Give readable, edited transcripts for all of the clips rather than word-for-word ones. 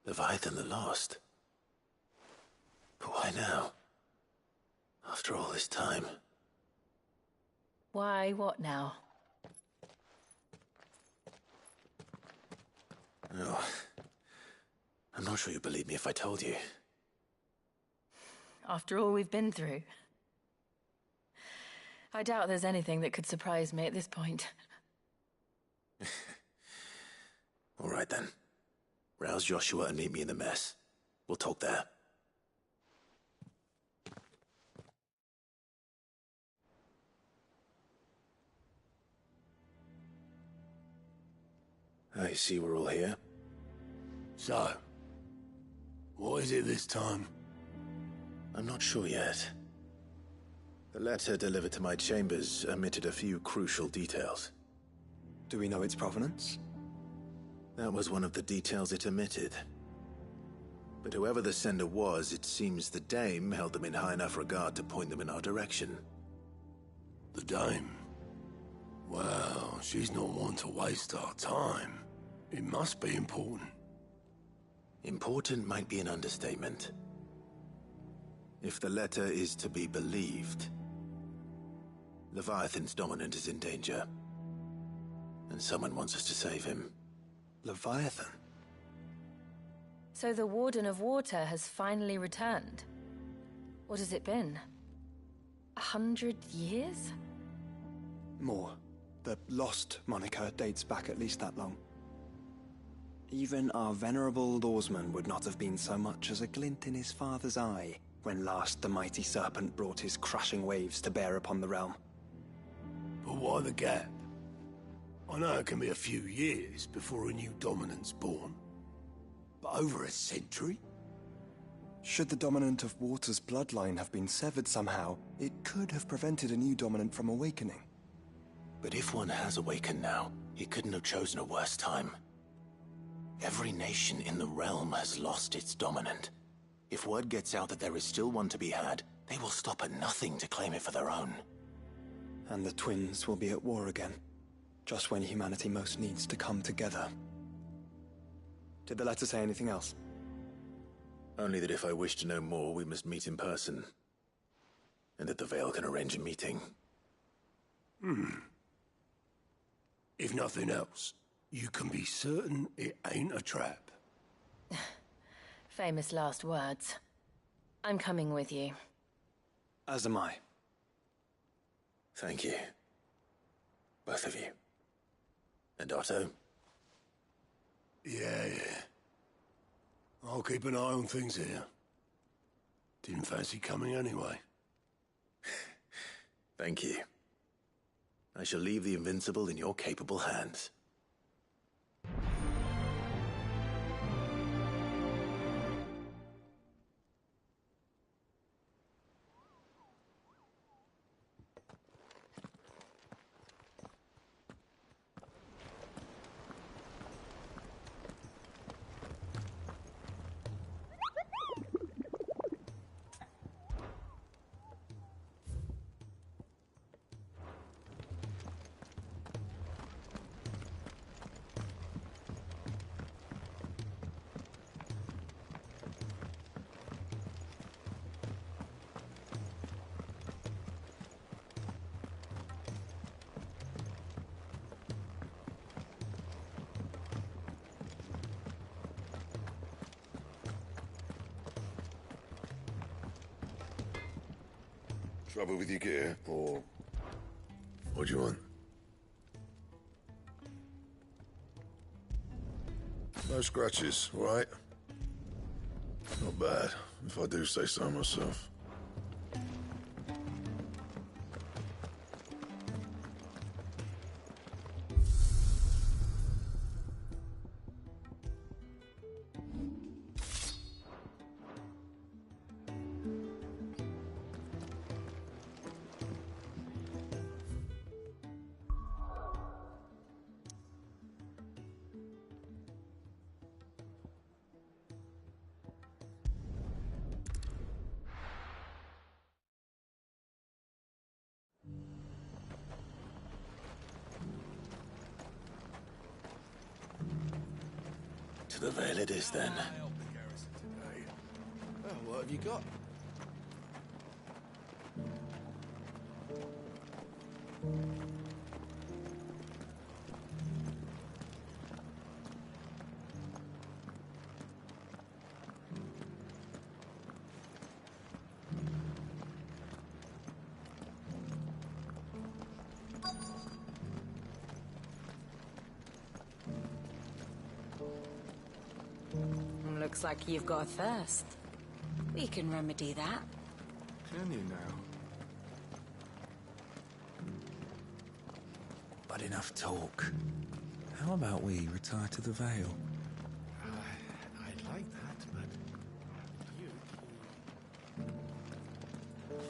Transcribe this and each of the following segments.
Leviathan the Lost. But why now? After all this time. Why, what now? Oh, I'm not sure you'd believe me if I told you. After all we've been through. I doubt there's anything that could surprise me at this point. All right then. Rouse Joshua and meet me in the mess. We'll talk there. I see we're all here. So, what is it this time? I'm not sure yet. The letter delivered to my chambers omitted a few crucial details. Do we know its provenance? That was one of the details it omitted. But whoever the sender was, it seems the Dame held them in high enough regard to point them in our direction. The Dame? Well, she's not one to waste our time. It must be important. Important might be an understatement. If the letter is to be believed, Leviathan's dominant is in danger. And someone wants us to save him. Leviathan? So the Warden of Water has finally returned. What has it been? 100 years? More. The Lost moniker dates back at least that long. Even our venerable lawsman would not have been so much as a glint in his father's eye when last the mighty serpent brought his crushing waves to bear upon the realm. But why the gap? I know it can be a few years before a new dominant's born. But over a century? Should the dominant of Water's bloodline have been severed somehow, it could have prevented a new dominant from awakening. But if one has awakened now, he couldn't have chosen a worse time. Every nation in the realm has lost its dominant. If word gets out that there is still one to be had, they will stop at nothing to claim it for their own. And the twins will be at war again, just when humanity most needs to come together. Did the letter say anything else? Only that if I wish to know more, we must meet in person. And that the Veil can arrange a meeting. If nothing else, you can be certain it ain't a trap. Famous last words. I'm coming with you. As am I. Thank you. Both of you. And Otto? Yeah. I'll keep an eye on things here. Didn't fancy coming anyway. Thank you. I shall leave the Invincible in your capable hands. Trouble with your gear, or What do you want? no scratches, all right? Not bad, if I do say so myself. To the Veil it is, then. have you got? Looks like you've got a thirst. We can remedy that. Can you now? But enough talk. How about we retire to the Vale? I'd like that, but...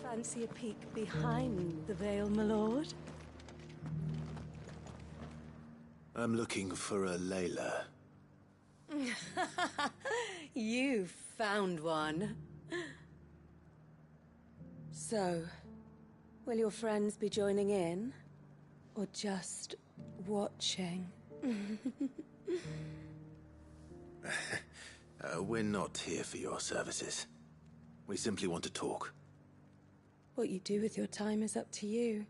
Fancy a peek behind the veil, my lord? I'm looking for a Layla. You found one. So, will your friends be joining in? Or just watching? We're not here for your services. We simply want to talk. What you do with your time is up to you.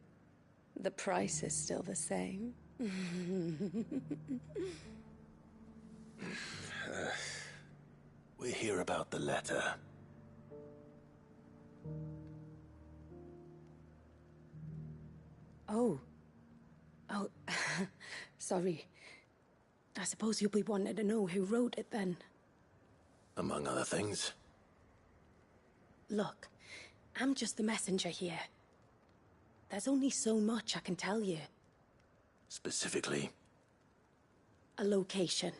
The price is still the same. We're here about the letter. Oh. Sorry. I suppose you'll be wanting to know who wrote it then. Among other things. Look, I'm just the messenger here. There's only so much I can tell you. Specifically? A location.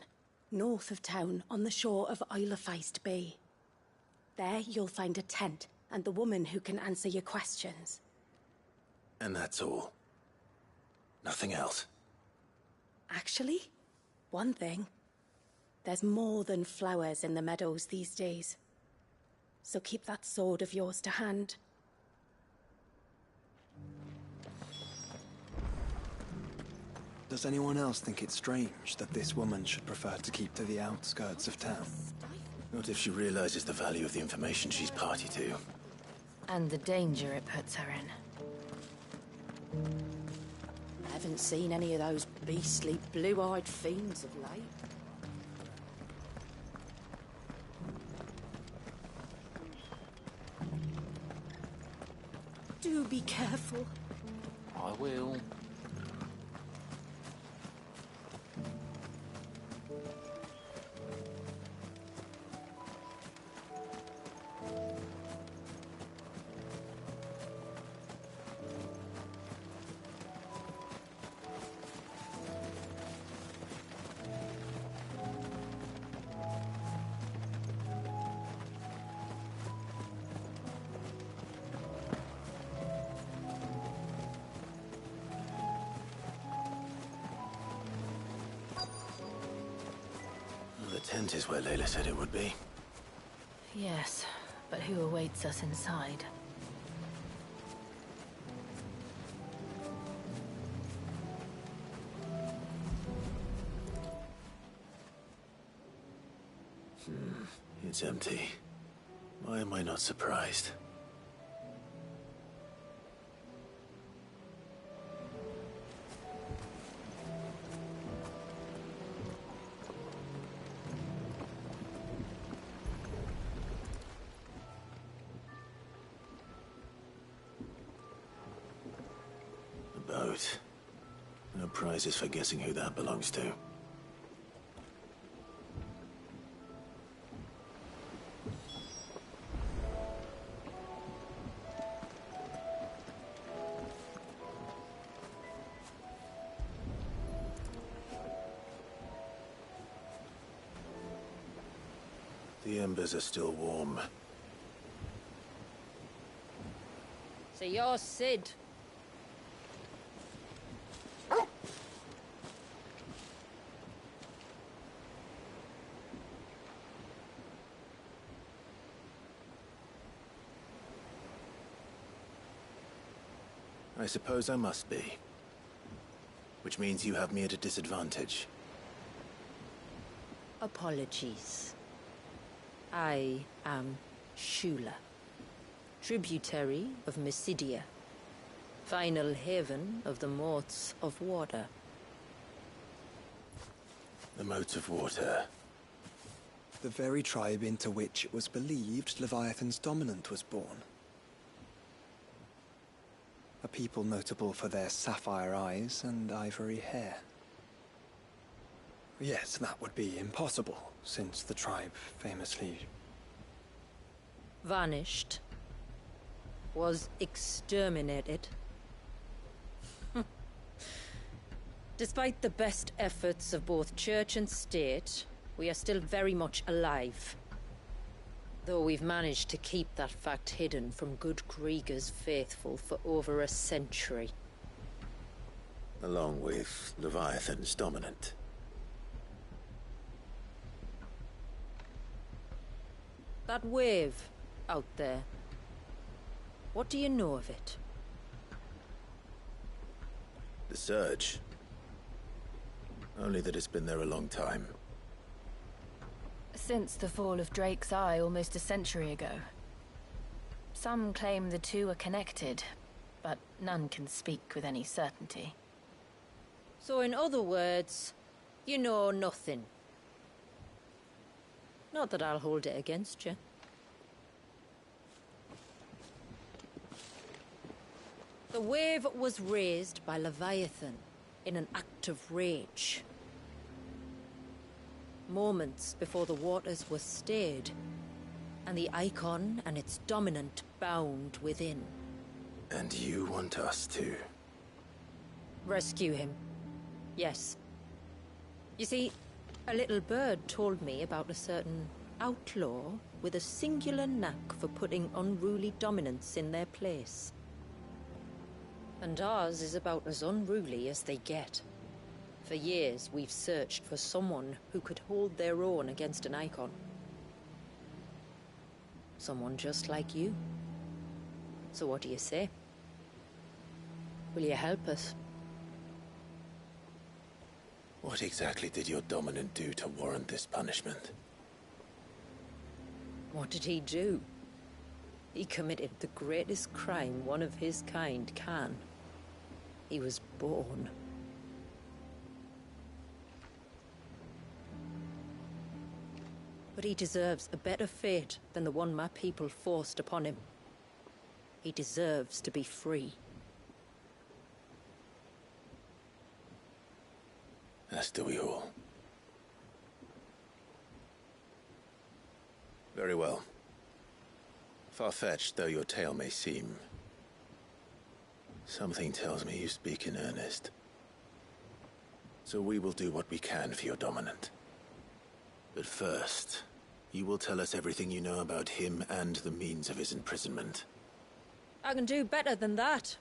North of town, on the shore of Isle of Feist Bay. There you'll find a tent, and the woman who can answer your questions. And that's all? Nothing else? Actually, one thing. There's more than flowers in the meadows these days. So keep that sword of yours to hand. Does anyone else think it's strange that this woman should prefer to keep to the outskirts of town? Not if she realizes the value of the information she's party to. And the danger it puts her in. I haven't seen any of those beastly blue-eyed fiends of late. Do be careful. I will. The tent is where Layla said it would be. Yes, but who awaits us inside? It's empty. Why am I not surprised? A boat. No prizes for guessing who that belongs to. The embers are still warm. So you're Sid. I suppose I must be. Which means you have me at a disadvantage. Apologies. I am Shula, tributary of Mysidia, final haven of the Moats of Water. The Moats of Water. The very tribe into which it was believed Leviathan's dominant was born. A people notable for their sapphire eyes and ivory hair. Yes, that would be impossible, since the tribe famously... vanished. Was exterminated. Despite the best efforts of both church and state, we are still very much alive. Though we've managed to keep that fact hidden from good Krieger's faithful for over a century. Along with Leviathan's dominant. That wave out there. What do you know of it? The Surge. Only that it's been there a long time. Since the fall of Drake's Eye almost a century ago. Some claim the two are connected, but none can speak with any certainty. So in other words, you know nothing. Not that I'll hold it against you. The wave was raised by Leviathan in an act of rage. Moments before the waters were stayed, and the icon and its dominant bound within. And you want us to... rescue him. Yes. You see, a little bird told me about a certain outlaw with a singular knack for putting unruly dominants in their place. And ours is about as unruly as they get. For years, we've searched for someone who could hold their own against an icon. Someone just like you. So what do you say? Will you help us? What exactly did your dominant do to warrant this punishment? What did he do? He committed the greatest crime one of his kind can. He was born. But he deserves a better fate than the one my people forced upon him. He deserves to be free. As do we all. Very well. Far-fetched though your tale may seem, something tells me you speak in earnest. So we will do what we can for your dominant. But first, you will tell us everything you know about him and the means of his imprisonment. I can do better than that.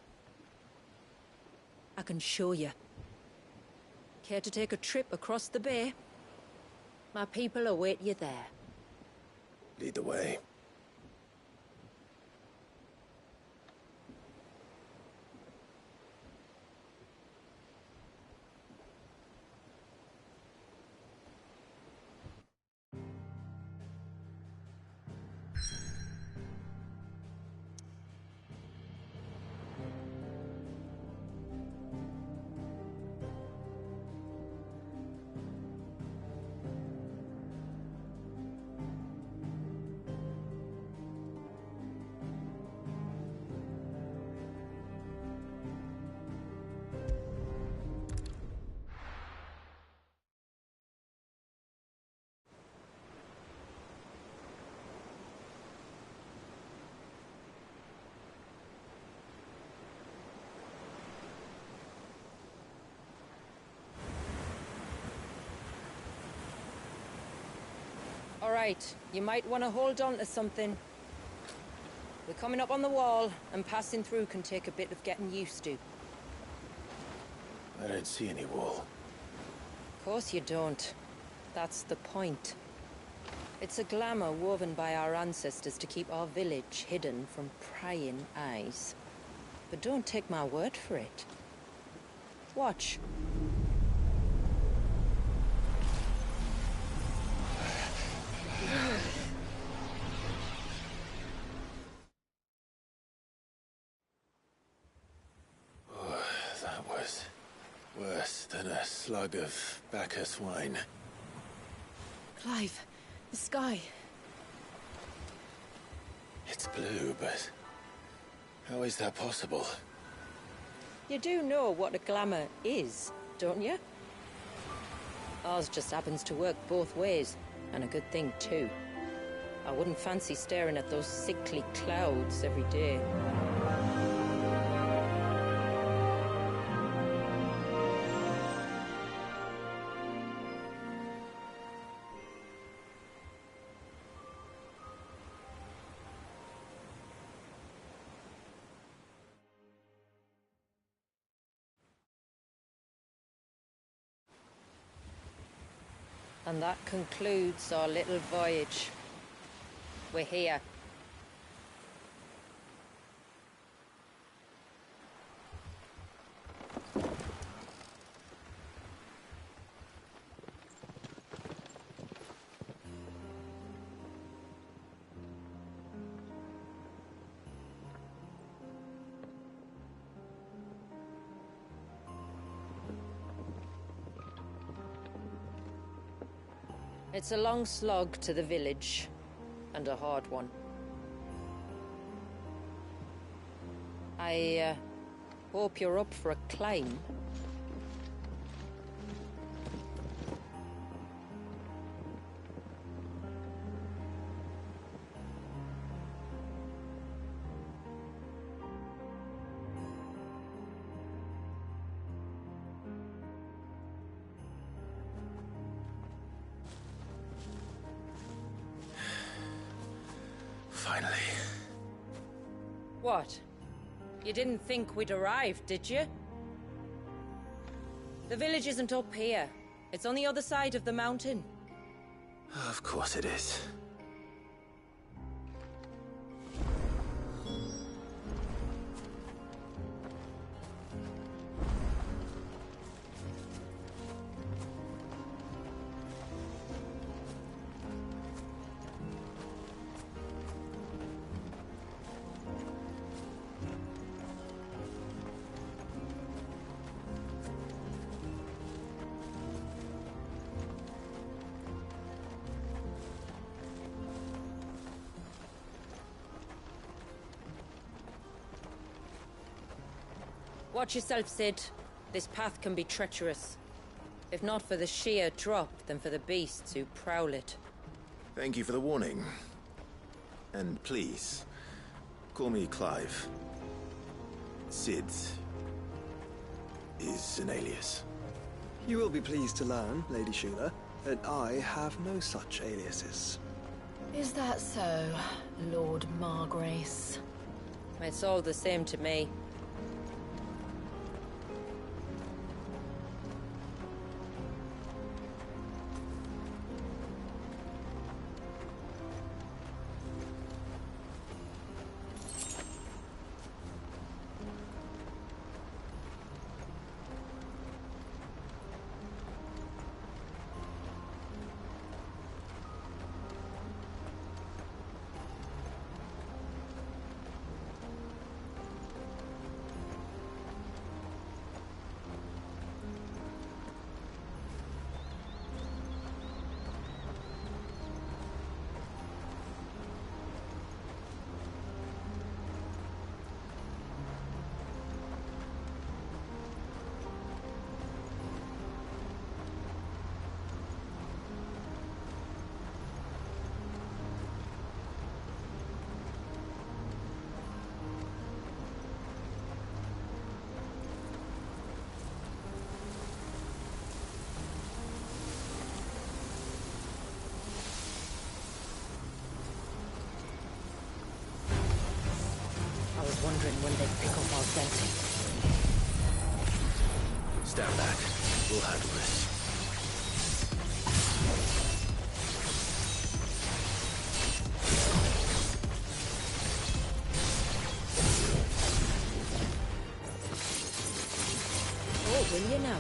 I can show you. Care to take a trip across the bay? My people await you there. Lead the way. All right, you might want to hold on to something. We're coming up on the wall, and passing through can take a bit of getting used to. I don't see any wall. Of course you don't. That's the point. It's a glamour woven by our ancestors to keep our village hidden from prying eyes. But don't take my word for it. Watch. was worse than a slug of Bacchus wine. Clive, the sky. It's blue, but how is that possible? You do know what a glamour is, don't you? Ours just happens to work both ways, and a good thing too. I wouldn't fancy staring at those sickly clouds every day. And that concludes our little voyage. We're here. It's a long slog to the village, and a hard one. I hope you're up for a climb. Finally. What? You didn't think we'd arrived, did you? The village isn't up here. It's on the other side of the mountain. Of course it is. Watch yourself, Sid. This path can be treacherous. If not for the sheer drop, then for the beasts who prowl it. Thank you for the warning. And please, call me Clive. Sid is an alias. You will be pleased to learn, Lady Shula, that I have no such aliases. Is that so, Lord Margrace? It's all the same to me. I was wondering when they'd pick up our scent. Stand back. We'll handle this. Oh, will you now?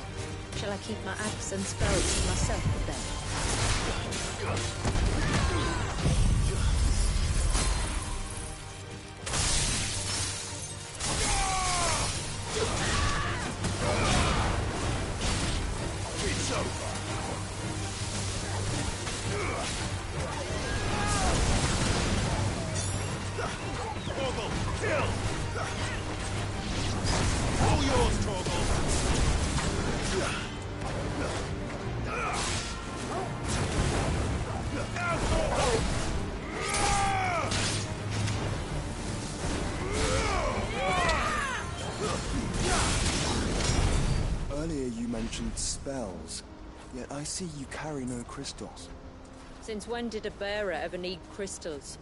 Shall I keep my axe and spells to myself then? Earlier you mentioned spells, yet I see you carry no crystals. Since when did a bearer ever need crystals?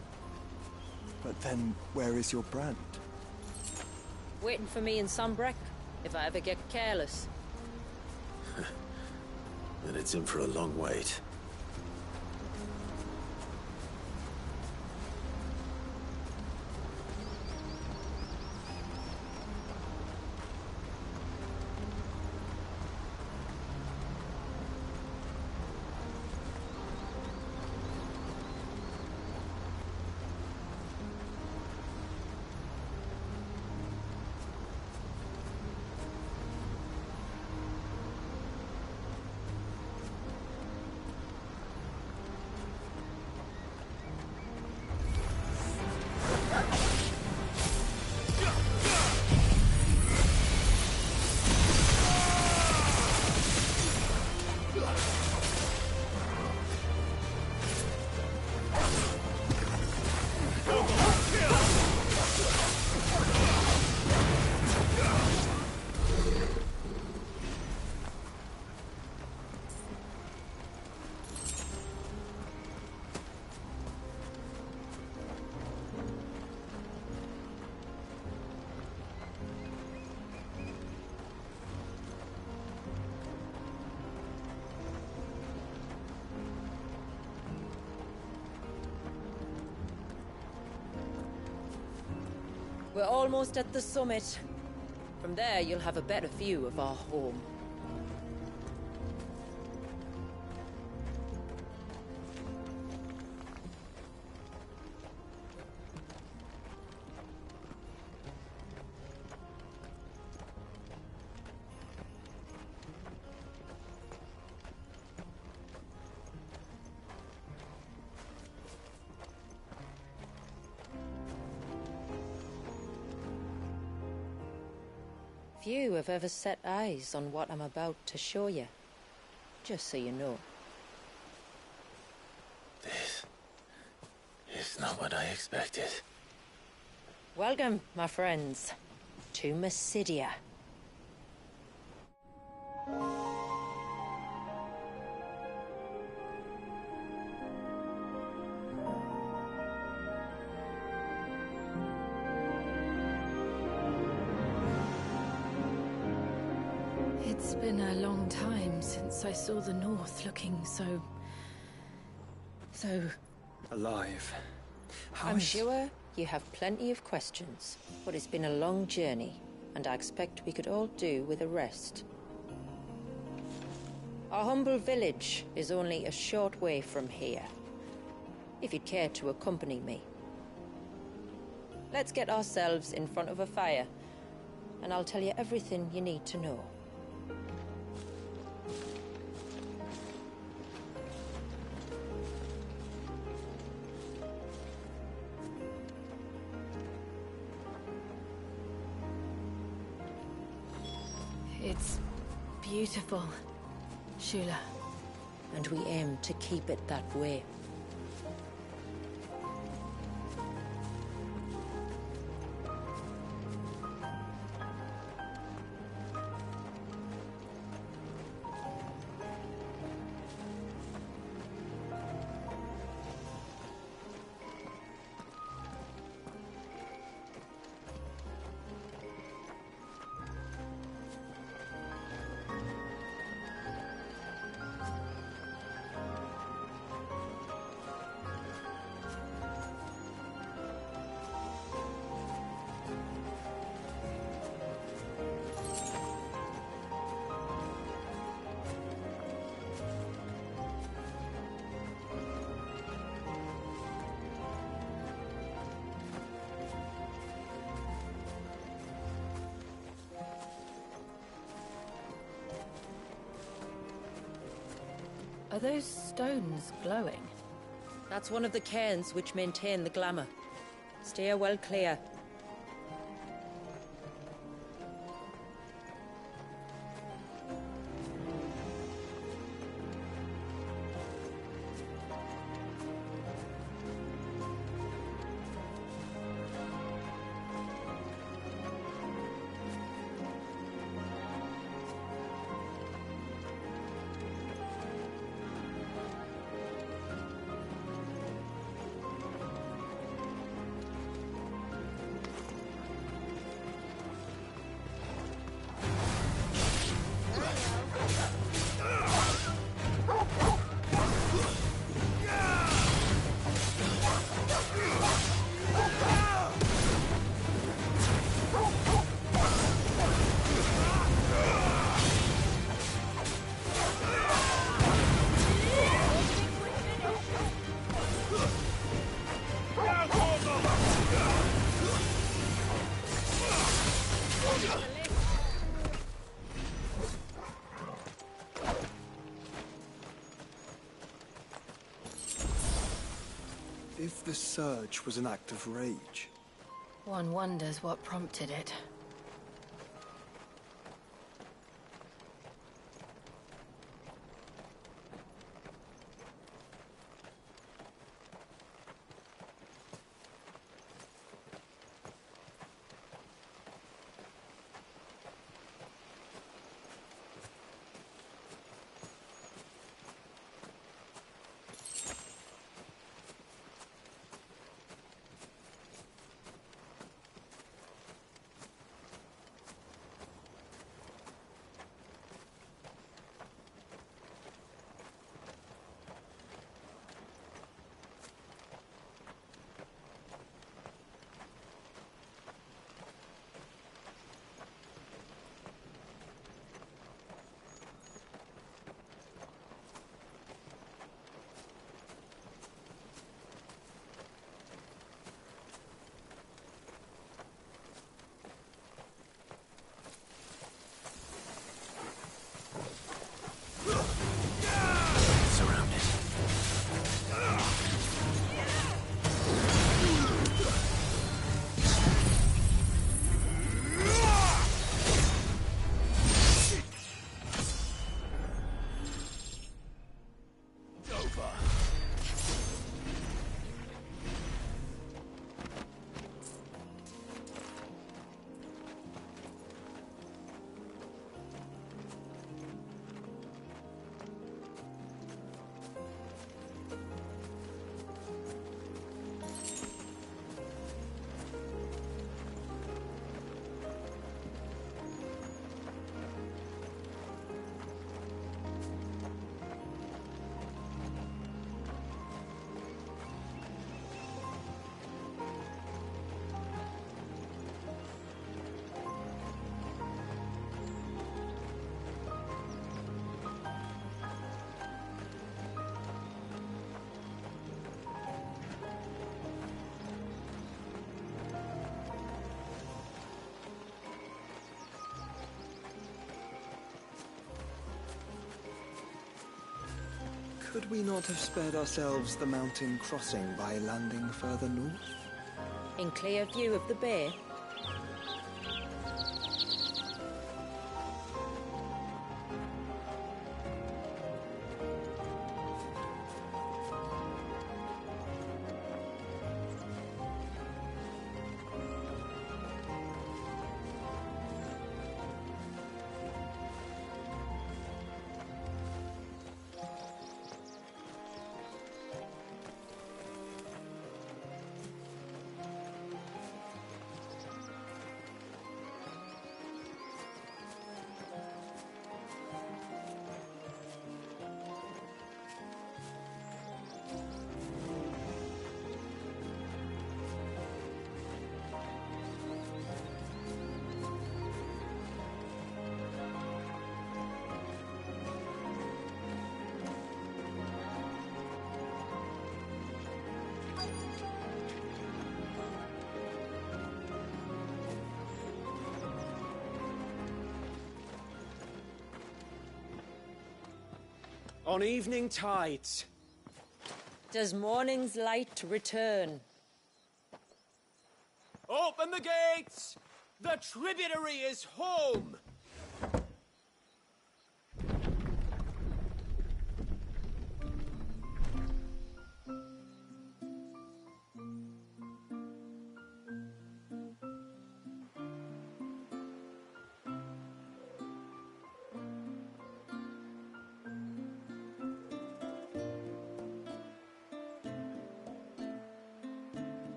But then, where is your brand? Waiting for me in Sunbreck, if I ever get careless. Then it's in for a long wait. We're almost at the summit. From there, you'll have a better view of our home. Few have ever set eyes on what I'm about to show you. Just so you know. This is not what I expected. Welcome, my friends, to Mysidia. It's been a long time since I saw the North looking so... Alive. I'm sure you have plenty of questions, but it's been a long journey, and I expect we could all do with a rest. Our humble village is only a short way from here, if you'd care to accompany me. Let's get ourselves in front of a fire, and I'll tell you everything you need to know. It's beautiful, Shula. And we aim to keep it that way. Are those stones glowing? That's one of the cairns which maintain the glamour. Steer well clear. If the surge was an act of rage... One wonders what prompted it. Could we not have spared ourselves the mountain crossing by landing further north? In clear view of the bay? On evening tides. Does morning's light return? Open the gates! The tributary is home!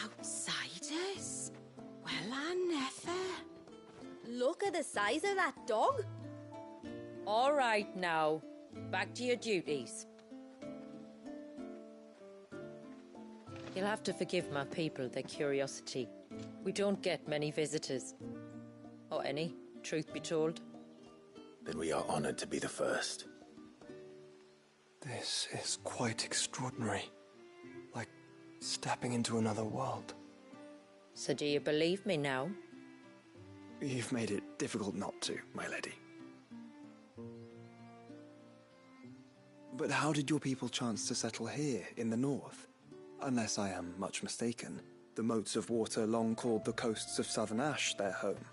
Outsiders? Well, I never. Look at the size of that dog. All right now, back to your duties. You'll have to forgive my people their curiosity. We don't get many visitors. Or any, truth be told. Then we are honored to be the first. This is quite extraordinary. Like stepping into another world. So do you believe me now? You've made it difficult not to, my lady. But how did your people chance to settle here, in the north? Unless I am much mistaken, the moats of water long called the coasts of southern Ash their home.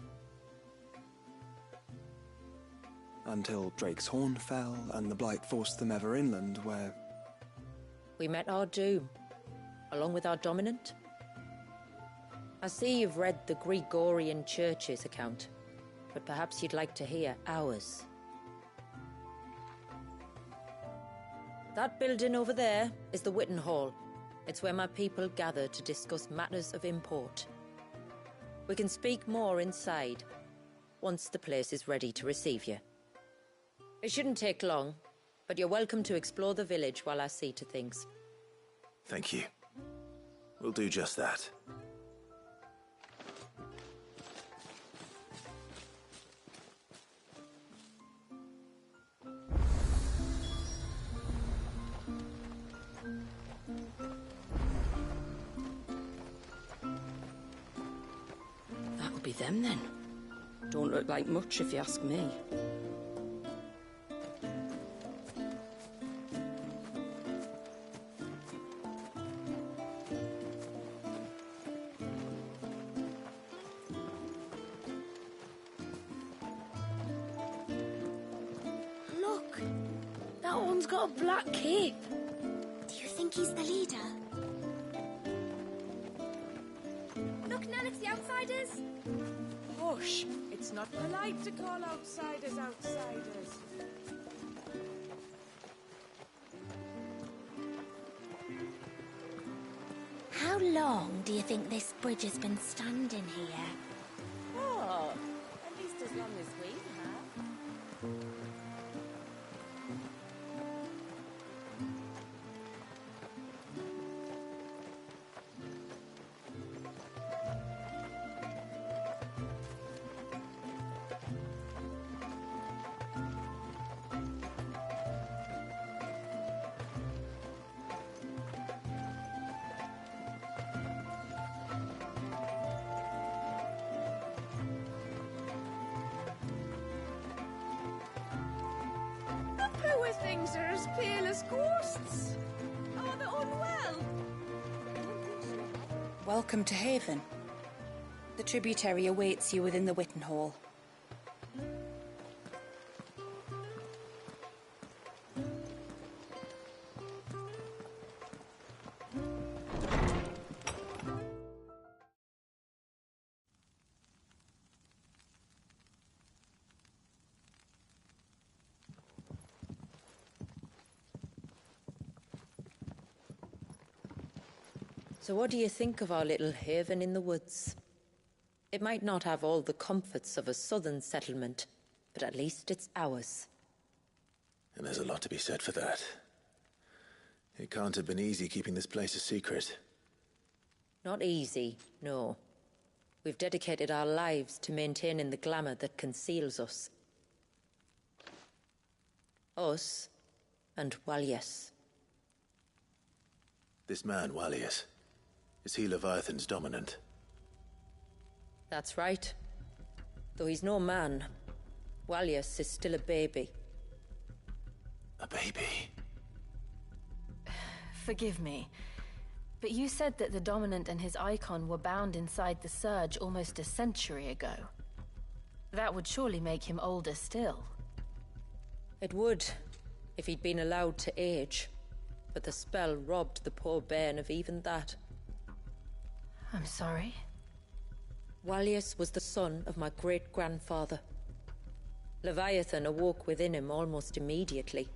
Until Drake's Horn fell, and the Blight forced them ever inland, where... We met our doom, along with our dominant. I see you've read the Gregorian Church's account, but perhaps you'd like to hear ours. That building over there is the Witten Hall. It's where my people gather to discuss matters of import. We can speak more inside, once the place is ready to receive you. It shouldn't take long, but you're welcome to explore the village while I see to things. Thank you. We'll do just that. That'll be them then. Don't look like much if you ask me. Look! That one's got a black cape. Do you think he's the leader? Look, Nan, it's the outsiders. Hush! It's not polite to call outsiders outsiders. How long do you think this bridge has been standing here? Oh, at least as long as we have. Poor things are as pale as ghosts. Are they unwell? Welcome to Haven. The tributary awaits you within the Witten Hall. So what do you think of our little haven in the woods? It might not have all the comforts of a southern settlement, but at least it's ours. And there's a lot to be said for that. It can't have been easy keeping this place a secret. Not easy, no. We've dedicated our lives to maintaining the glamour that conceals us. Us and Walyas. This man, Walyas, is he Leviathan's dominant? That's right. Though he's no man, Walyas is still a baby. A baby? Forgive me, but you said that the Dominant and his icon were bound inside the Surge almost a century ago. That would surely make him older still. It would, if he'd been allowed to age. But the spell robbed the poor bairn of even that. I'm sorry. Walyas was the son of my great-grandfather. Leviathan awoke within him almost immediately,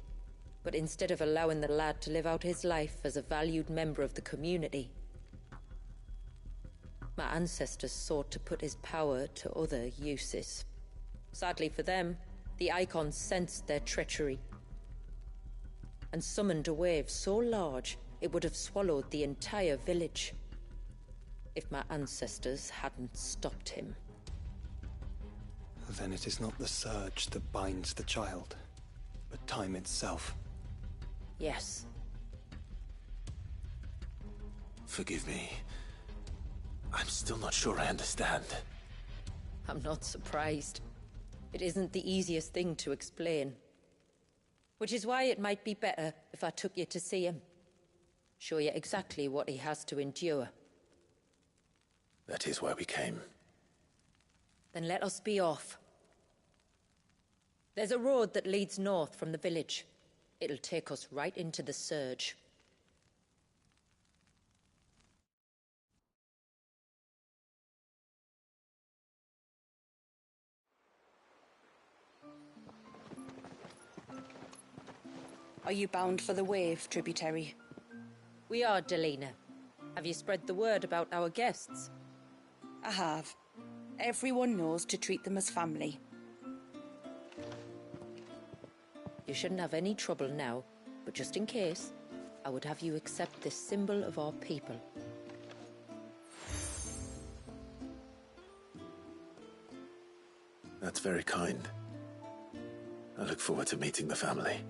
but instead of allowing the lad to live out his life as a valued member of the community, my ancestors sought to put his power to other uses. Sadly for them, the Icons sensed their treachery and summoned a wave so large it would have swallowed the entire village if my ancestors hadn't stopped him. Then it is not the surge that binds the child, but time itself. Yes. Forgive me. I'm still not sure I understand. I'm not surprised. It isn't the easiest thing to explain. Which is why it might be better if I took you to see him. Show you exactly what he has to endure. That is why we came. Then let us be off. There's a road that leads north from the village. It'll take us right into the surge. Are you bound for the Wave, tributary? We are, Delina. Have you spread the word about our guests? I have. Everyone knows to treat them as family. You shouldn't have any trouble now, but just in case, I would have you accept this symbol of our people. That's very kind. I look forward to meeting the family.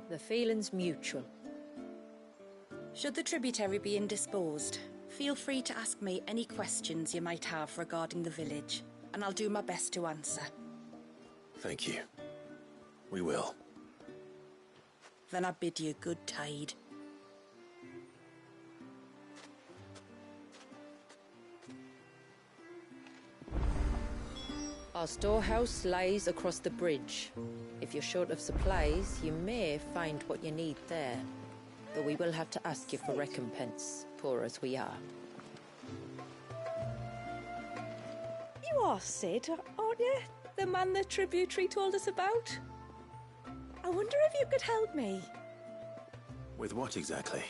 The feeling's mutual. Should the tributary be indisposed, feel free to ask me any questions you might have regarding the village, and I'll do my best to answer. Thank you. We will. Then I bid you good tide. Our storehouse lies across the bridge. If you're short of supplies, you may find what you need there. But we will have to ask you for recompense, poor as we are. You are Sid, aren't you? The man the tributary told us about? I wonder if you could help me. With what exactly?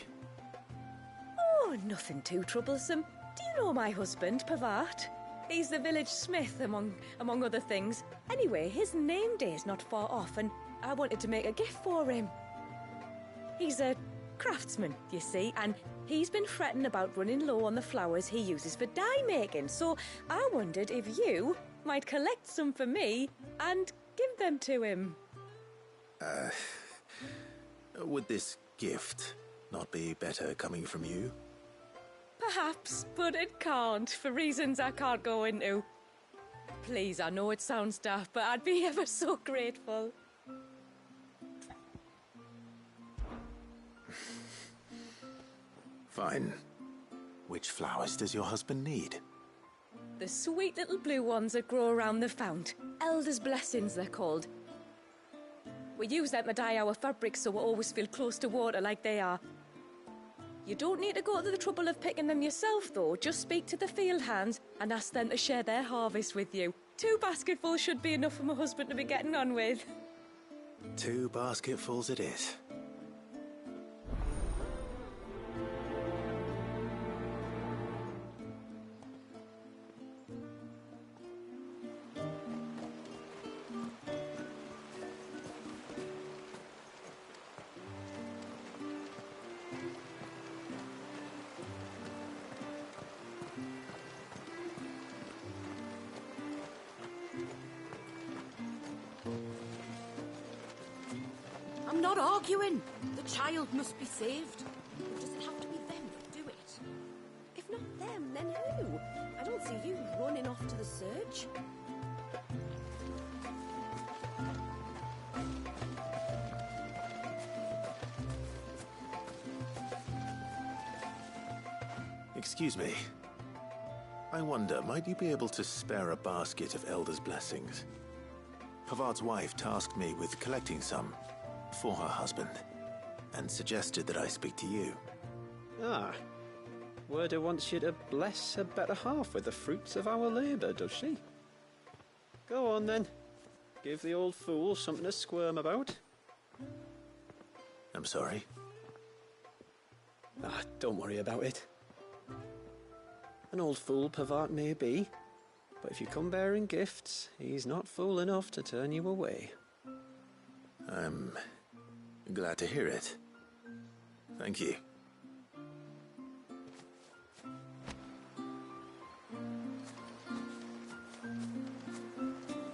Oh, nothing too troublesome. Do you know my husband, Pavat? He's the village smith, among other things. Anyway, his name day's not far off, and I wanted to make a gift for him. He's a craftsman, you see, and he's been fretting about running low on the flowers he uses for dye making, so I wondered if you might collect some for me and give them to him. Would this gift not be better coming from you? Perhaps, but it can't, for reasons I can't go into. Please, I know it sounds daft, but I'd be ever so grateful. Fine. Which flowers does your husband need? The sweet little blue ones that grow around the fount. Elder's blessings, they're called. We use them to dye our fabrics so we always feel close to water like they are. You don't need to go to the trouble of picking them yourself, though. Just speak to the field hands and ask them to share their harvest with you. 2 basketfuls should be enough for my husband to be getting on with. 2 basketfuls it is. I'm not arguing. The child must be saved. Or does it have to be them that do it? If not them, then who? I don't see you running off to the surge. Excuse me. I wonder, might you be able to spare a basket of Elder's blessings? Pavard's wife tasked me with collecting some for her husband, and suggested that I speak to you. Ah. Werda wants you to bless her better half with the fruits of our labour, does she? Go on then. Give the old fool something to squirm about. I'm sorry. Ah, don't worry about it. An old fool Pavard may be, but if you come bearing gifts, he's not fool enough to turn you away. I'm glad to hear it. Thank you.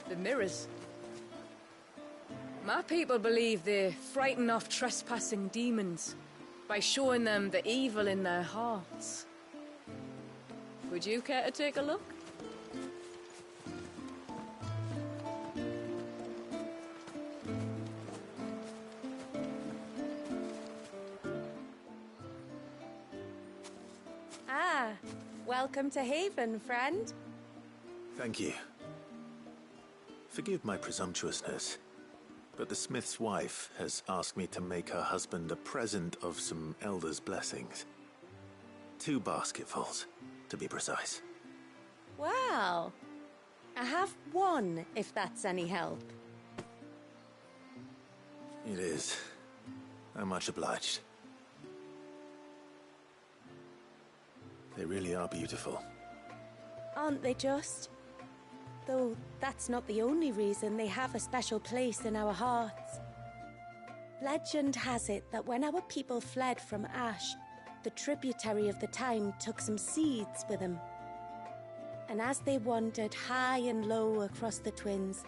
The mirrors. My people believe they frighten off trespassing demons by showing them the evil in their hearts. Would you care to take a look? Welcome to Haven, friend. Thank you. Forgive my presumptuousness, but the smith's wife has asked me to make her husband a present of some elder's blessings. 2 basketfuls, to be precise. Well, I have one, if that's any help. It is. I'm much obliged. They really are beautiful. Aren't they just? Though that's not the only reason they have a special place in our hearts. Legend has it that when our people fled from Ash, the tributary of the time took some seeds with them. And as they wandered high and low across the Twins,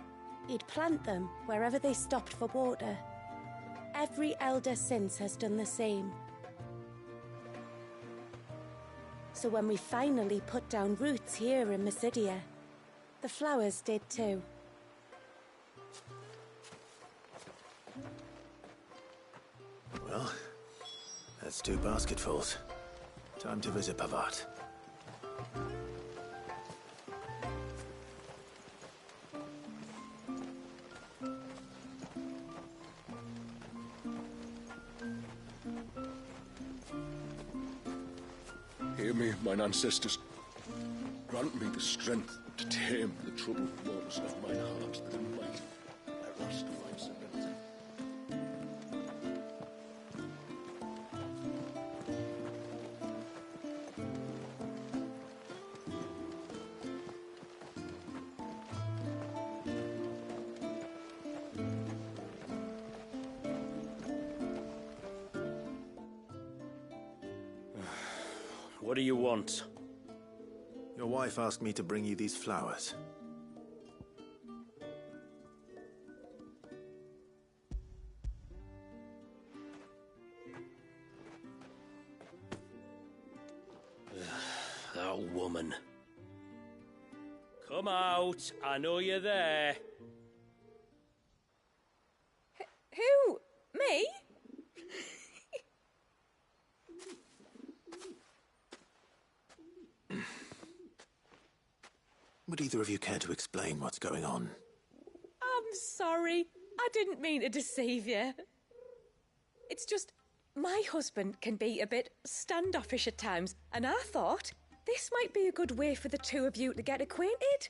he'd plant them wherever they stopped for water. Every elder since has done the same. So when we finally put down roots here in Mysidia, the flowers did too. Well, that's 2 basketfuls. Time to visit Pavat. Hear me, mine ancestors. Grant me the strength to tame the troubled waters of mine heart, that I might at last find serenity. What do you want? Your wife asked me to bring you these flowers. That woman. Come out. I know you're there. Who? Me? Would either of you care to explain what's going on? I'm sorry. I didn't mean to deceive you. It's just, my husband can be a bit standoffish at times, and I thought this might be a good way for the 2 of you to get acquainted.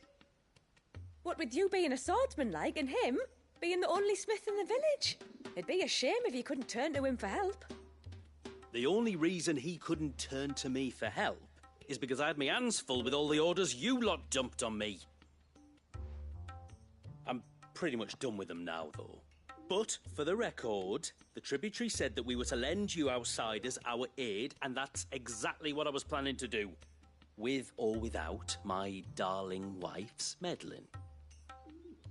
What with you being a swordsman like, and him being the only smith in the village. It'd be a shame if you couldn't turn to him for help. The only reason he couldn't turn to me for help is because I had my hands full with all the orders you lot dumped on me. I'm pretty much done with them now, though. But, for the record, the tributary said that we were to lend you outsiders our aid, and that's exactly what I was planning to do. With or without my darling wife's meddling.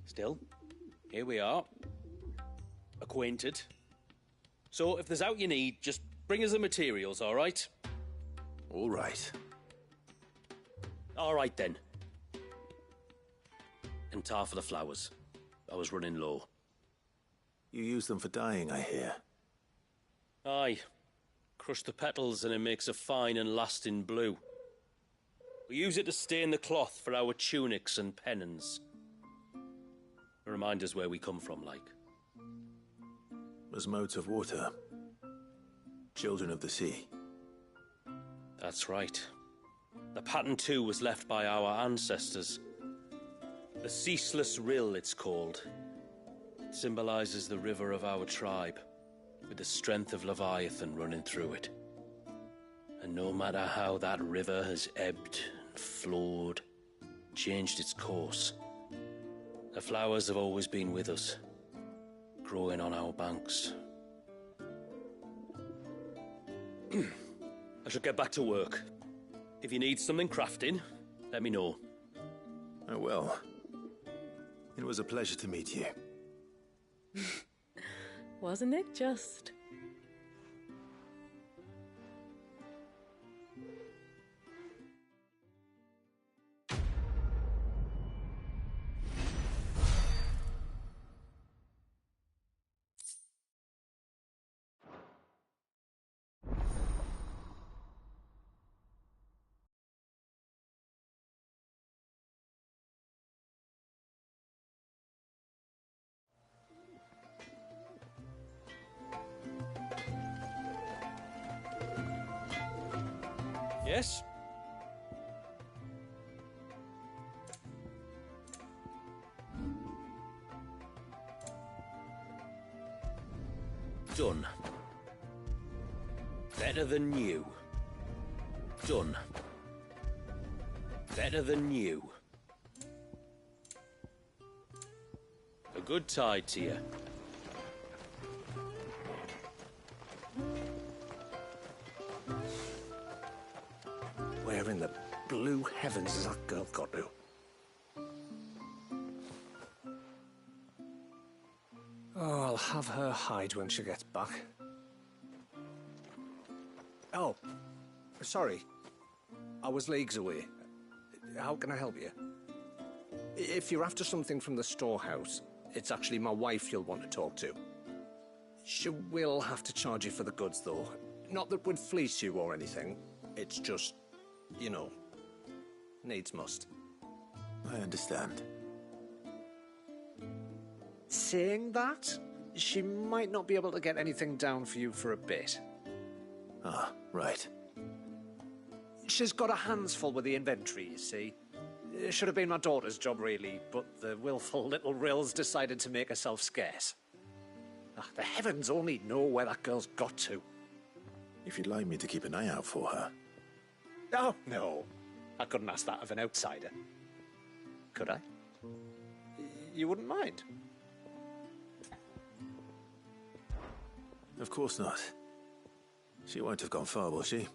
Still, here we are. Acquainted. So, if there's out you need, just bring us the materials, all right? All right. All right, then. And tar for the flowers. I was running low. You use them for dyeing, I hear. Aye. Crush the petals and it makes a fine and lasting blue. We use it to stain the cloth for our tunics and pennons. Remind us where we come from, like. As modes of water. Children of the sea. That's right. The pattern, too, was left by our ancestors. The Ceaseless Rill, it's called. It symbolizes the river of our tribe, with the strength of Leviathan running through it. And no matter how that river has ebbed and flowed, changed its course, the flowers have always been with us, growing on our banks. I should get back to work. If you need something crafting, let me know. I will. It was a pleasure to meet you. Wasn't it just? Yes? Done. Better than new. Done. Better than new. A good tide to you. Where in the blue heavens has that girl got to? Oh, I'll have her hide when she gets back. Oh, sorry. I was leagues away. How can I help you? If you're after something from the storehouse, it's actually my wife you'll want to talk to. She will have to charge you for the goods, though. Not that we'd fleece you or anything. It's just, you know, needs must. I understand. Saying that, she might not be able to get anything down for you for a bit. Ah, right. She's got her hands full with the inventory, you see. It should have been my daughter's job, really, but the willful little Rills decided to make herself scarce. Ah, the heavens only know where that girl's got to. If you'd like me to keep an eye out for her. Oh, no. I couldn't ask that of an outsider. Could I? You wouldn't mind? Of course not. She won't have gone far, will she?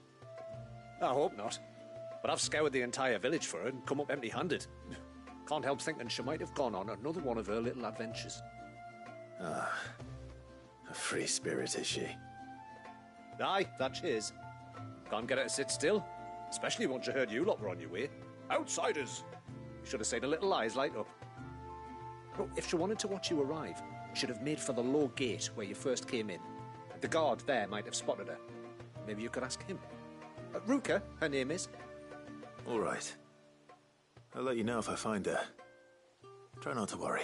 I hope not. But I've scoured the entire village for her and come up empty-handed. Can't help thinking she might have gone on another one of her little adventures. Ah, a free spirit is she? Aye, that she is. Can't get her to sit still, especially once she heard you lot were on your way. Outsiders! Should have seen her little eyes light up. Oh, if she wanted to watch you arrive, she'd have made for the low gate where you first came in. The guard there might have spotted her. Maybe you could ask him. Ruka, her name is. All right. I'll let you know if I find her. Try not to worry.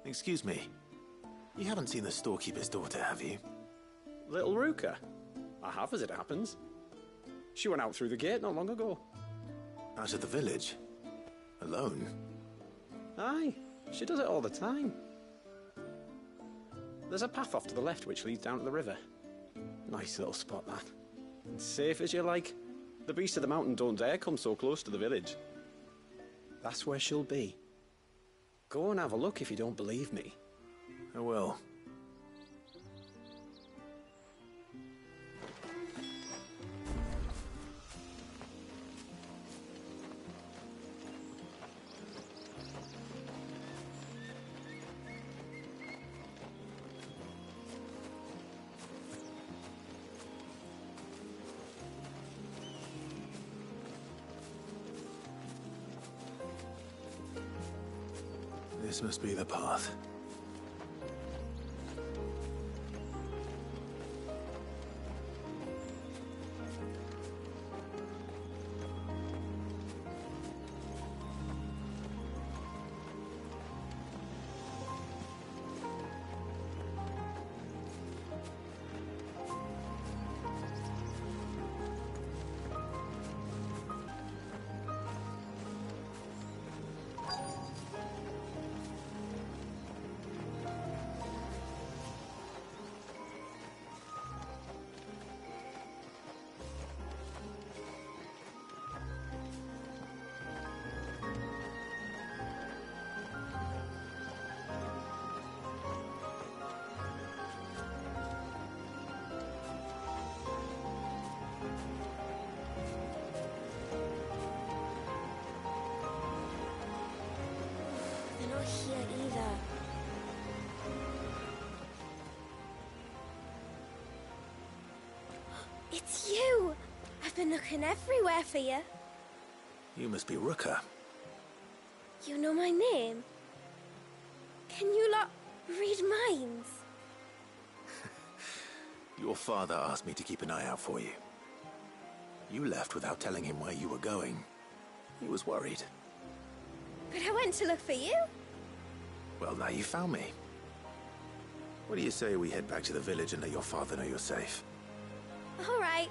Excuse me. You haven't seen the storekeeper's daughter, have you? Little Ruka? I have, as it happens. She went out through the gate not long ago. Out of the village? Alone? Aye, she does it all the time. There's a path off to the left which leads down to the river. Nice little spot, that. And safe as you like. The beasts of the mountain don't dare come so close to the village. That's where she'll be. Go and have a look if you don't believe me. I will. This must be the path. They're not here either. It's you! I've been looking everywhere for you. You must be Rooker. You know my name? Can you lot read minds? Your father asked me to keep an eye out for you. You left without telling him where you were going. He was worried. But I went to look for you. Well, now you found me. What do you say we head back to the village and let your father know you're safe? All right.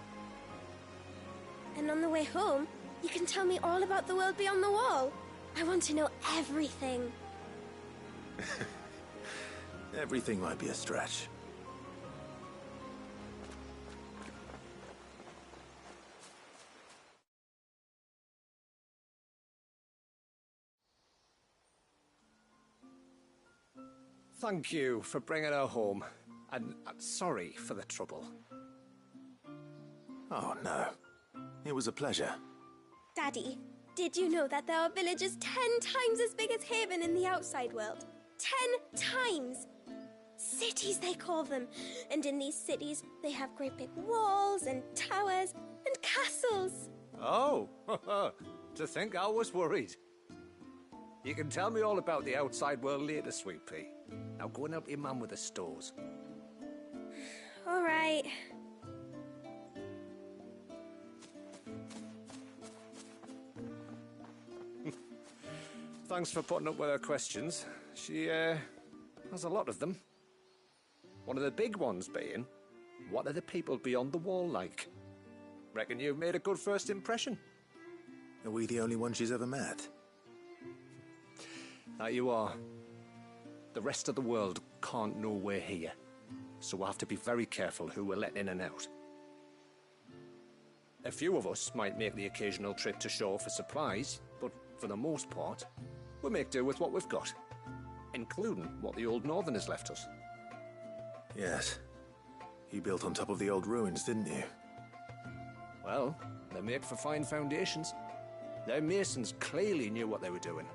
And on the way home, you can tell me all about the world beyond the wall. I want to know everything. Everything might be a stretch. Thank you for bringing her home. And sorry for the trouble. Oh, no. It was a pleasure. Daddy, did you know that there are villages 10 times as big as Haven in the outside world? 10 times! Cities, they call them. And in these cities, they have great big walls and towers and castles. Oh, to think I was worried. You can tell me all about the outside world later, Sweet Pea. Now go and help your mum with the stores. All right. Thanks for putting up with her questions. She, has a lot of them. One of the big ones being, what are the people beyond the wall like? Reckon you've made a good first impression. Are we the only ones she's ever met? That you are. The rest of the world can't know we're here, so we'll have to be very careful who we're letting in and out. A few of us might make the occasional trip to shore for supplies, but for the most part, we'll make do with what we've got, including what the old Northerners left us. Yes. You built on top of the old ruins, didn't you? Well, they make for fine foundations. Their masons clearly knew what they were doing.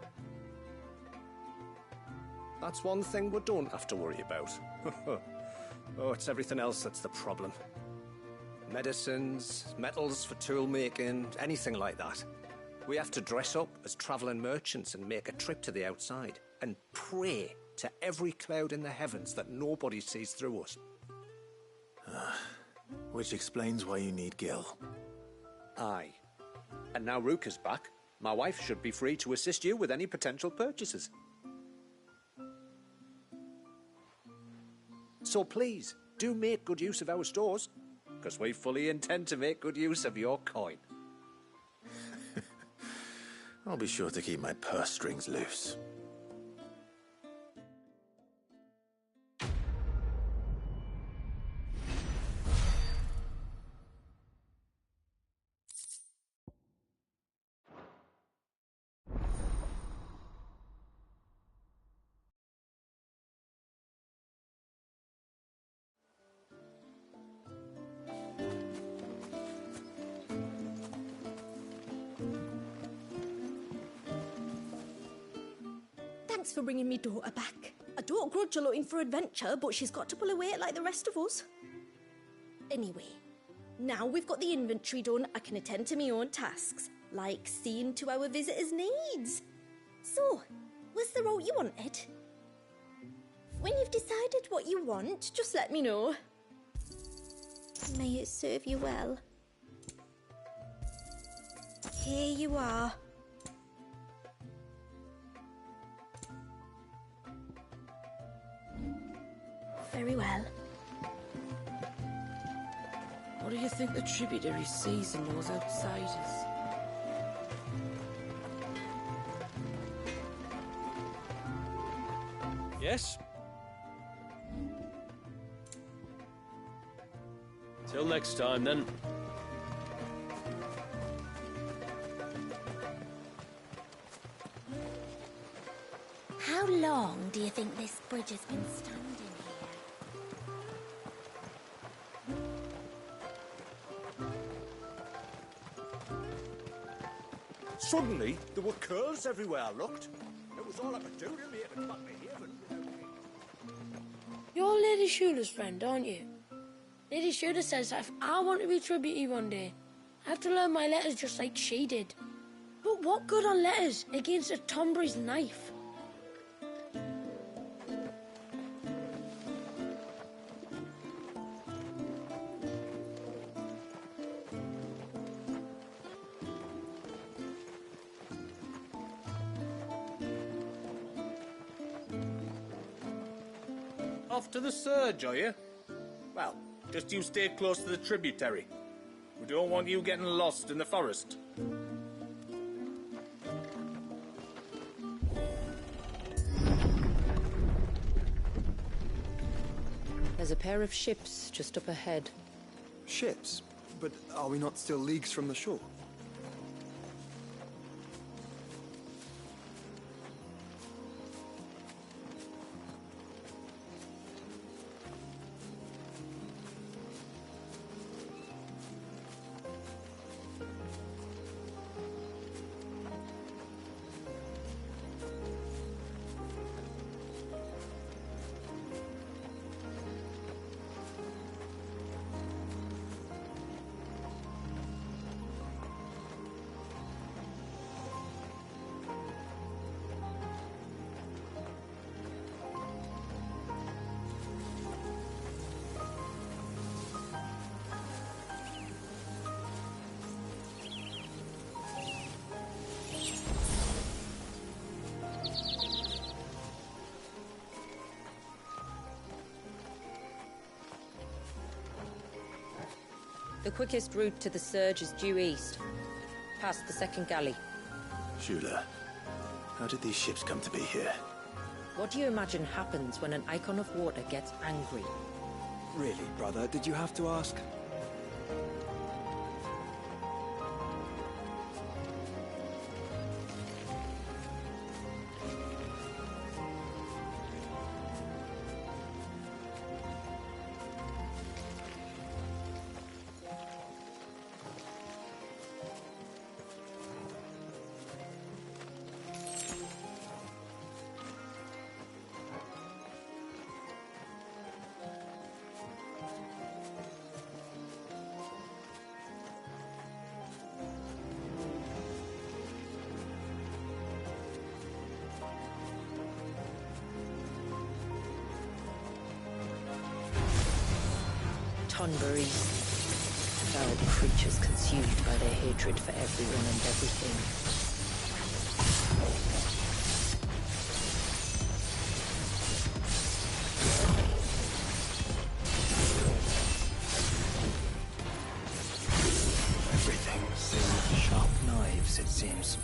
That's one thing we don't have to worry about. Oh, it's everything else that's the problem. Medicines, metals for tool making, anything like that. We have to dress up as travelling merchants and make a trip to the outside and pray to every cloud in the heavens that nobody sees through us. Which explains why you need Gil. Aye. And now Ruka's back, my wife should be free to assist you with any potential purchases. So please, do make good use of our stores, because we fully intend to make good use of your coin. I'll be sure to keep my purse strings loose. Thanks for bringing me daughter back. I don't grudge her looking for adventure, but she's got to pull her weight like the rest of us. Anyway, now we've got the inventory done, I can attend to my own tasks, like seeing to our visitors' needs. So, what's the route you wanted? When you've decided what you want, just let me know. May it serve you well. Here you are. Very well. What do you think the tributary sees in those outsiders? Yes? Till next time, then. How long do you think this bridge has been standing here? Suddenly, there were curls everywhere I looked. It was all I could do to make it back to Haven. You're Lady Shula's friend, aren't you? Lady Shuda says that if I want to be tributary one day, I have to learn my letters just like she did. But what good are letters against a Tombry's knife? Off to the surge, are you? Well, just you stay close to the tributary. We don't want you getting lost in the forest. There's a pair of ships just up ahead. Ships? But are we not still leagues from the shore? The quickest route to the surge is due east, past the second galley. Shula, how did these ships come to be here? What do you imagine happens when an icon of water gets angry? Really, brother, did you have to ask? Tonberries. Foul creatures consumed by their hatred for everyone and everything. Everything seems sharp knives, it seems.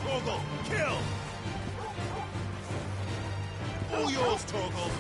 Torgal, kill! All yours, Torgal!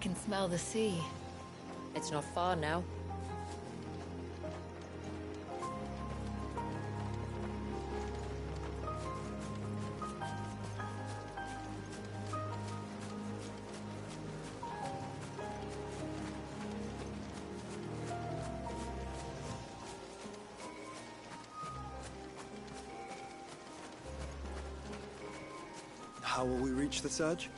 can smell the sea. It's not far now. How will we reach the surge?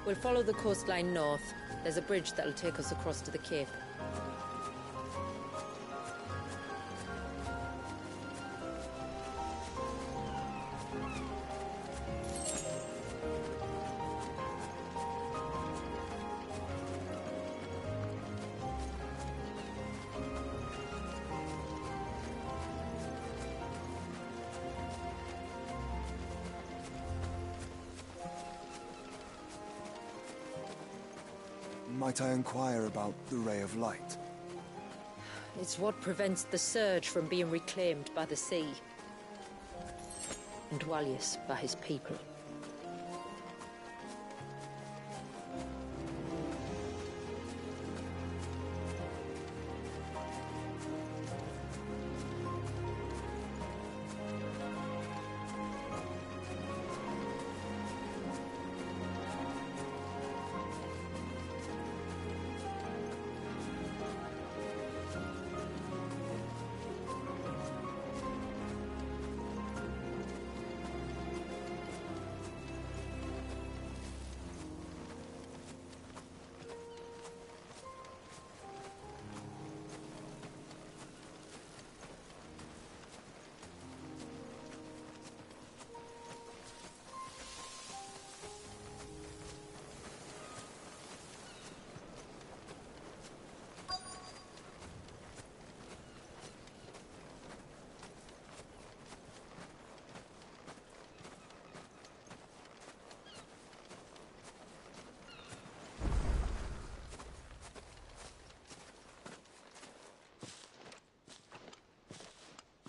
We'll follow the coastline north. There's a bridge that'll take us across to the cape. Might I inquire about the ray of light? It's what prevents the surge from being reclaimed by the sea. And Dwalius by his people.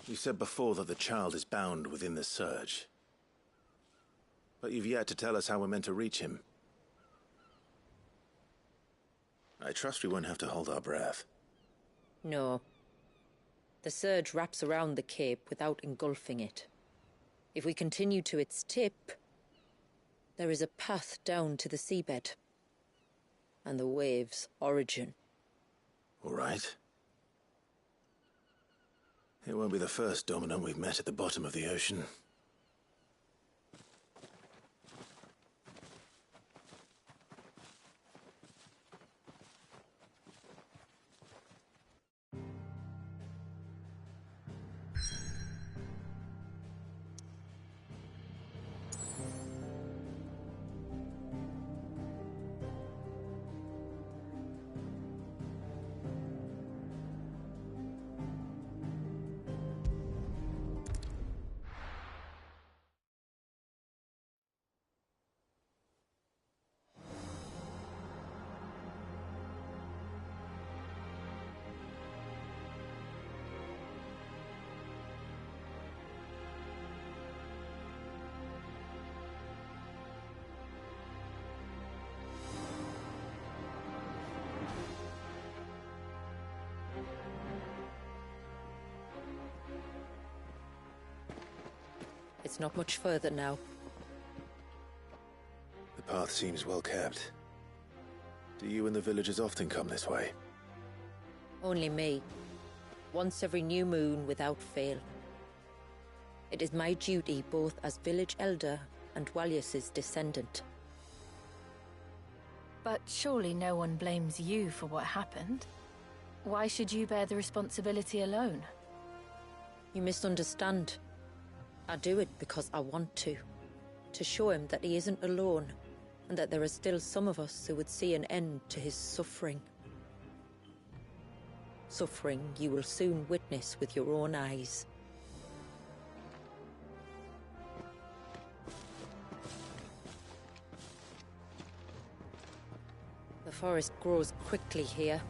You said before that the child is bound within the surge. But you've yet to tell us how we're meant to reach him. I trust we won't have to hold our breath. No. The surge wraps around the cape without engulfing it. If we continue to its tip, there is a path down to the seabed. And the wave's origin. All right. It won't be the first dominant we've met at the bottom of the ocean. It's not much further now. The path seems well kept. Do you and the villagers often come this way? Only me. Once every new moon without fail. It is my duty both as village elder and Dwalius's descendant. But surely no one blames you for what happened. Why should you bear the responsibility alone? You misunderstand. I do it because I want to. To show him that he isn't alone, and that there are still some of us who would see an end to his suffering. Suffering you will soon witness with your own eyes. The forest grows quickly here.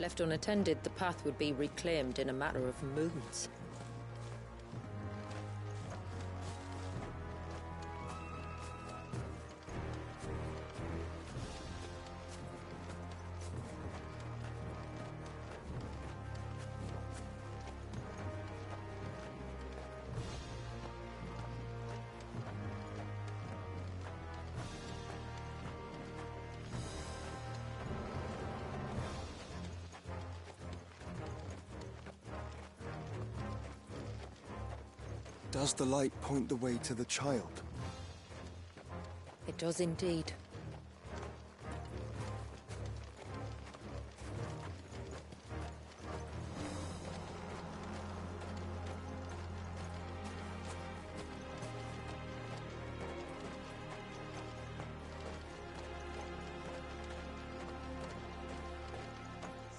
Left unattended, the path would be reclaimed in a matter of moons. Does the light point the way to the child? It does indeed.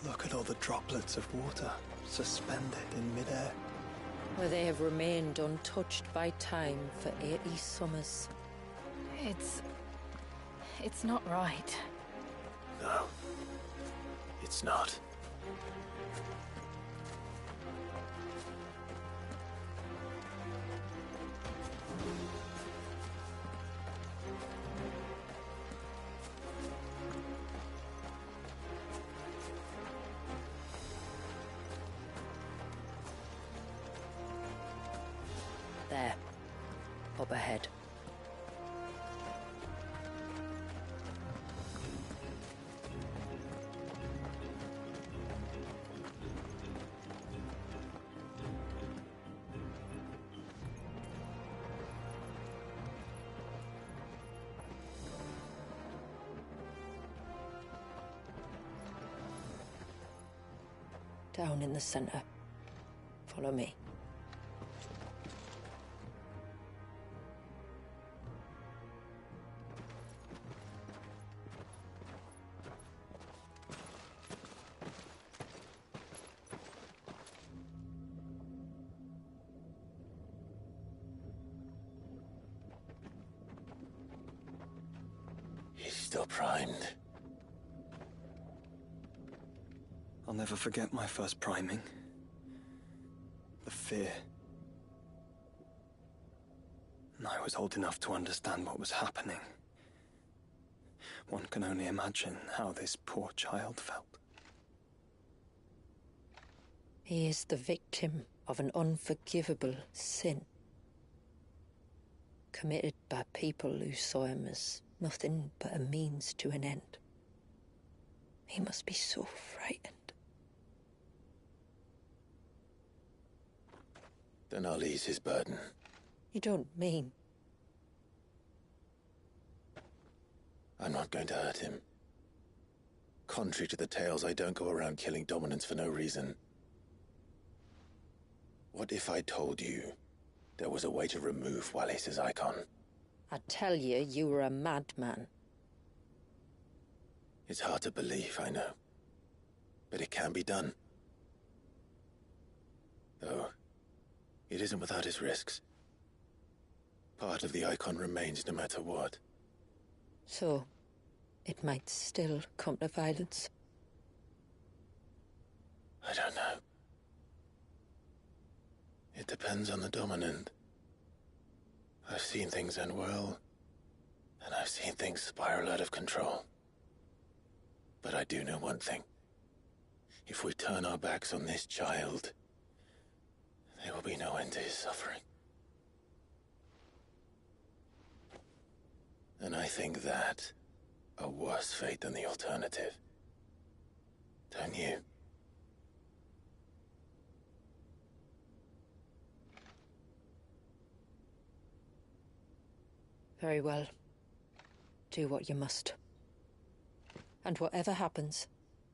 Look at all the droplets of water suspended in midair. Where they have remained untouched by time for 80 summers. It's not right. No, it's not. There. Up ahead. Down in the center. Follow me. He's still primed. I'll never forget my first priming. The fear. And I was old enough to understand what was happening. One can only imagine how this poor child felt. He is the victim of an unforgivable sin. Committed by people who saw him as nothing but a means to an end. He must be so frightened. Then I'll ease his burden. You don't mean? I'm not going to hurt him. Contrary to the tales, I don't go around killing dominants for no reason. What if I told you there was a way to remove Wallace's icon? I tell you, you were a madman. It's hard to believe, I know. But it can be done. Though, it isn't without its risks. Part of the icon remains no matter what. So, it might still come to violence. I don't know. It depends on the dominant. I've seen things end well, and I've seen things spiral out of control. But I do know one thing. If we turn our backs on this child, there will be no end to his suffering. And I think that a worse fate than the alternative. Don't you? Very well. Do what you must. And whatever happens,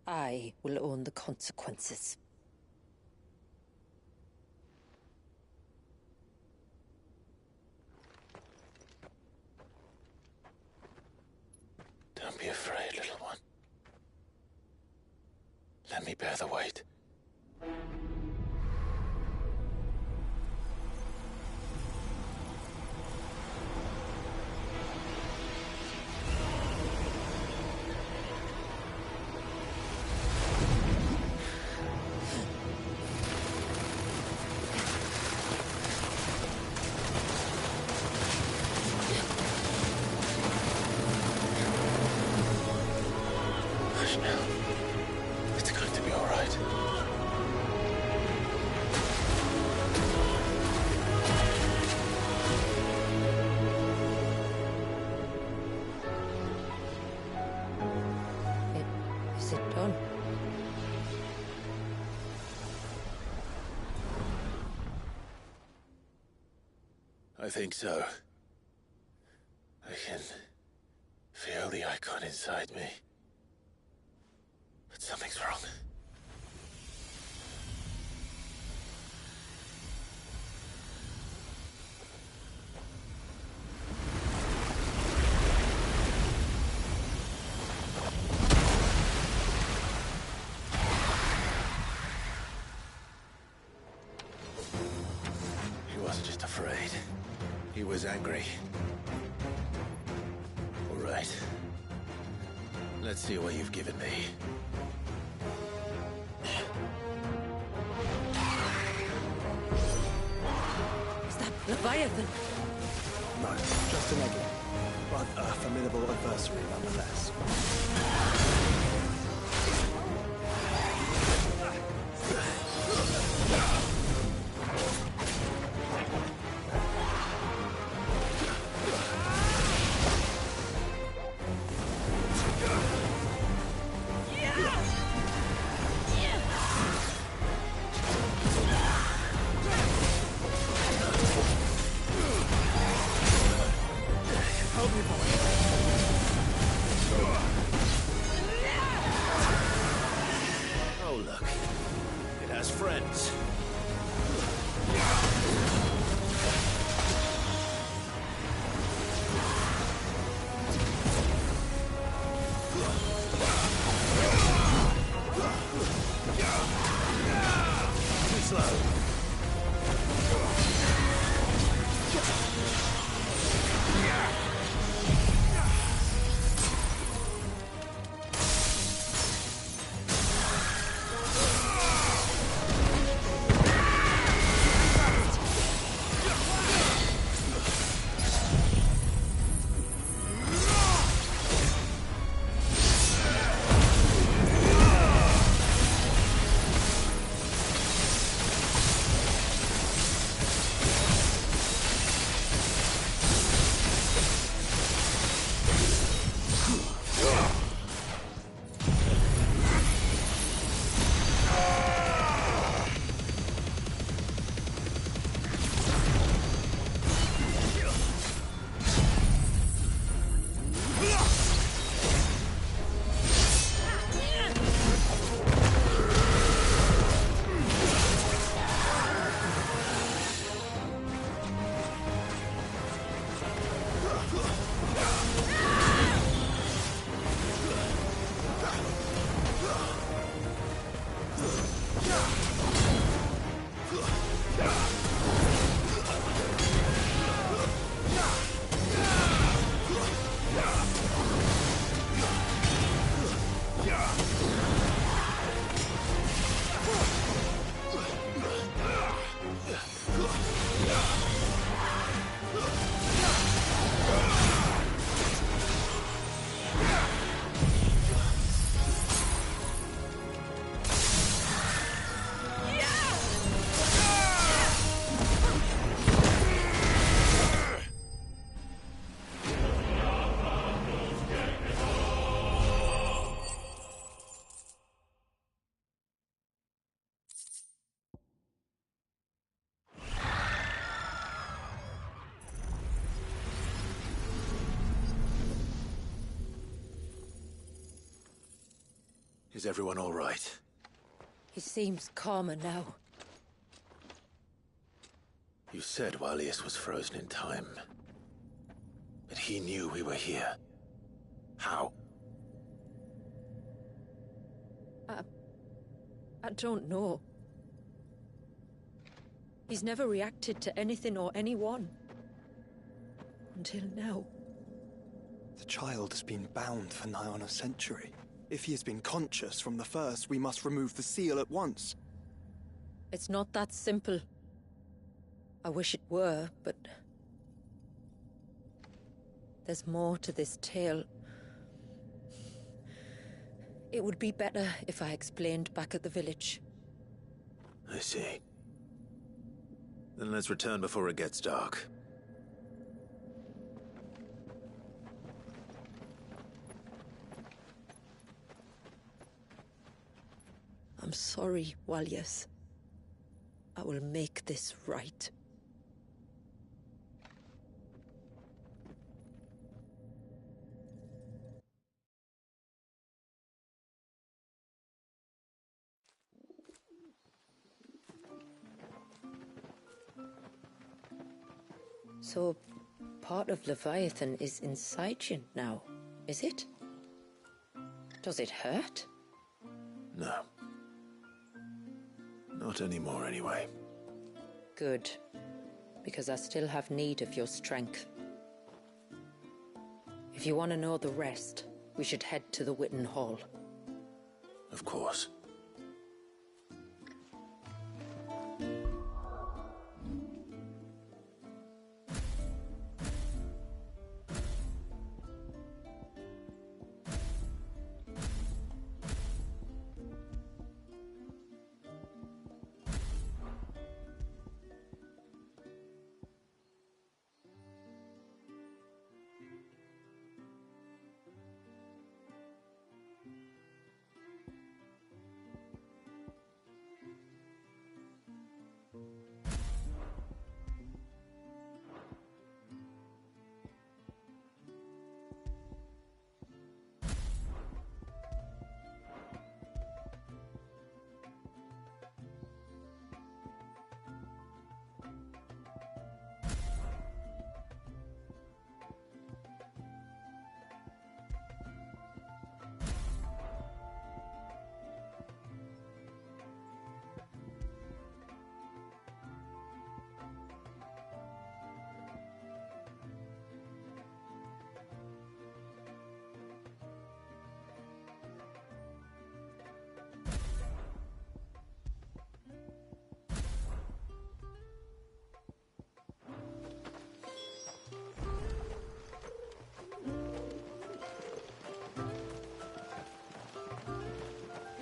I will own the consequences. Don't be afraid, little one. Let me bear the weight. Hush now. It's going to be all right. I think so. I can feel the icon inside me. But something's wrong. He wasn't just afraid. He was angry. All right. Let's see what you've given me. Is that Leviathan? No, just an egg. But a formidable adversary nonetheless. Oh, look. It has friends. Too slow. Is everyone all right? He seems calmer now. You said Walius was frozen in time. But he knew we were here. How? I don't know. He's never reacted to anything or anyone. Until now. The child has been bound for nigh on a century. If he has been conscious from the first, we must remove the seal at once. It's not that simple. I wish it were, but... there's more to this tale. It would be better if I explained back at the village. I see. Then let's return before it gets dark. I'm sorry, Walius. I will make this right. So, part of Leviathan is inside you now, is it? Does it hurt? No. Not anymore, anyway. Good. Because I still have need of your strength. If you want to know the rest, we should head to the Witten Hall. Of course.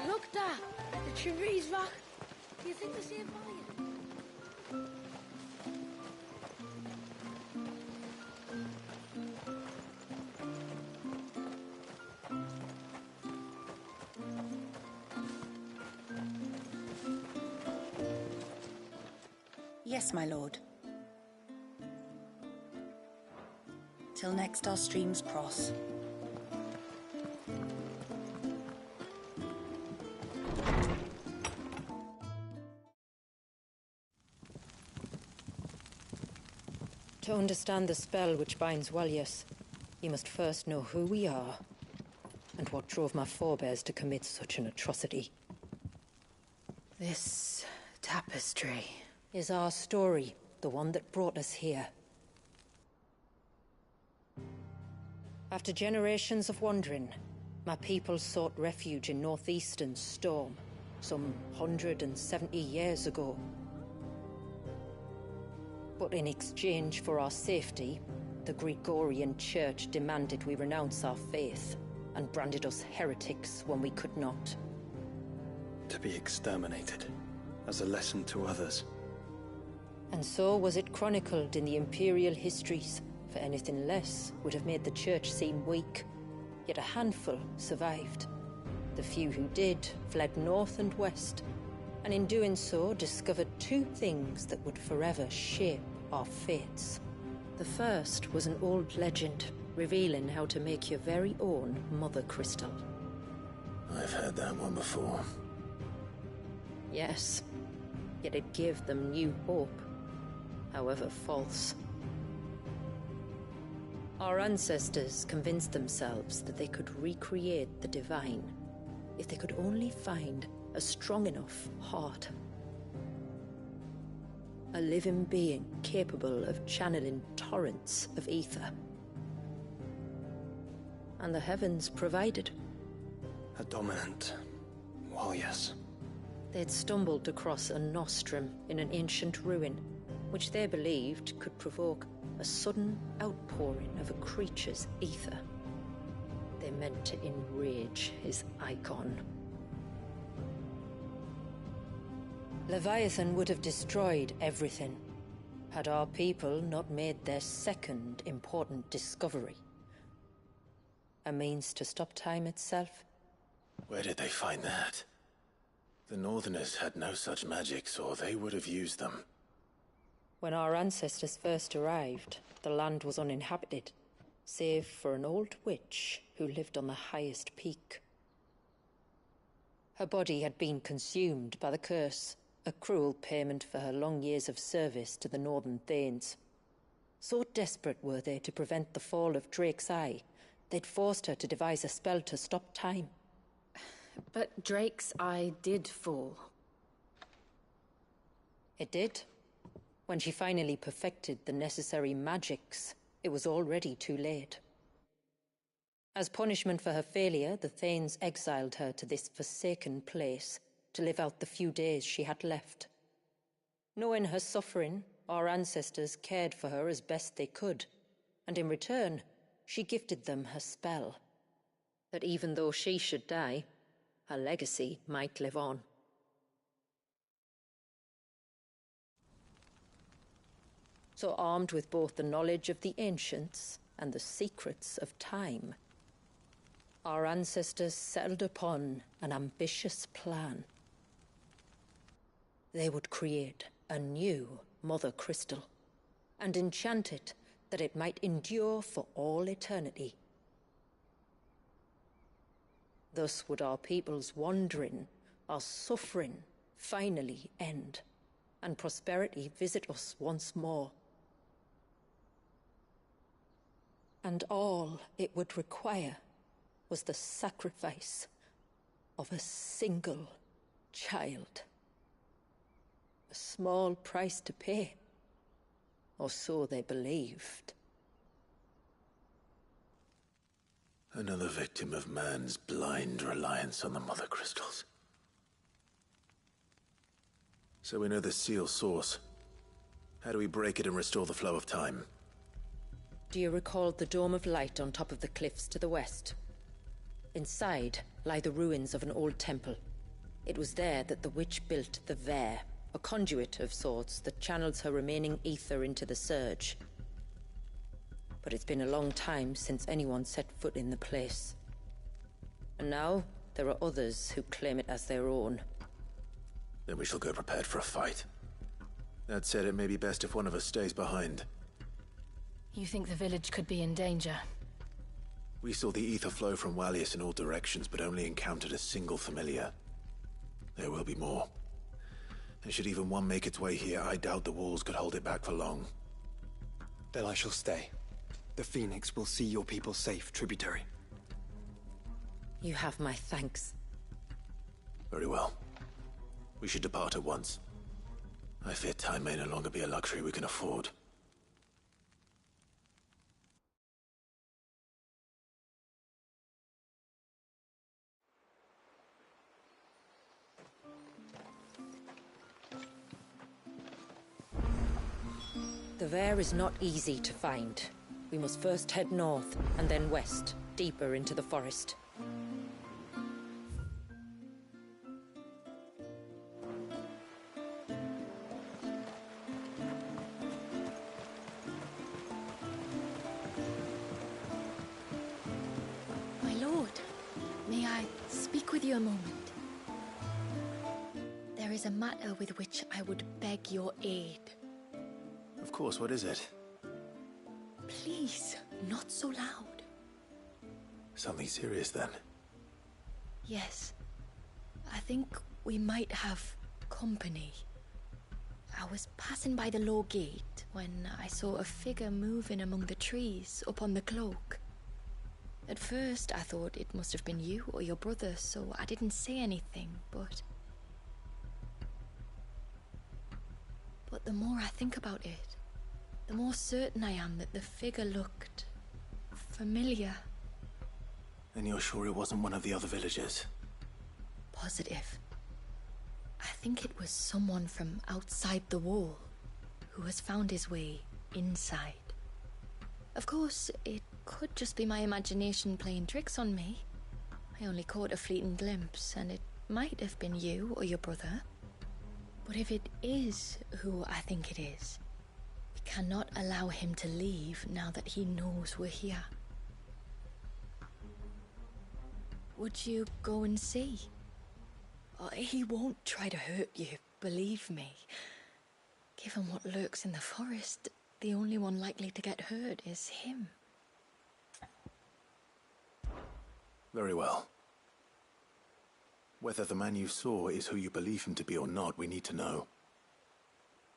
Look, Dad. The tree's back. Do you think they're safe fire? Yes, my lord. Till next our streams cross. To understand the spell which binds Walius, you must first know who we are, and what drove my forebears to commit such an atrocity. This tapestry is our story, the one that brought us here. After generations of wandering, my people sought refuge in northeastern Storm, some 170 years ago. But in exchange for our safety, the Gregorian Church demanded we renounce our faith, and branded us heretics when we could not. To be exterminated, as a lesson to others. And so was it chronicled in the Imperial histories, for anything less would have made the Church seem weak. Yet a handful survived. The few who did fled north and west, and in doing so discovered two things that would forever shape our fates. The first was an old legend, revealing how to make your very own Mother Crystal. I've heard that one before. Yes, yet it gave them new hope, however false. Our ancestors convinced themselves that they could recreate the divine if they could only find a strong enough heart. A living being capable of channeling torrents of ether. And the heavens provided. A dominant. Well, yes. They'd stumbled across a nostrum in an ancient ruin, which they believed could provoke a sudden outpouring of a creature's ether. They meant to enrage his icon. Leviathan would have destroyed everything, had our people not made their second important discovery. A means to stop time itself. Where did they find that? The Northerners had no such magics, or they would have used them. When our ancestors first arrived, the land was uninhabited, save for an old witch who lived on the highest peak. Her body had been consumed by the curse, a cruel payment for her long years of service to the Northern Thanes. So desperate were they to prevent the fall of Drake's eye, they'd forced her to devise a spell to stop time. But Drake's eye did fall. It did. When she finally perfected the necessary magics, it was already too late. As punishment for her failure, the Thanes exiled her to this forsaken place to live out the few days she had left. Knowing her suffering, our ancestors cared for her as best they could, and in return, she gifted them her spell. That even though she should die, her legacy might live on. So armed with both the knowledge of the ancients and the secrets of time, our ancestors settled upon an ambitious plan. They would create a new Mother Crystal, and enchant it that it might endure for all eternity. Thus would our people's wandering, our suffering, finally end, and prosperity visit us once more. And all it would require was the sacrifice of a single child. A small price to pay, or so they believed. Another victim of man's blind reliance on the Mother Crystals. So we know the seal source. How do we break it and restore the flow of time? Do you recall the dome of light on top of the cliffs to the west? Inside lie the ruins of an old temple. It was there that the witch built the Ver, a conduit of sorts that channels her remaining ether into the surge. But it's been a long time since anyone set foot in the place. And now, there are others who claim it as their own. Then we shall go prepared for a fight. That said, it may be best if one of us stays behind. You think the village could be in danger? We saw the ether flow from Wallius in all directions, but only encountered a single familiar. There will be more. And should even one make its way here, I doubt the walls could hold it back for long. Then I shall stay. The Phoenix will see your people safe, tributary. You have my thanks. Very well. We should depart at once. I fear time may no longer be a luxury we can afford. The Ver is not easy to find. We must first head north, and then west, deeper into the forest. My lord, may I speak with you a moment? There is a matter with which I would beg your aid. Of course, what is it? Please, not so loud. Something serious, then? Yes. I think we might have company. I was passing by the low gate when I saw a figure moving among the trees up on the cloak. At first, I thought it must have been you or your brother, so I didn't say anything, but the more I think about it, the more certain I am that the figure looked familiar. And you're sure it wasn't one of the other villagers? Positive. I think it was someone from outside the wall who has found his way inside. Of course, it could just be my imagination playing tricks on me. I only caught a fleeting glimpse, and it might have been you or your brother. But if it is who I think it is, we cannot allow him to leave now that he knows we're here. Would you go and see? He won't try to hurt you, believe me. Given what lurks in the forest, the only one likely to get hurt is him. Very well. Whether the man you saw is who you believe him to be or not, we need to know.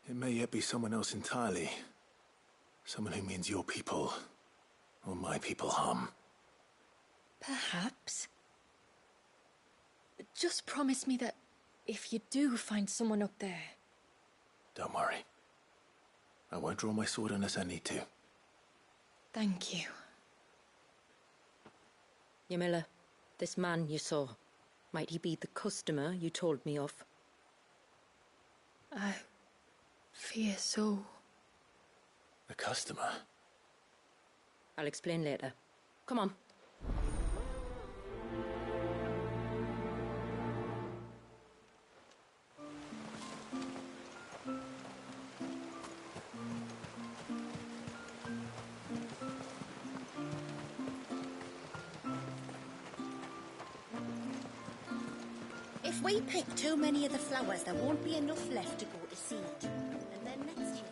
It may yet be someone else entirely. Someone who means your people, or my people, harm. Perhaps. Just promise me that if you do find someone up there... Don't worry. I won't draw my sword unless I need to. Thank you. Ymilla, this man you saw, might he be the customer you told me of? I fear so. The customer? I'll explain later. Come on. If we pick too many of the flowers, there won't be enough left to go to seed. And then next year...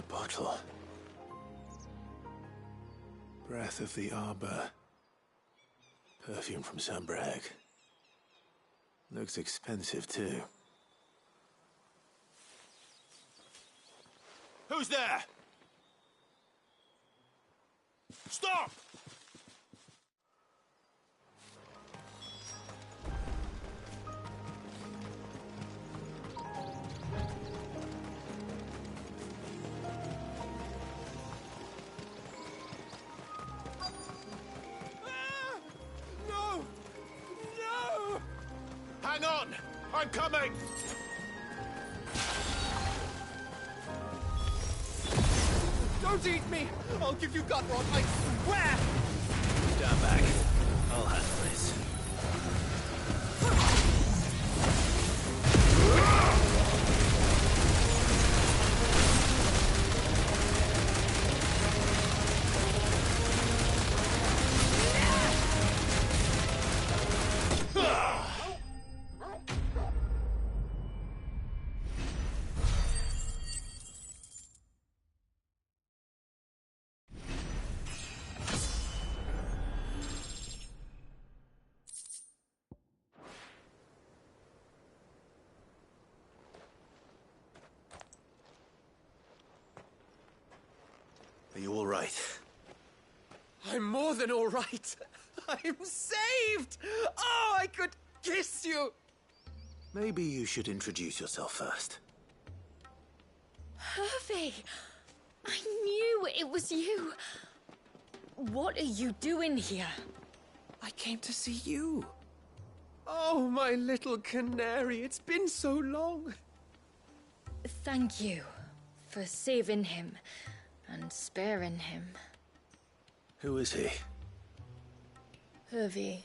Bottle. Breath of the Arbor. Perfume from Sunbrag. Looks expensive, too. Who's there? Stop! Hang on! I'm coming! Don't eat me! I'll give you gut rot, I swear! Stand back. I'll handle this. Are you all right? I'm more than all right. I'm saved! Oh, I could kiss you! Maybe you should introduce yourself first. Hervey! I knew it was you. What are you doing here? I came to see you. Oh, my little canary, it's been so long. Thank you for saving him and sparing him. Who is he? Hervey,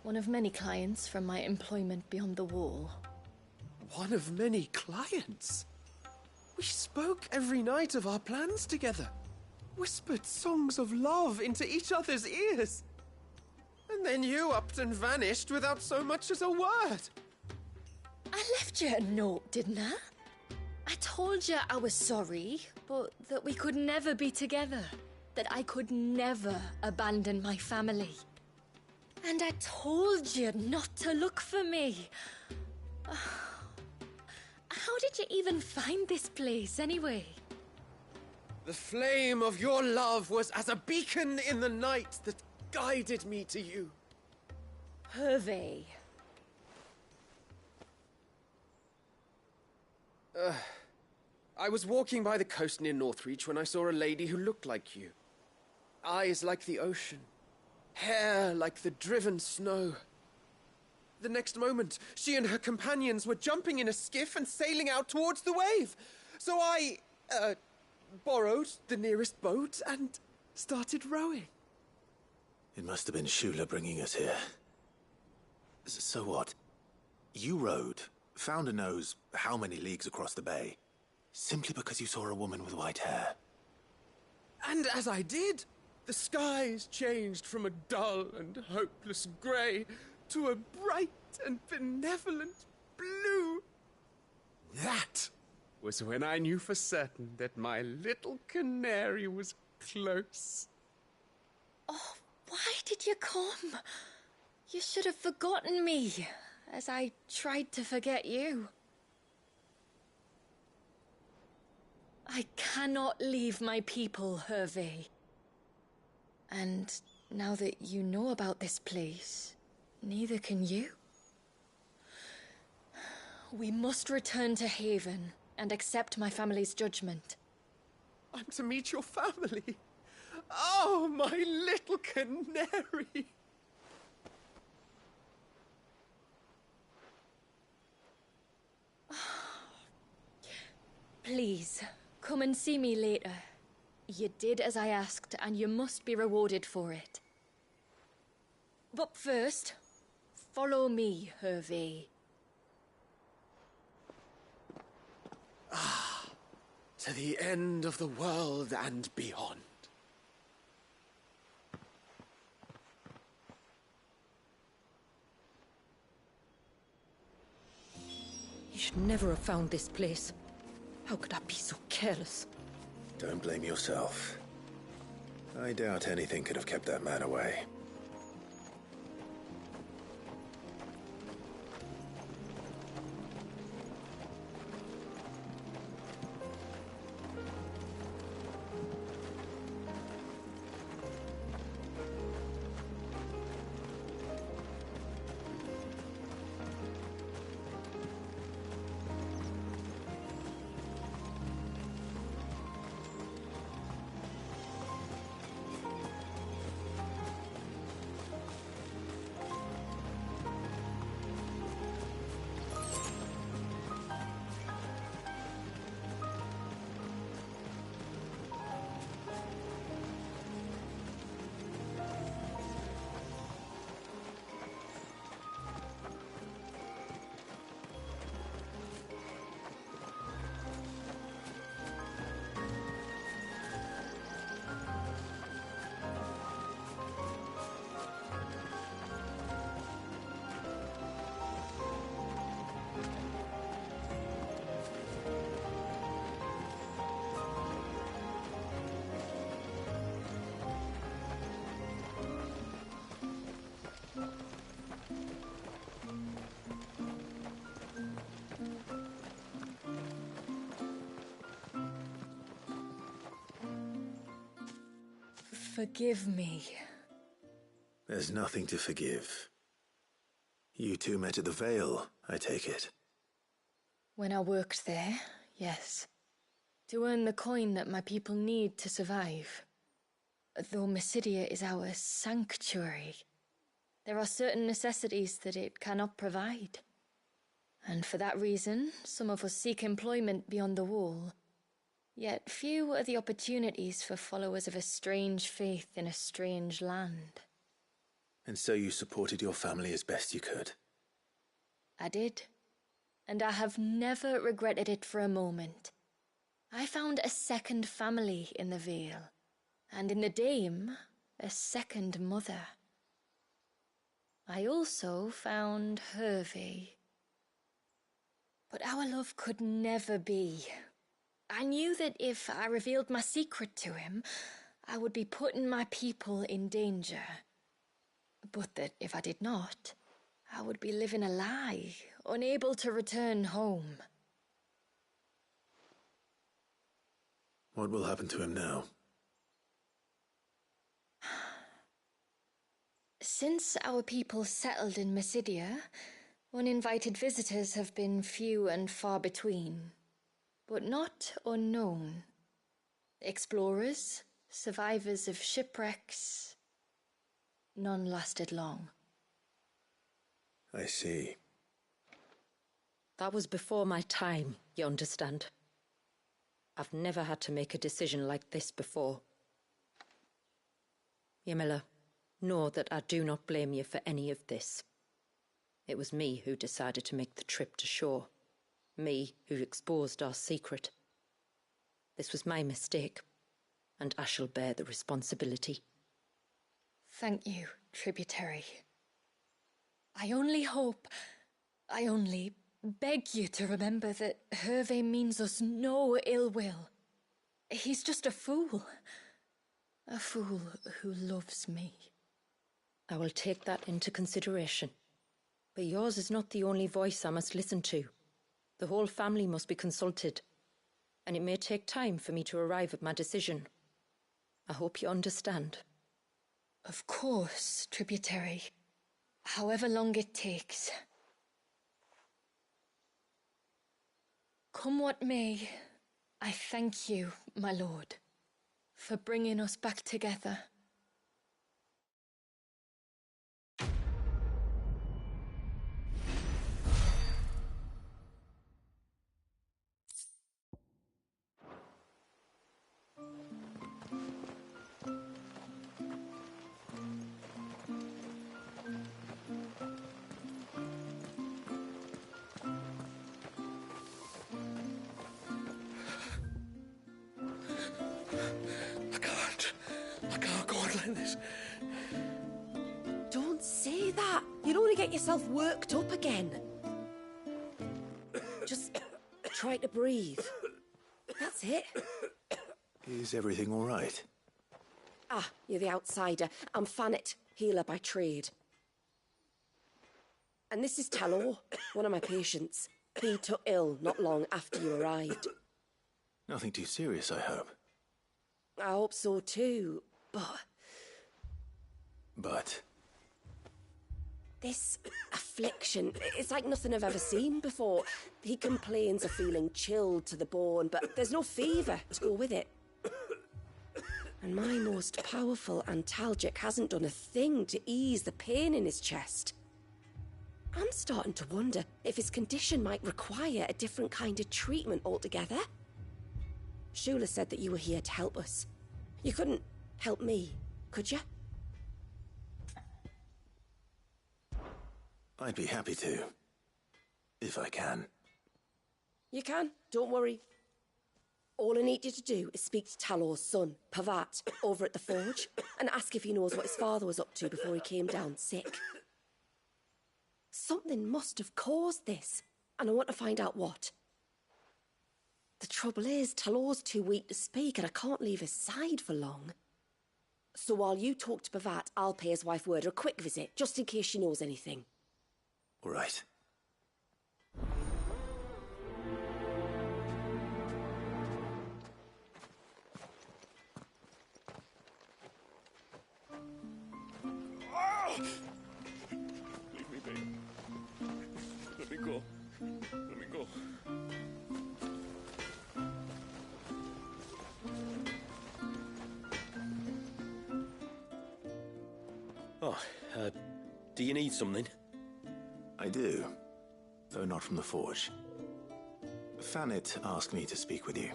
one of many clients from my employment beyond the wall. One of many clients? We spoke every night of our plans together. Whispered songs of love into each other's ears. And then you upped and vanished without so much as a word. I left you a note, didn't I? I told you I was sorry, but that we could never be together. That I could never abandon my family. And I told you not to look for me. How did you even find this place, anyway? The flame of your love was as a beacon in the night that guided me to you. Hervey. I was walking by the coast near Northreach when I saw a lady who looked like you. Eyes like the ocean. Hair like the driven snow. The next moment, she and her companions were jumping in a skiff and sailing out towards the wave. So I, borrowed the nearest boat and started rowing. It must have been Shula bringing us here. So what? You rowed, found a nose how many leagues across the bay, simply because you saw a woman with white hair. And as I did, the skies changed from a dull and hopeless grey to a bright and benevolent blue. That was when I knew for certain that my little canary was close. Oh, why did you come? You should have forgotten me, as I tried to forget you. I cannot leave my people, Hervé. And now that you know about this place, neither can you. We must return to Haven and accept my family's judgment. I'm to meet your family. Oh, my little canary. Please, come and see me later. You did as I asked, and you must be rewarded for it. But first, follow me, Hervé. Ah, to the end of the world and beyond. You should never have found this place. How could I be so careless? Don't blame yourself. I doubt anything could have kept that man away. Forgive me. There's nothing to forgive. You two met at the Vale, I take it. When I worked there, yes. To earn the coin that my people need to survive. Though Mysidia is our sanctuary, there are certain necessities that it cannot provide. And for that reason, some of us seek employment beyond the wall. Yet few are the opportunities for followers of a strange faith in a strange land. And so you supported your family as best you could? I did. And I have never regretted it for a moment. I found a second family in the Vale, and in the Dame, a second mother. I also found Hervé. But our love could never be. I knew that if I revealed my secret to him, I would be putting my people in danger. But that if I did not, I would be living a lie, unable to return home. What will happen to him now? Since our people settled in Mysidia, uninvited visitors have been few and far between. But not unknown. Explorers, survivors of shipwrecks, none lasted long. I see. That was before my time, you understand? I've never had to make a decision like this before. Ymilla, know that I do not blame you for any of this. It was me who decided to make the trip to shore. Me who exposed our secret. This was my mistake, and I shall bear the responsibility. Thank you, Tributary. I only beg you to remember that Hervé means us no ill will. He's just a fool. A fool who loves me. I will take that into consideration. But yours is not the only voice I must listen to. The whole family must be consulted, and it may take time for me to arrive at my decision. I hope you understand. Of course, Tributary. However long it takes. Come what may, I thank you, my lord, for bringing us back together. I can't go on like this. Don't say that. You'll only get yourself worked up again. Just try to breathe. That's it. Is everything all right? Ah, you're the outsider. I'm Fannet, healer by trade. And this is Talor, one of my patients. He took ill not long after you arrived. Nothing too serious, I hope. I hope so too, but... But? This affliction, it's like nothing I've ever seen before. He complains of feeling chilled to the bone, but there's no fever to go with it. And my most powerful antalgic hasn't done a thing to ease the pain in his chest. I'm starting to wonder if his condition might require a different kind of treatment altogether. Shula said that you were here to help us. You couldn't help me, could you? I'd be happy to. If I can. You can, don't worry. All I need you to do is speak to Talor's son, Pavat, over at the forge, and ask if he knows what his father was up to before he came down sick. Something must have caused this, and I want to find out what. The trouble is, Talor's too weak to speak, and I can't leave his side for long. So while you talk to Pavat, I'll pay his wife word a quick visit, just in case she knows anything. All right. Leave me be. Let me go. Let me go. Oh, do you need something? I do, though not from the forge. Fannet asked me to speak with you.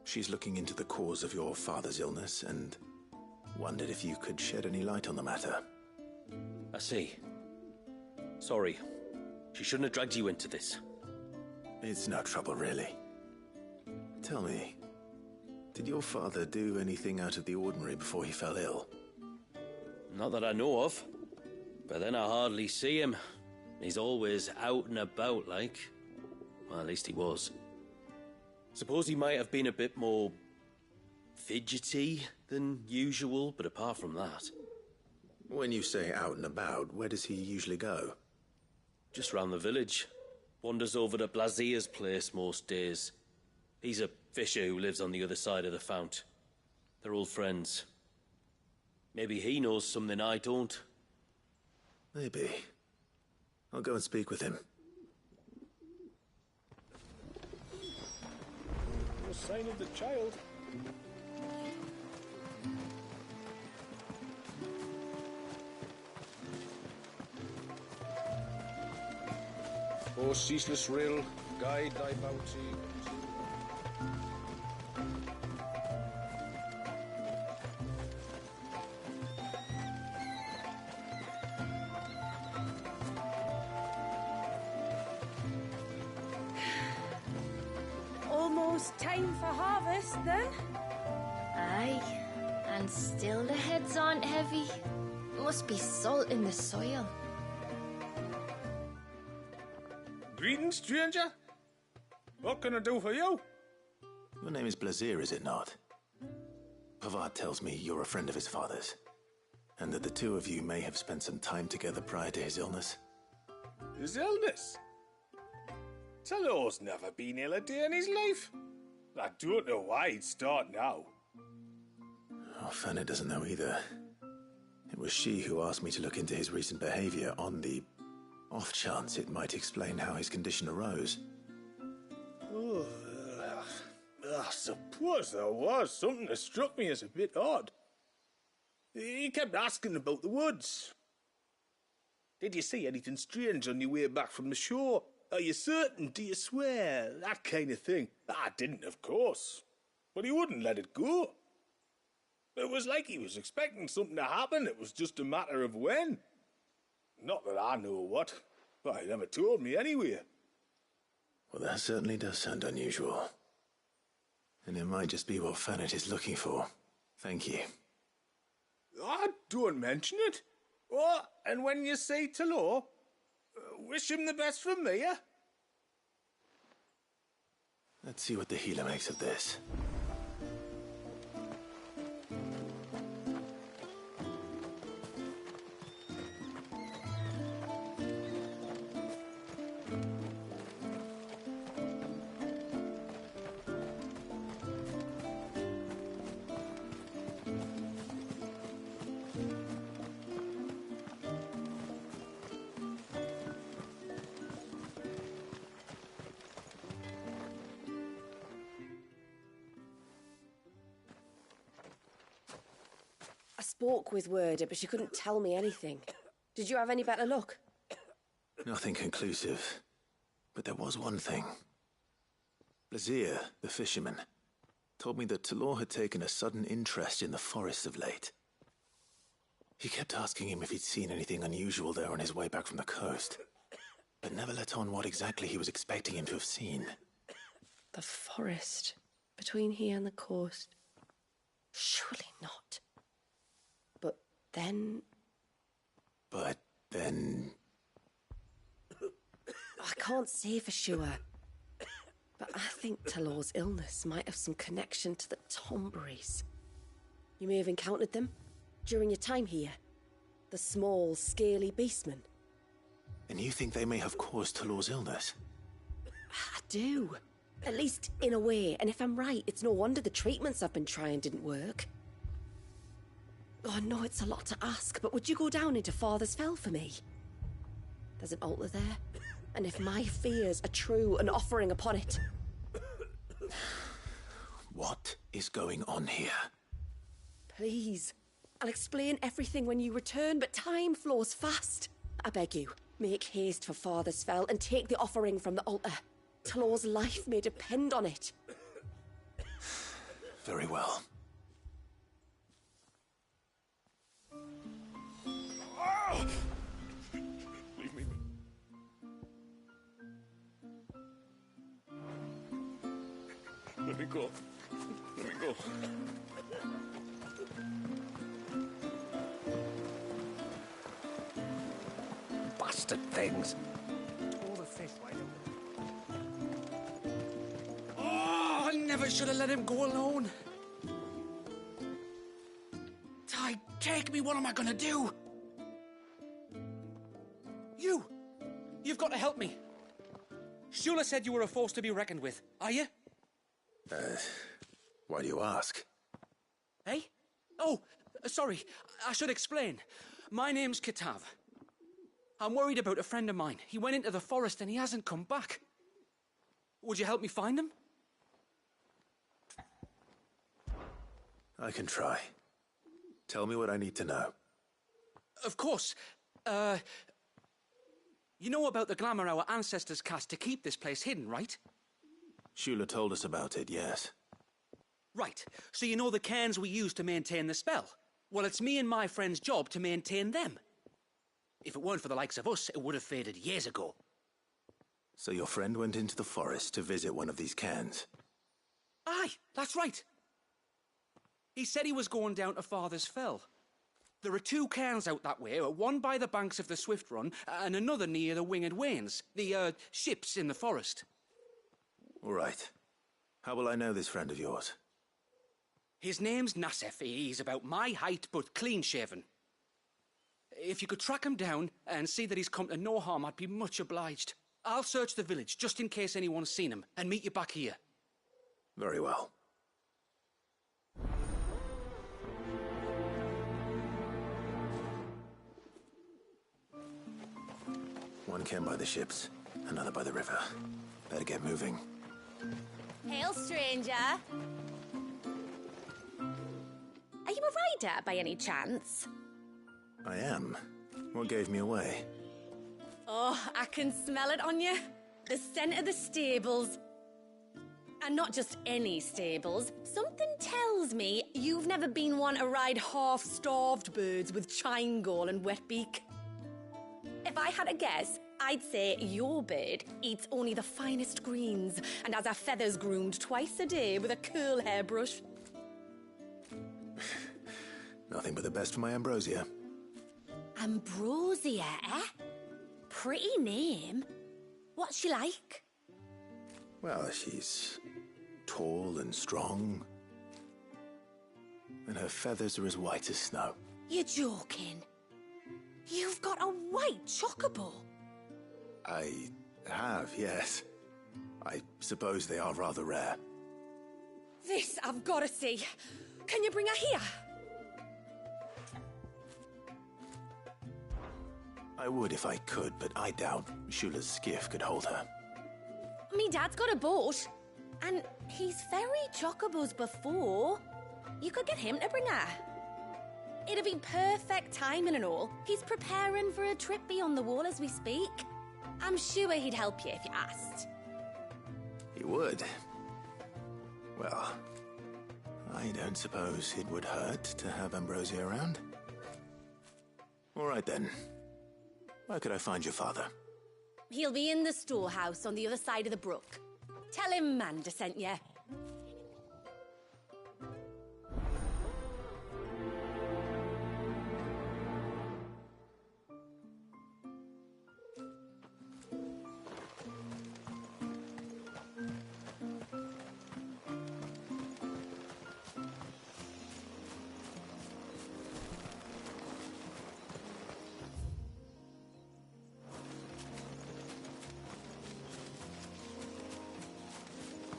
She's looking into the cause of your father's illness and wondered if you could shed any light on the matter. I see. Sorry. She shouldn't have dragged you into this. It's no trouble, really. Tell me, did your father do anything out of the ordinary before he fell ill? Not that I know of. But then I hardly see him. He's always out and about, like. Well, at least he was. Suppose he might have been a bit more fidgety than usual, but apart from that... When you say out and about, where does he usually go? Just round the village. Wanders over to Blazier's place most days. He's a fisher who lives on the other side of the fount. They're old friends. Maybe he knows something I don't. Maybe. I'll go and speak with him. No sign of the child. O ceaseless rill, guide thy bounty unto... Almost time for harvest, then? Aye, and still the heads aren't heavy. Must be salt in the soil. Greetings, stranger. What can I do for you? Your name is Blazir, is it not? Pavad tells me you're a friend of his father's, and that the two of you may have spent some time together prior to his illness. His illness? Talor's never been ill a day in his life. I don't know why he'd start now. Oh, Fanny doesn't know either. It was she who asked me to look into his recent behavior on the off chance it might explain how his condition arose. Oh, I suppose there was something that struck me as a bit odd. He kept asking about the woods. Did you see anything strange on your way back from the shore? Are you certain? Do you swear? That kind of thing. I didn't, of course. But he wouldn't let it go. It was like he was expecting something to happen. It was just a matter of when. Not that I know what. But he never told me anyway. Well, that certainly does sound unusual. And it might just be what Fanet is looking for. Thank you. Ah, don't mention it. Oh, and when you say Talor, wish him the best from me, eh? Let's see what the healer makes of this. I spoke with Werder, but she couldn't tell me anything. Did you have any better luck? Nothing conclusive. But there was one thing. Blazir, the fisherman, told me that Talor had taken a sudden interest in the forest of late. He kept asking him if he'd seen anything unusual there on his way back from the coast, but never let on what exactly he was expecting him to have seen. The forest between here and the coast. Surely not. But then... I can't say for sure. But I think Talor's illness might have some connection to the Tomberries. You may have encountered them during your time here. The small, scaly beastmen. And you think they may have caused Talor's illness? I do. At least in a way. And if I'm right, it's no wonder the treatments I've been trying didn't work. Oh, I know it's a lot to ask, but would you go down into Father's Fell for me? There's an altar there, and if my fears are true, an offering upon it. What is going on here? Please. I'll explain everything when you return, but time flows fast. I beg you, make haste for Father's Fell and take the offering from the altar. Talor's life may depend on it. Very well. Oh! Leave me. Let me go. Let me go. Bastard things. All the fish right over. Oh, I never should have let him go alone. Ty, take me. What am I gonna do? You've got to help me. Shula said you were a force to be reckoned with. Are you? Why do you ask? Eh? Oh, sorry. I should explain. My name's Kitav. I'm worried about a friend of mine. He went into the forest and he hasn't come back. Would you help me find him? I can try. Tell me what I need to know. Of course. You know about the glamour our ancestors cast to keep this place hidden, right? Shula told us about it, yes. Right, so you know the cairns we use to maintain the spell? Well, it's me and my friend's job to maintain them. If it weren't for the likes of us, it would have faded years ago. So your friend went into the forest to visit one of these cairns? Aye, that's right. He said he was going down to Father's Fell. There are 2 cairns out that way, one by the banks of the Swift Run, and another near the Winged Wains, the, ships in the forest. All right. How will I know this friend of yours? His name's Nassef. He's about my height, but clean-shaven. If you could track him down and see that he's come to no harm, I'd be much obliged. I'll search the village, just in case anyone's seen him, and meet you back here. Very well. One cairn by the ships, another by the river. Better get moving. Hail, stranger. Are you a rider by any chance? I am. What gave me away? Oh, I can smell it on you. The scent of the stables. And not just any stables. Something tells me you've never been one to ride half-starved birds with chine-gall and wet beak. If I had a guess, I'd say your bird eats only the finest greens and has her feathers groomed twice a day with a curl hairbrush. Nothing but the best for my ambrosia. Ambrosia, eh? Pretty name. What's she like? Well, she's tall and strong. And her feathers are as white as snow. You're joking. You've got a white chocobo. I have, yes. I suppose they are rather rare. This I've got to see. Can you bring her here? I would if I could, but I doubt Shula's skiff could hold her. Me dad's got a boat. And he's ferried chocobos before. You could get him to bring her. It'd be perfect timing and all. He's preparing for a trip beyond the wall as we speak. I'm sure he'd help you if you asked. He would. Well, I don't suppose it would hurt to have Ambrosia around. All right then. Where could I find your father? He'll be in the storehouse on the other side of the brook. Tell him Manda sent you.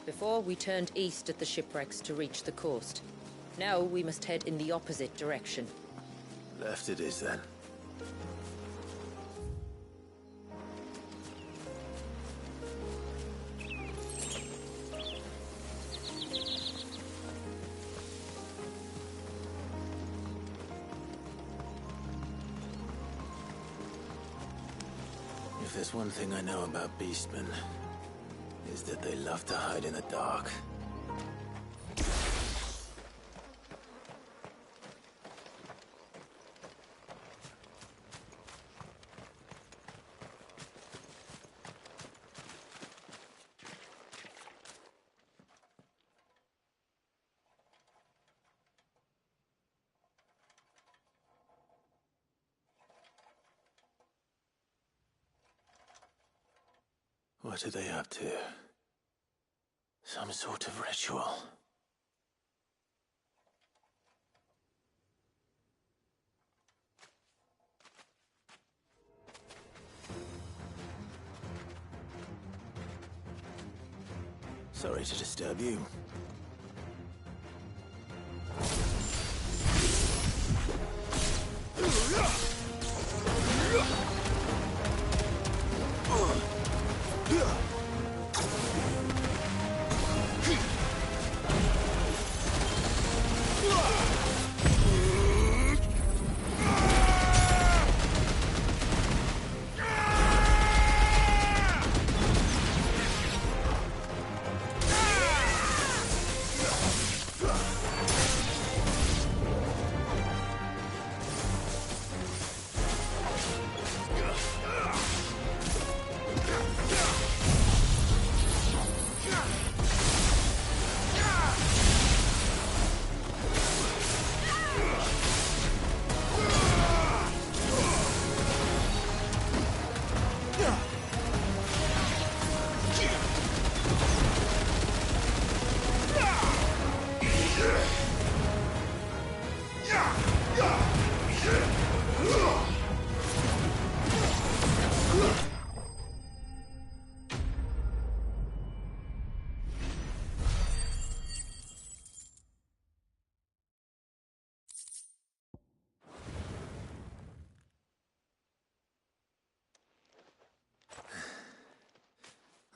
Before, we turned east at the shipwrecks to reach the coast. Now we must head in the opposite direction. Left it is, then. If there's one thing I know about beastmen, is that they love to hide in the dark. What are they up to? Some sort of ritual. Sorry to disturb you.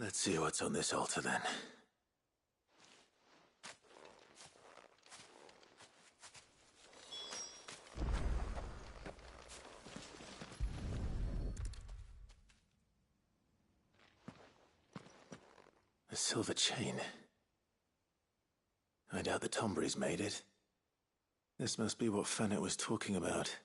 Let's see what's on this altar then. A silver chain. I doubt the Tombries made it. This must be what Fennec was talking about.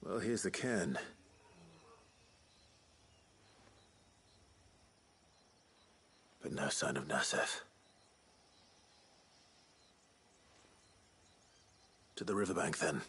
Well, here's the cairn. But no sign of Nasef. To the riverbank, then.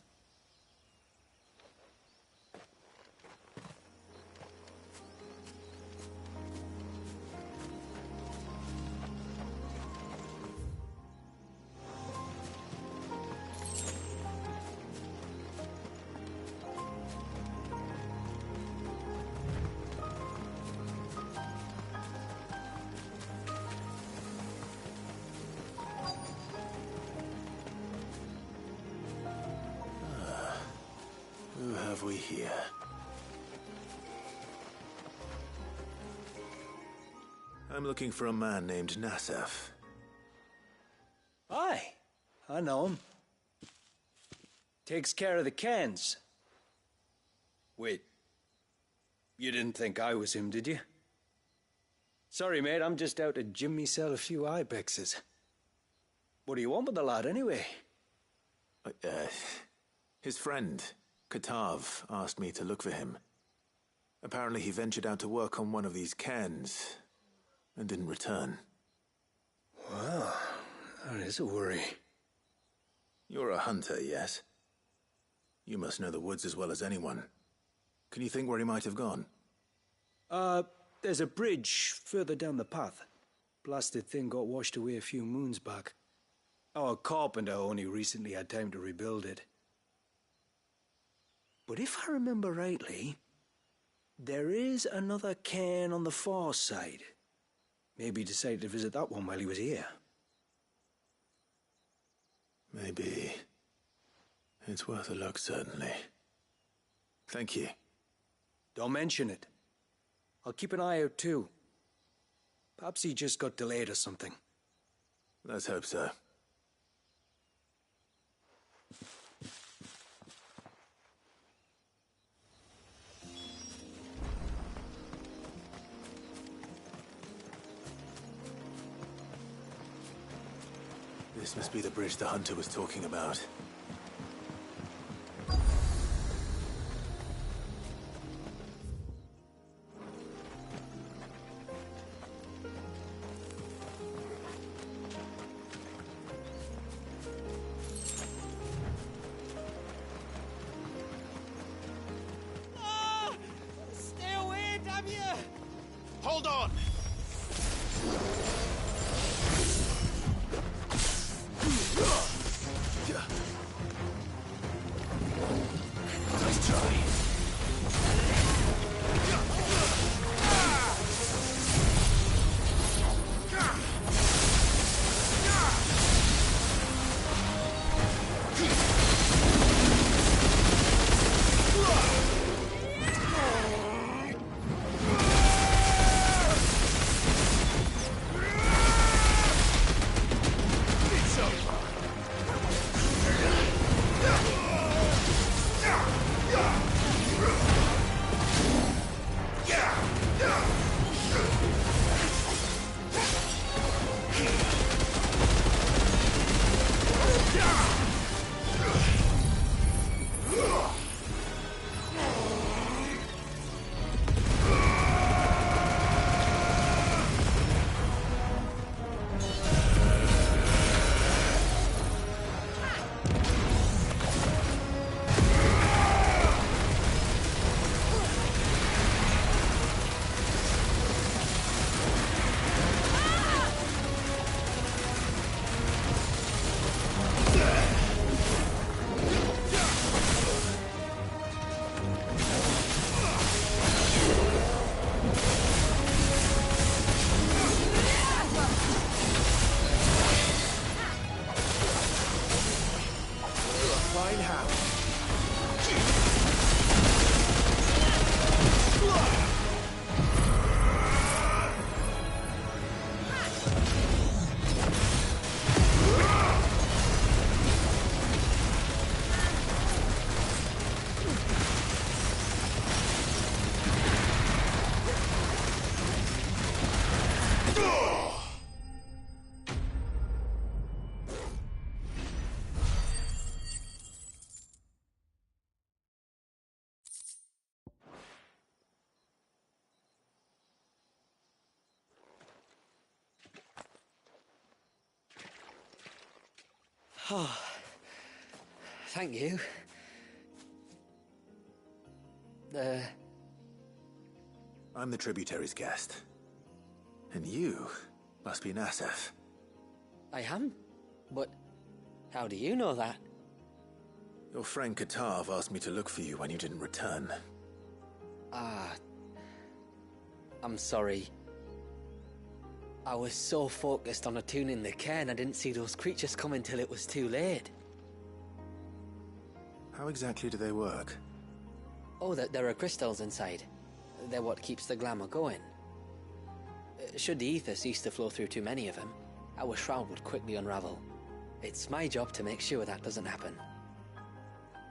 Who have we here? I'm looking for a man named Nasef. Aye, I know him. Takes care of the cans. Wait, you didn't think I was him, did you? Sorry, mate, I'm just out to gym myself a few ibexes. What do you want with the lad, anyway? His friend, Katav, asked me to look for him. Apparently he ventured out to work on one of these cairns and didn't return. Well, that is a worry. You're a hunter, yes? You must know the woods as well as anyone. Can you think where he might have gone? There's a bridge further down the path. Blasted thing got washed away a few moons back. Our carpenter only recently had time to rebuild it. But if I remember rightly, there is another cairn on the far side. Maybe he decided to visit that one while he was here. Maybe. It's worth a look, certainly. Thank you. Don't mention it. I'll keep an eye out too. Perhaps he just got delayed or something. Let's hope so. This must be the bridge the hunter was talking about. Stay away, damn you! Hold on! Nice try. Oh, thank you. I'm the tributary's guest. And you must be Nassef. I am? But how do you know that? Your friend Katav asked me to look for you when you didn't return. Ah, I'm sorry. I was so focused on attuning the cairn, I didn't see those creatures coming till it was too late. How exactly do they work? Oh, there are crystals inside. They're what keeps the glamour going. Should the ether cease to flow through too many of them, our shroud would quickly unravel. It's my job to make sure that doesn't happen.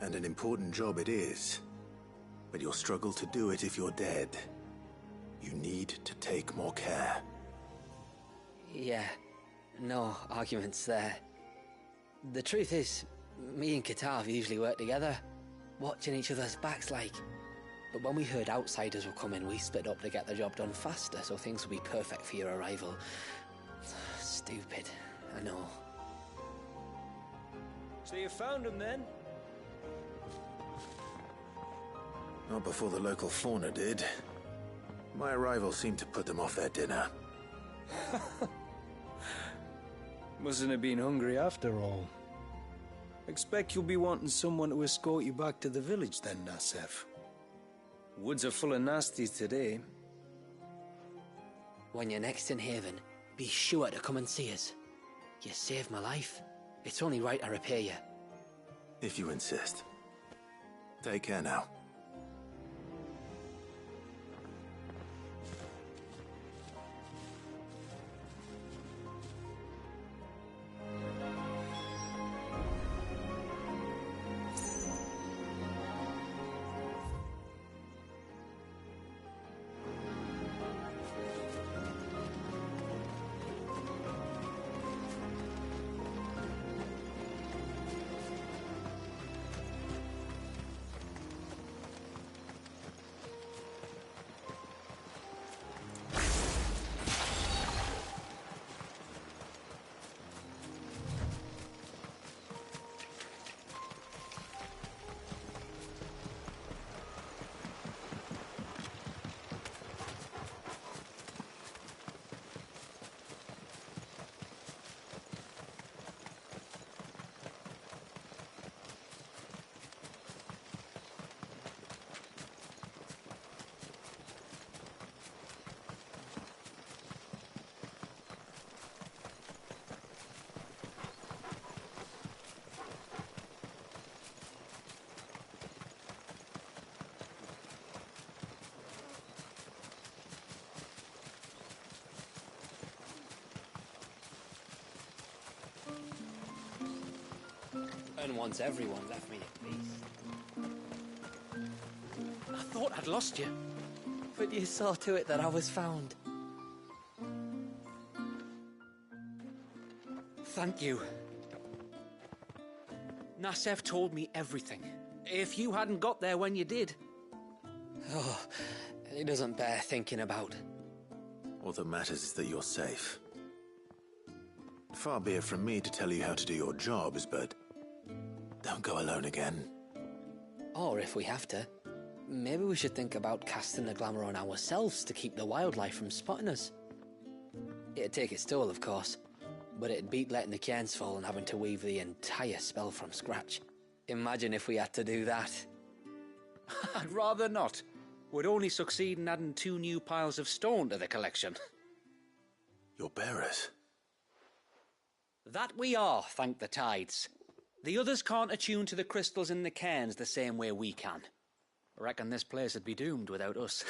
And an important job it is. But you'll struggle to do it if you're dead. You need to take more care. Yeah, no arguments there. The truth is, me and Katav usually work together, watching each other's backs like. But when we heard outsiders were coming, we split up to get the job done faster, so things would be perfect for your arrival. Stupid, I know. So you found him then? Not before the local fauna did. My arrival seemed to put them off their dinner. Mustn't have been hungry after all. Expect you'll be wanting someone to escort you back to the village then, Nassef. Woods are full of nasties today. When you're next in Haven, be sure to come and see us. You saved my life. It's only right I repay you. If you insist. Take care now. And once everyone left me at peace. I thought I'd lost you. But you saw to it that I was found. Thank you. Nassef told me everything. If you hadn't got there when you did. Oh, it doesn't bear thinking about. All that matters is that you're safe. Far be it from me to tell you how to do your jobs, but don't go alone again. Or if we have to, maybe we should think about casting the glamour on ourselves to keep the wildlife from spotting us. It'd take its toll, of course, but it'd beat letting the cairns fall and having to weave the entire spell from scratch. Imagine if we had to do that. I'd rather not. We'd only succeed in adding 2 new piles of stone to the collection. Your bearers? That we are, thank the tides. The others can't attune to the crystals in the cairns the same way we can. I reckon this place would be doomed without us.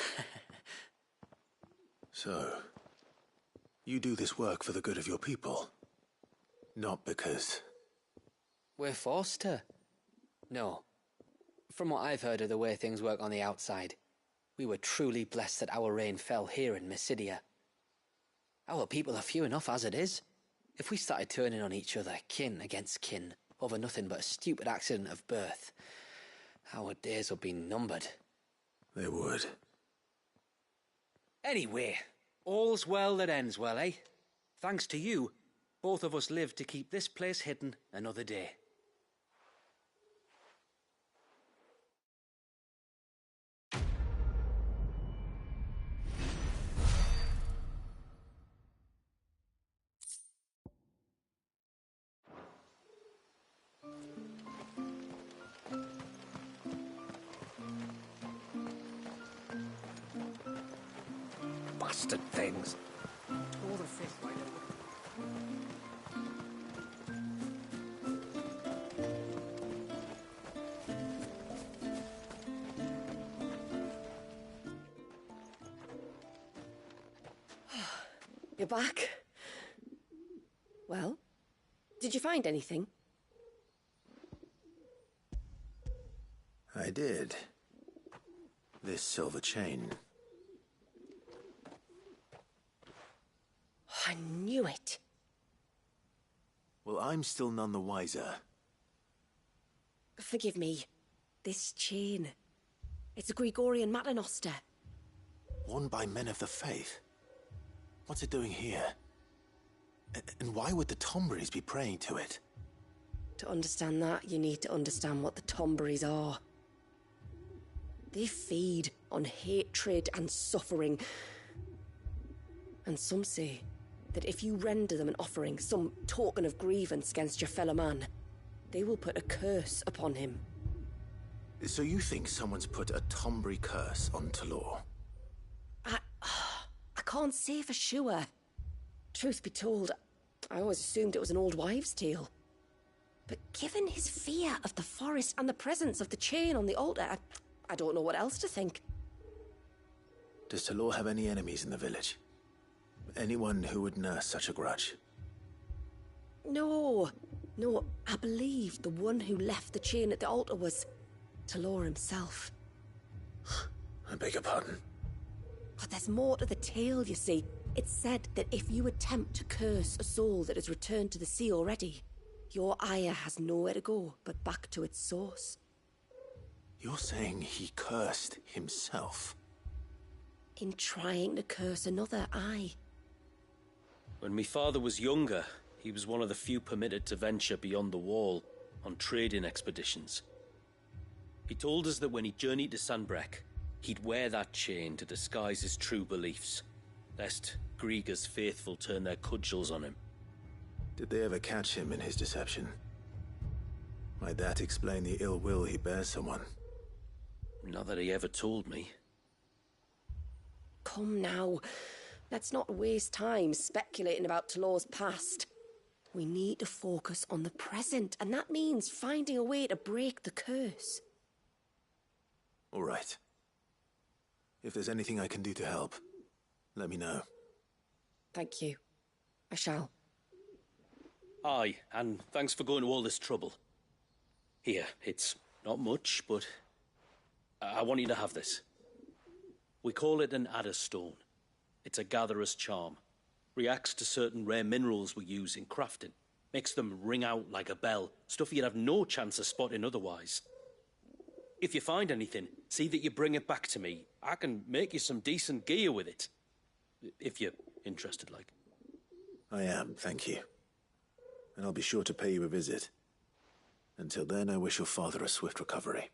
So, you do this work for the good of your people? Not because... We're forced to. No. From what I've heard of the way things work on the outside, we were truly blessed that our rain fell here in Mysidia. Our people are few enough as it is. If we started turning on each other, kin against kin, over nothing but a stupid accident of birth, our days would be numbered. They would. Anyway, all's well that ends well, eh? Thanks to you, both of us live to keep this place hidden another day. Bastard things. All the fish right over. You're back. Well, did you find anything? I did. This silver chain. I knew it. Well, I'm still none the wiser. Forgive me. This chain. It's a Gregorian Maternoster. Worn by men of the faith. What's it doing here? And why would the Tomberries be praying to it? To understand that, you need to understand what the Tomberries are. They feed on hatred and suffering. And some say that if you render them an offering, some token of grievance against your fellow man, they will put a curse upon him. So you think someone's put a Tombury curse on Talor? I can't say for sure. Truth be told, I always assumed it was an old wives' tale. But given his fear of the forest and the presence of the chain on the altar, I don't know what else to think. Does Talor have any enemies in the village? Anyone who would nurse such a grudge? No, I believe the one who left the chain at the altar was Talor himself. I beg your pardon? But there's more to the tale, you see. It's said that if you attempt to curse a soul that has returned to the sea already, your ire has nowhere to go but back to its source. You're saying he cursed himself? In trying to curse another, aye. When my father was younger, he was one of the few permitted to venture beyond the wall on trading expeditions. He told us that when he journeyed to Sanbreque, he'd wear that chain to disguise his true beliefs, lest Grieger's faithful turn their cudgels on him. Did they ever catch him in his deception? Might that explain the ill will he bears someone? Not that he ever told me. Come now, let's not waste time speculating about Talor's past. We need to focus on the present, and that means finding a way to break the curse. All right. If there's anything I can do to help, let me know. Thank you. I shall. Aye, and thanks for going to all this trouble. Here, it's not much, but I want you to have this. We call it an adder stone. It's a gatherer's charm. Reacts to certain rare minerals we use in crafting. Makes them ring out like a bell, stuff you'd have no chance of spotting otherwise. If you find anything, see that you bring it back to me. I can make you some decent gear with it. If you're interested, like. I am, thank you. And I'll be sure to pay you a visit. Until then, I wish your father a swift recovery.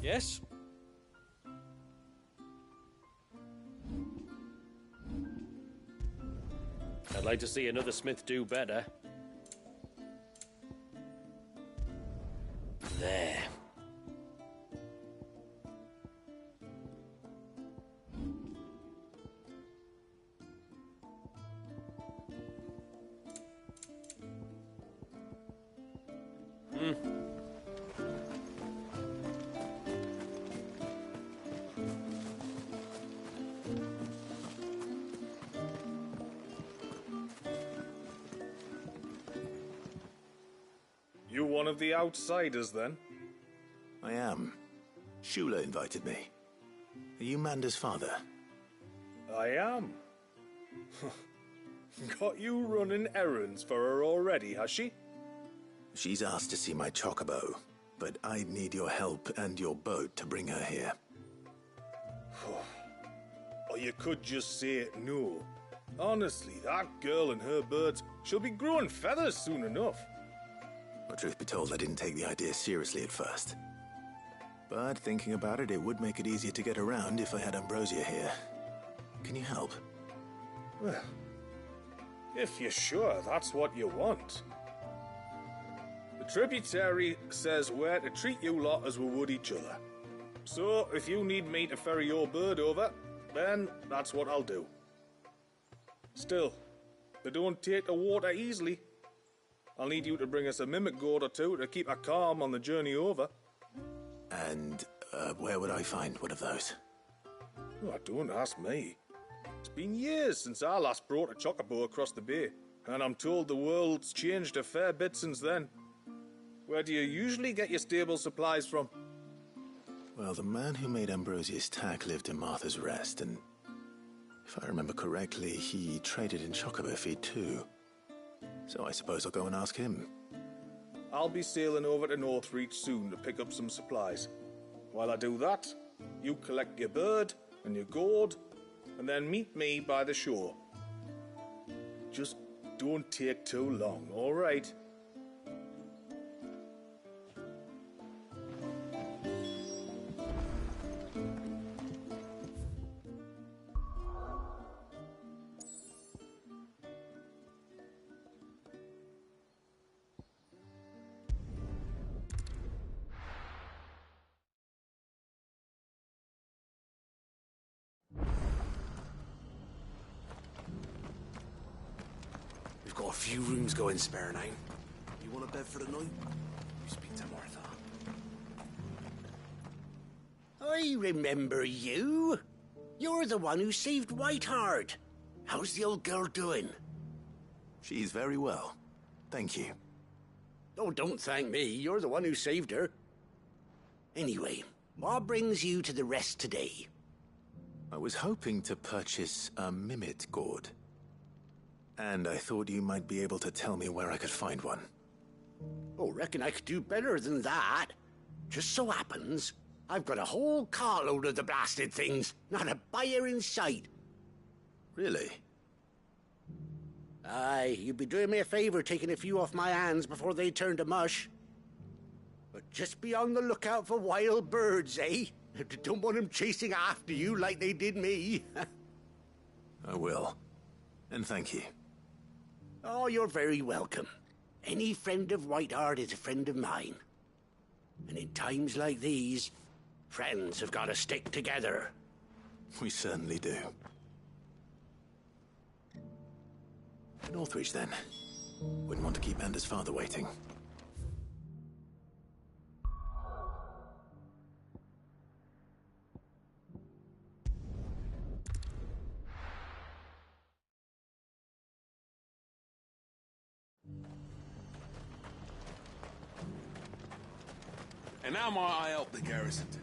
Yes? I'd like to see another smith do better. There. You one of the outsiders, then? I am. Shula invited me. Are you Manda's father? I am. Got you running errands for her already, has she? She's asked to see my chocobo, but I'd need your help and your boat to bring her here. Or you could just say it no. Honestly, that girl and her birds, she'll be growing feathers soon enough. Well, truth be told, I didn't take the idea seriously at first. But thinking about it, it would make it easier to get around if I had Ambrosia here. Can you help? Well, if you're sure that's what you want. The tributary says we're to treat you lot as we would each other. So, if you need me to ferry your bird over, then that's what I'll do. Still, they don't take the water easily. I'll need you to bring us a mimic goat or two to keep her calm on the journey over. And where would I find one of those? Oh, don't ask me. It's been years since I last brought a chocobo across the bay, and I'm told the world's changed a fair bit since then. Where do you usually get your stable supplies from? Well, the man who made Ambrosia's tack lived in Martha's Rest, and if I remember correctly, he traded in chocobo feed too. So I suppose I'll go and ask him. I'll be sailing over to Northreach soon to pick up some supplies. While I do that, you collect your bird and your gourd, and then meet me by the shore. Just don't take too long, all right? We've got a few rooms going spare now. You want a bed for the night? You speak to Martha. I remember you. You're the one who saved Whiteheart. How's the old girl doing? She's very well. Thank you. Oh, don't thank me. You're the one who saved her. Anyway, what brings you to the rest today? I was hoping to purchase a mimit gourd. And I thought you might be able to tell me where I could find one. Oh, reckon I could do better than that. Just so happens, I've got a whole carload of the blasted things. Not a buyer in sight. Really? Aye, you'd be doing me a favor taking a few off my hands before they turn to mush. But just be on the lookout for wild birds, eh? Don't want them chasing after you like they did me. I will. And thank you. Oh, you're very welcome. Any friend of Whiteheart is a friend of mine. And in times like these, friends have got to stick together. We certainly do. Northreach, then. Wouldn't want to keep Manda's father waiting. And how might I help the garrison today?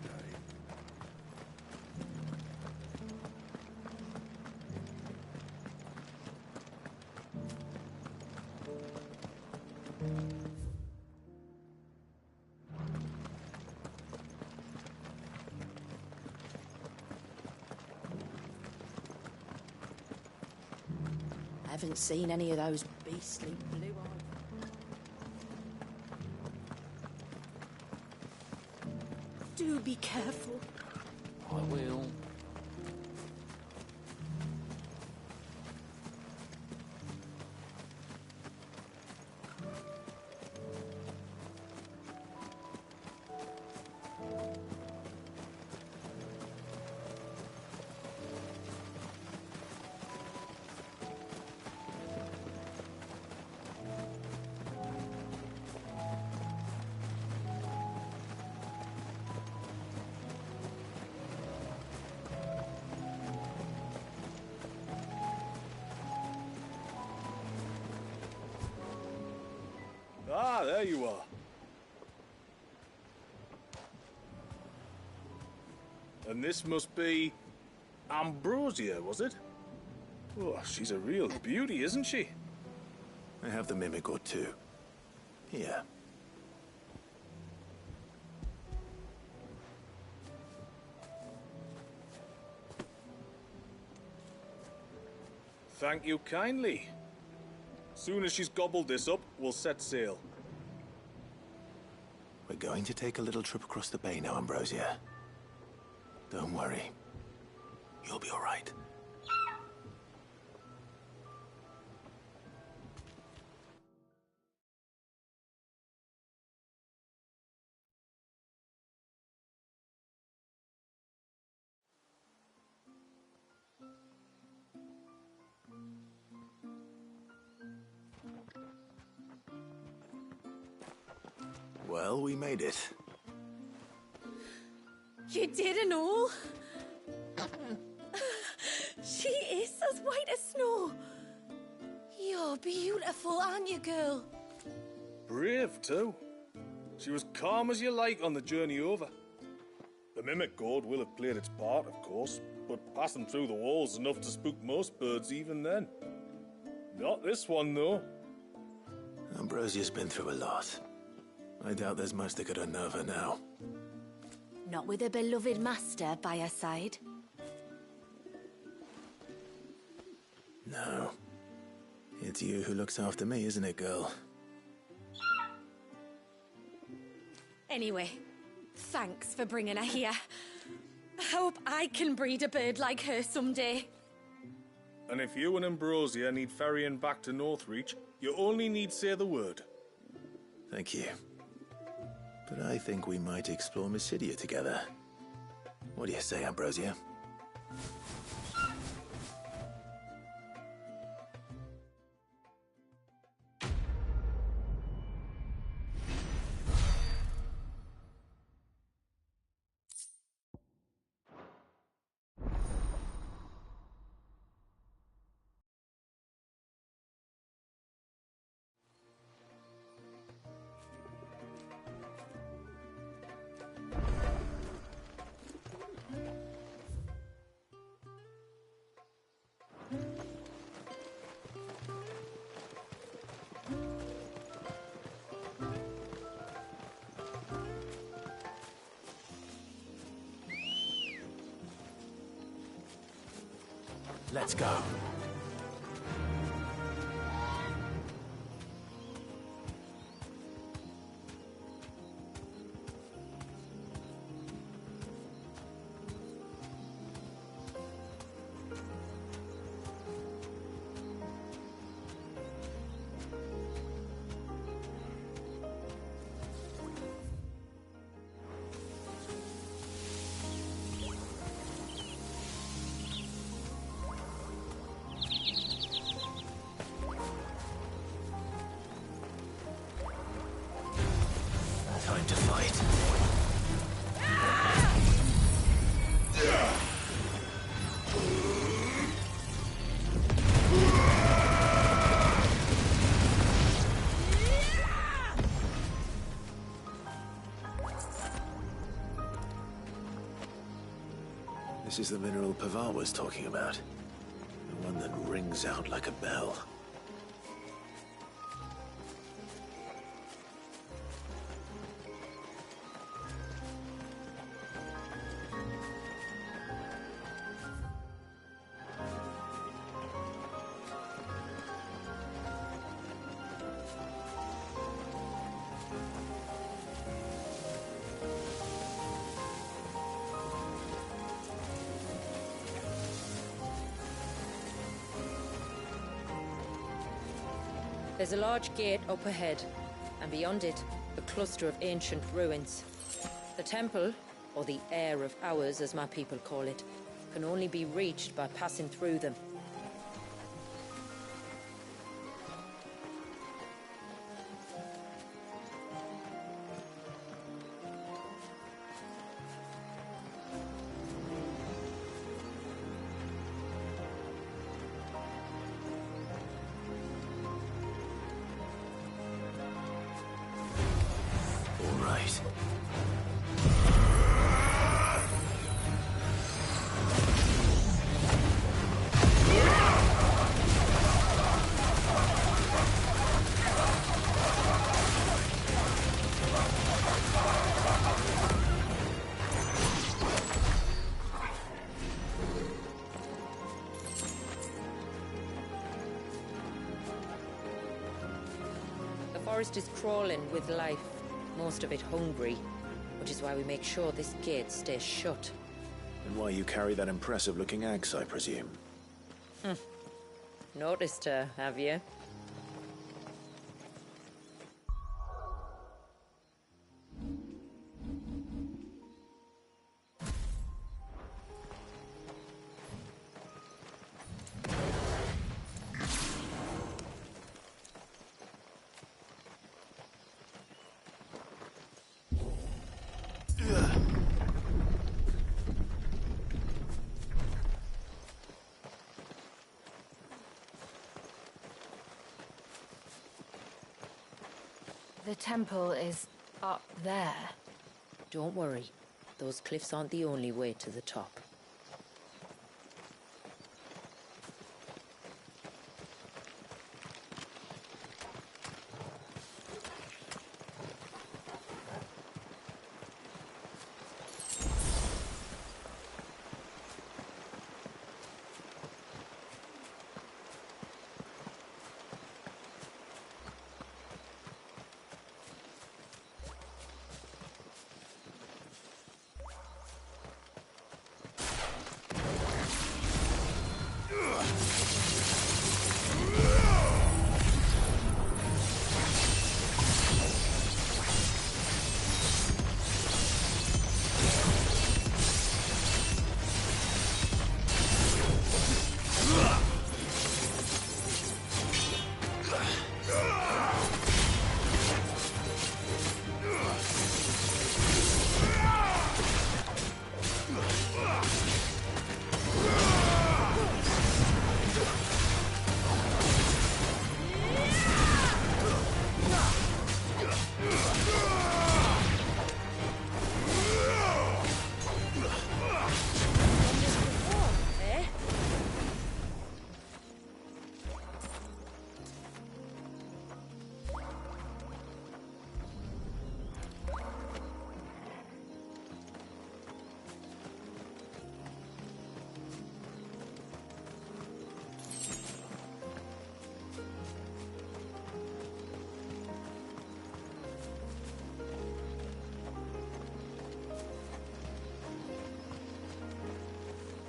I haven't seen any of those beastly blue eyes. Do be careful. I will. Ah, there you are. And this must be Ambrosia, was it? Oh, she's a real beauty, isn't she? I have the mimic or two. Here. Thank you kindly. Soon as she's gobbled this up, we'll set sail. We're going to take a little trip across the bay now, Ambrosia. Don't worry. You'll be all right. Well, we made it. You didn't all? She is as white as snow. You're beautiful, aren't you, girl? Brave, too. She was calm as you like on the journey over. The mimic gourd will have played its part, of course, but passing through the walls is enough to spook most birds even then. Not this one, though. Ambrosia's been through a lot. I doubt there's much that could unnerve her now. Not with a beloved master by her side. No. It's you who looks after me, isn't it, girl? Anyway, thanks for bringing her here. I hope I can breed a bird like her someday. And if you and Ambrosia need ferrying back to Northreach, you only need say the word. Thank you. But I think we might explore Mysidia together. What do you say, Ambrosia? Let's go. Time to fight. This is the mineral Pavar was talking about. The one that rings out like a bell. There's a large gate up ahead, and beyond it, a cluster of ancient ruins. The temple, or the Heir of Hours as my people call it, can only be reached by passing through them. forest is crawling with life, most of it hungry, which is why we make sure this gate stays shut. And why you carry that impressive-looking axe, I presume? Noticed her, have you? The temple is up there. Don't worry. Those cliffs aren't the only way to the top.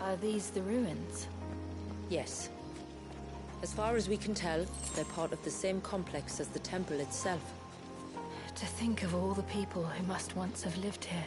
Are these the ruins? Yes. As far as we can tell, they're part of the same complex as the temple itself. To think of all the people who must once have lived here.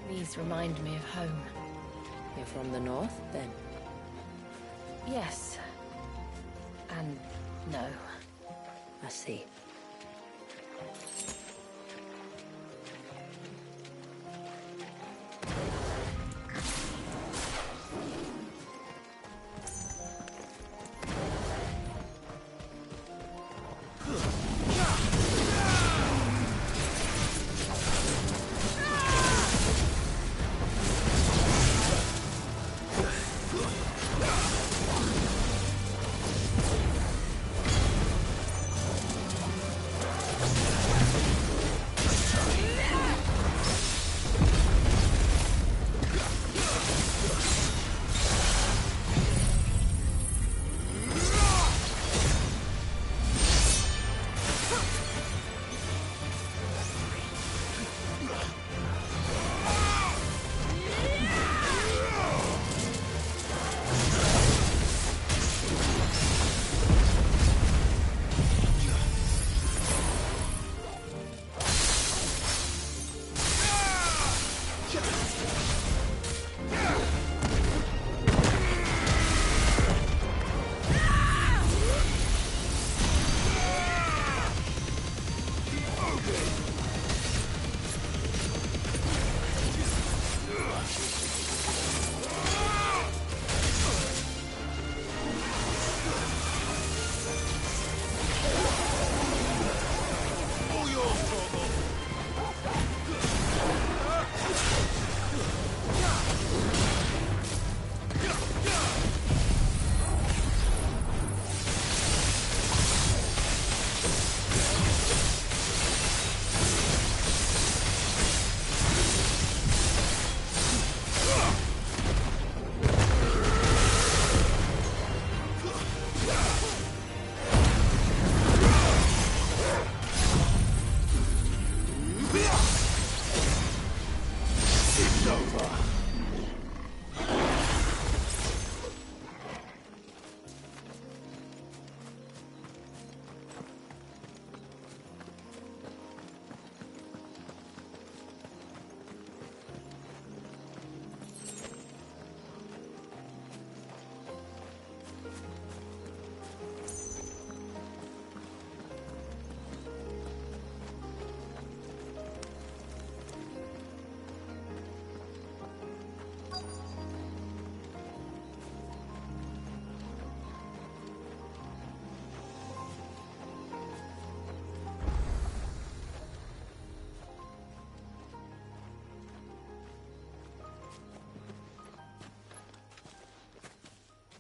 These remind me of home. You're from the north, then? Yes. And no. I see.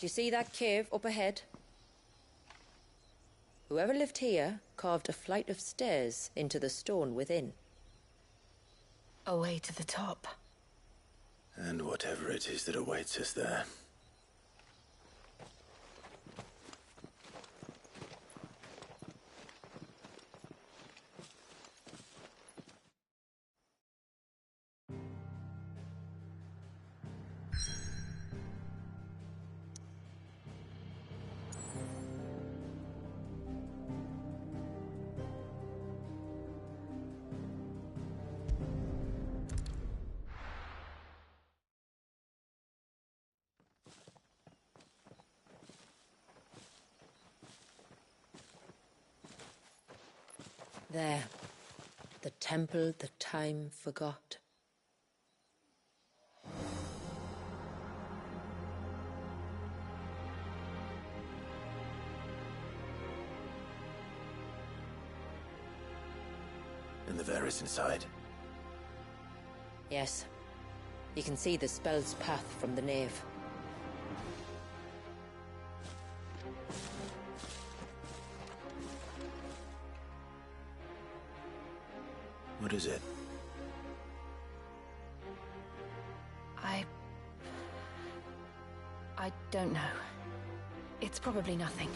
Do you see that cave up ahead? Whoever lived here carved a flight of stairs into the stone within. A way to the top. And whatever it is that awaits us there. There. The temple the time forgot. And the Ver is inside. Yes. You can see the spell's path from the nave. What is it? I don't know. It's probably nothing.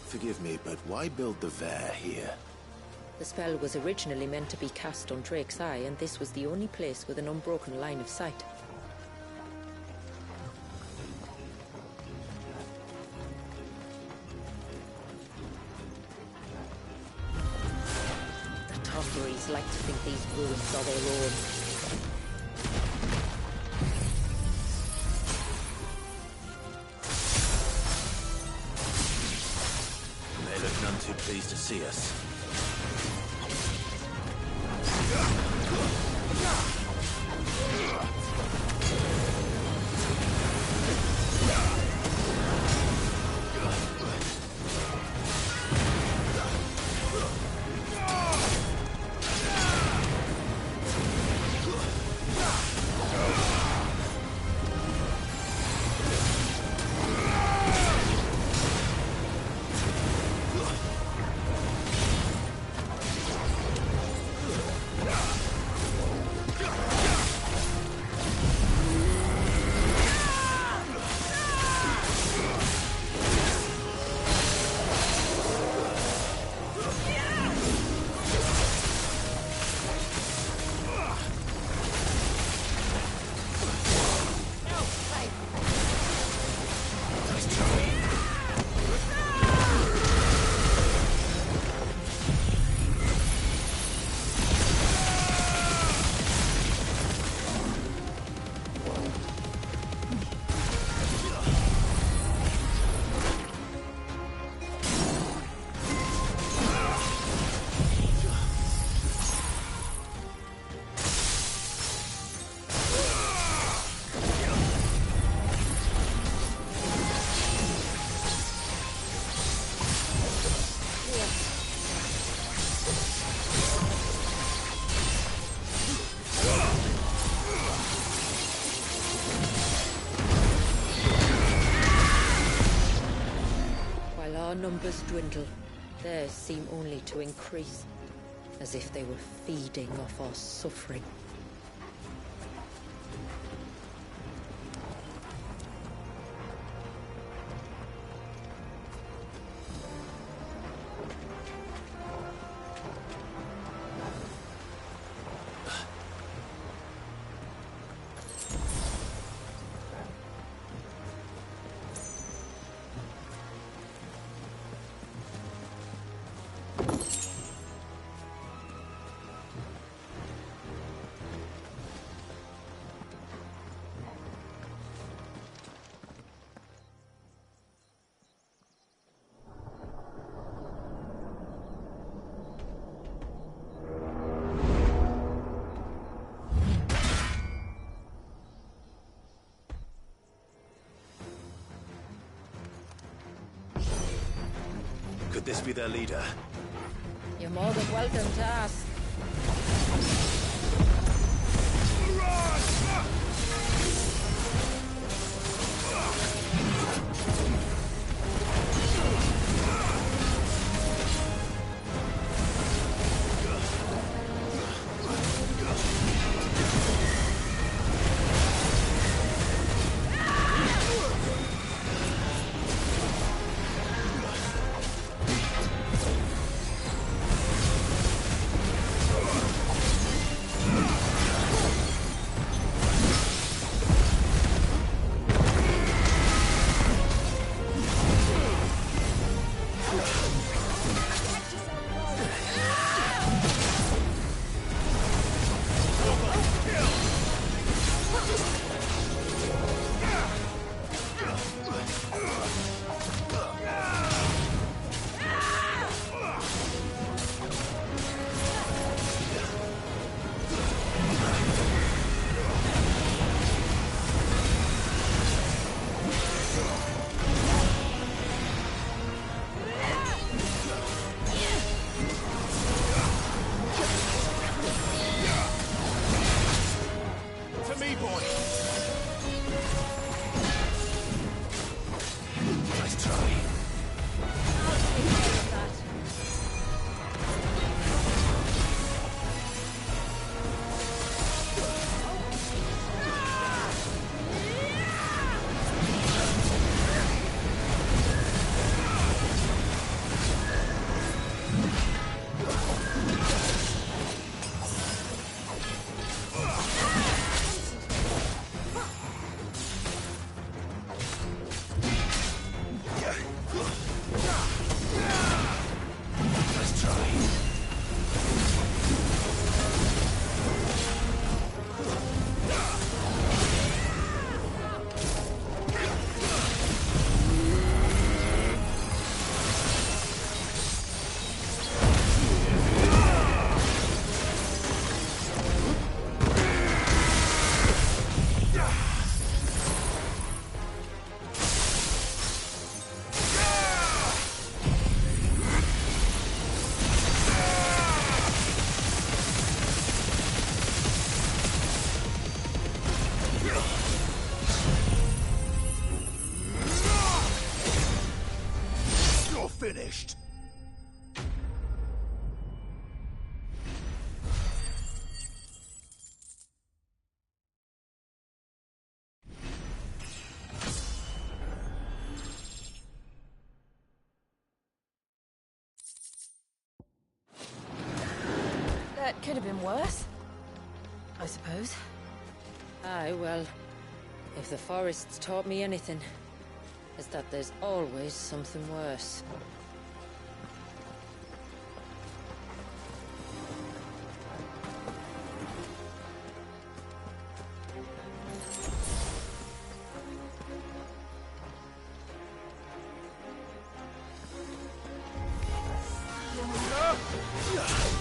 Forgive me, but why build the Ver here? The spell was originally meant to be cast on Drake's Eye, and this was the only place with an unbroken line of sight. Like to think these ruins are their own. They look none too pleased to see us. Numbers dwindle, theirs seem only to increase, as if they were feeding off our suffering. Could this be their leader? You're more than welcome to ask. Finished. That could have been worse, I suppose. Aye, well, if the forest's taught me anything, it's that there's always something worse. Ah!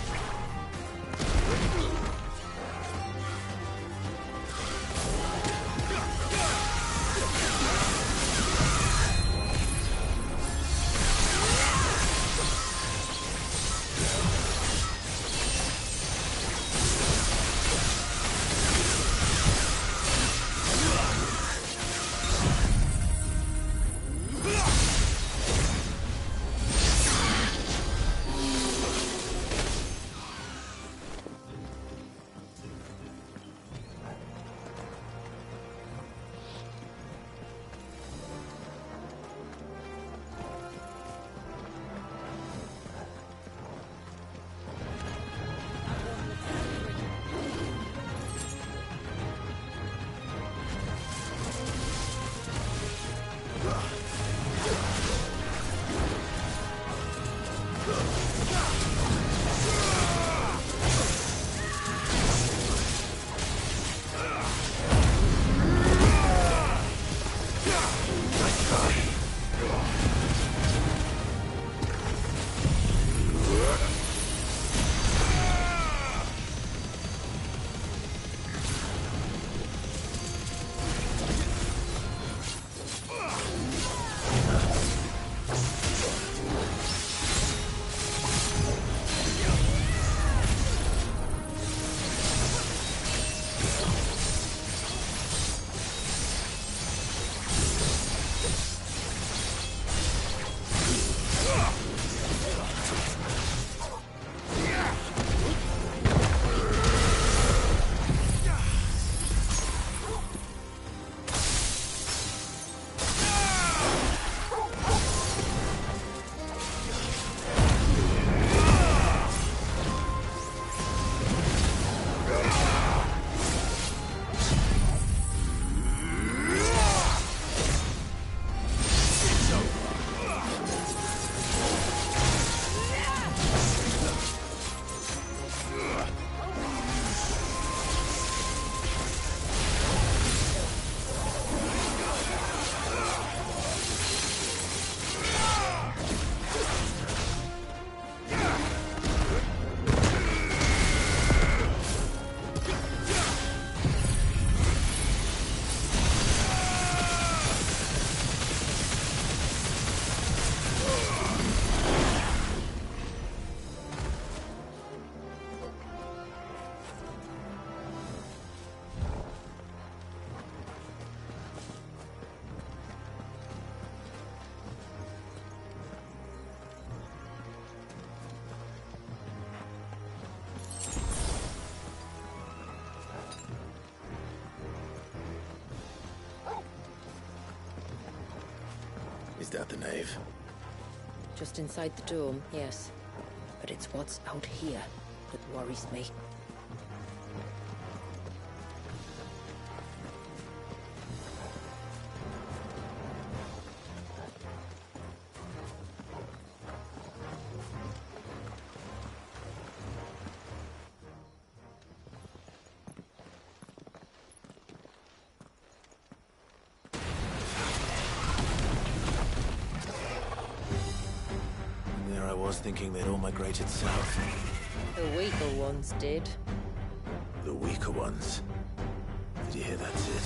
Is that the nave? Just inside the dome, yes. But it's what's out here that worries me. There I was thinking they'd all migrated south. The weaker ones did. The weaker ones. Did you hear that, Sid?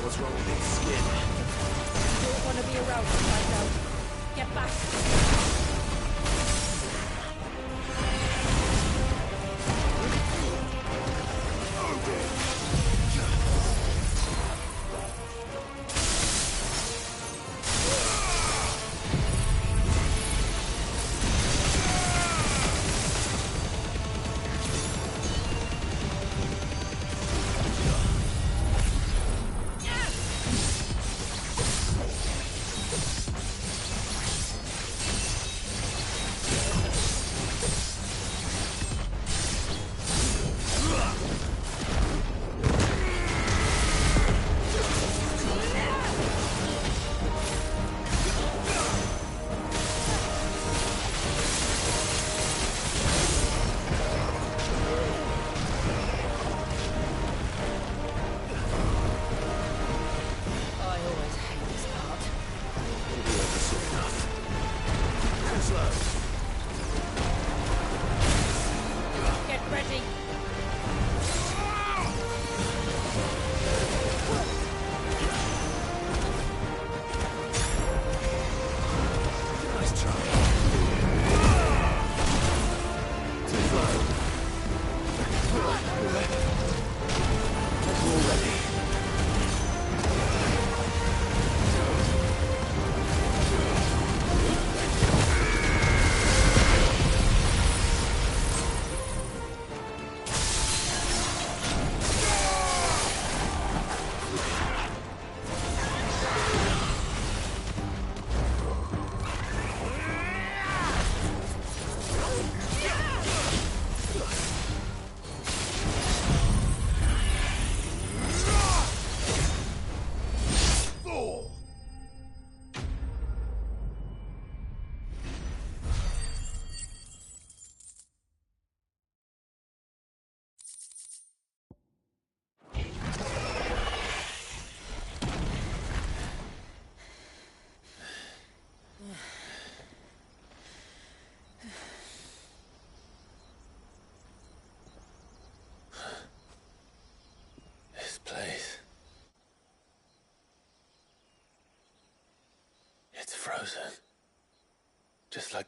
What's wrong with its skin? You don't want to be around to find out. Get back!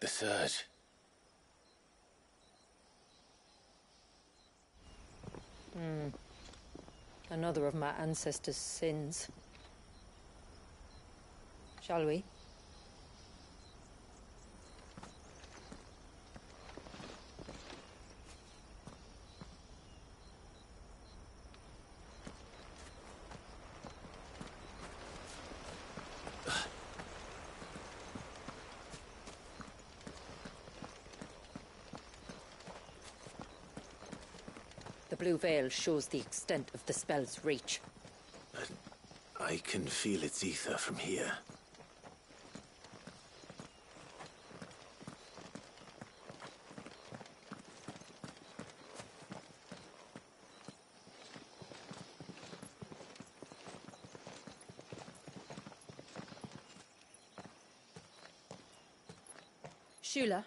The Surge. Another of my ancestors' sins. Shall we? The blue veil shows the extent of the spell's reach. But I can feel its ether from here. Shula,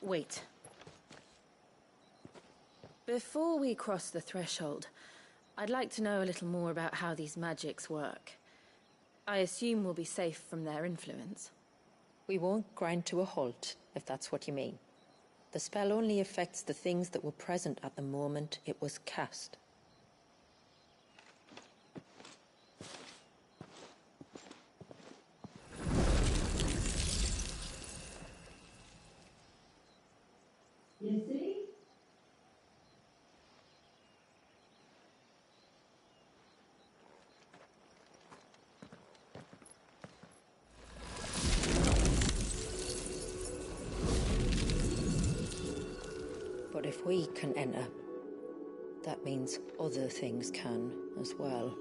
wait. Before we cross the threshold, I'd like to know a little more about how these magics work. I assume we'll be safe from their influence. We won't grind to a halt, if that's what you mean. The spell only affects the things that were present at the moment it was cast. But if we can enter, that means other things can as well.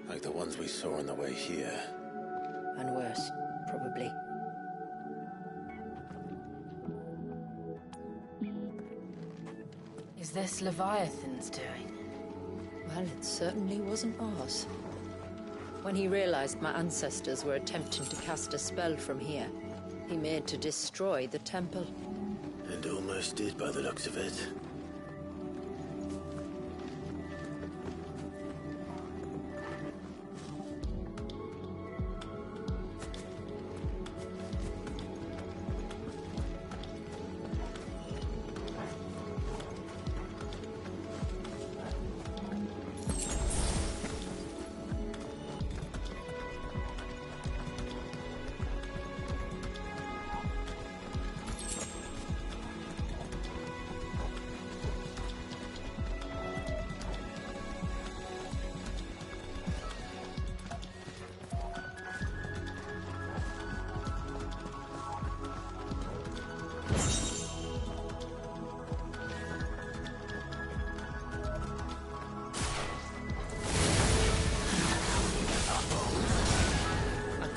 Like the ones we saw on the way here. And worse, probably. Is this Leviathan's doing? Well, it certainly wasn't ours. When he realized my ancestors were attempting to cast a spell from here, he made to destroy the temple. And almost did by the looks of it.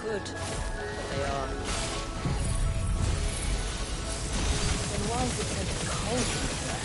But they are. Then why is it so cold in here?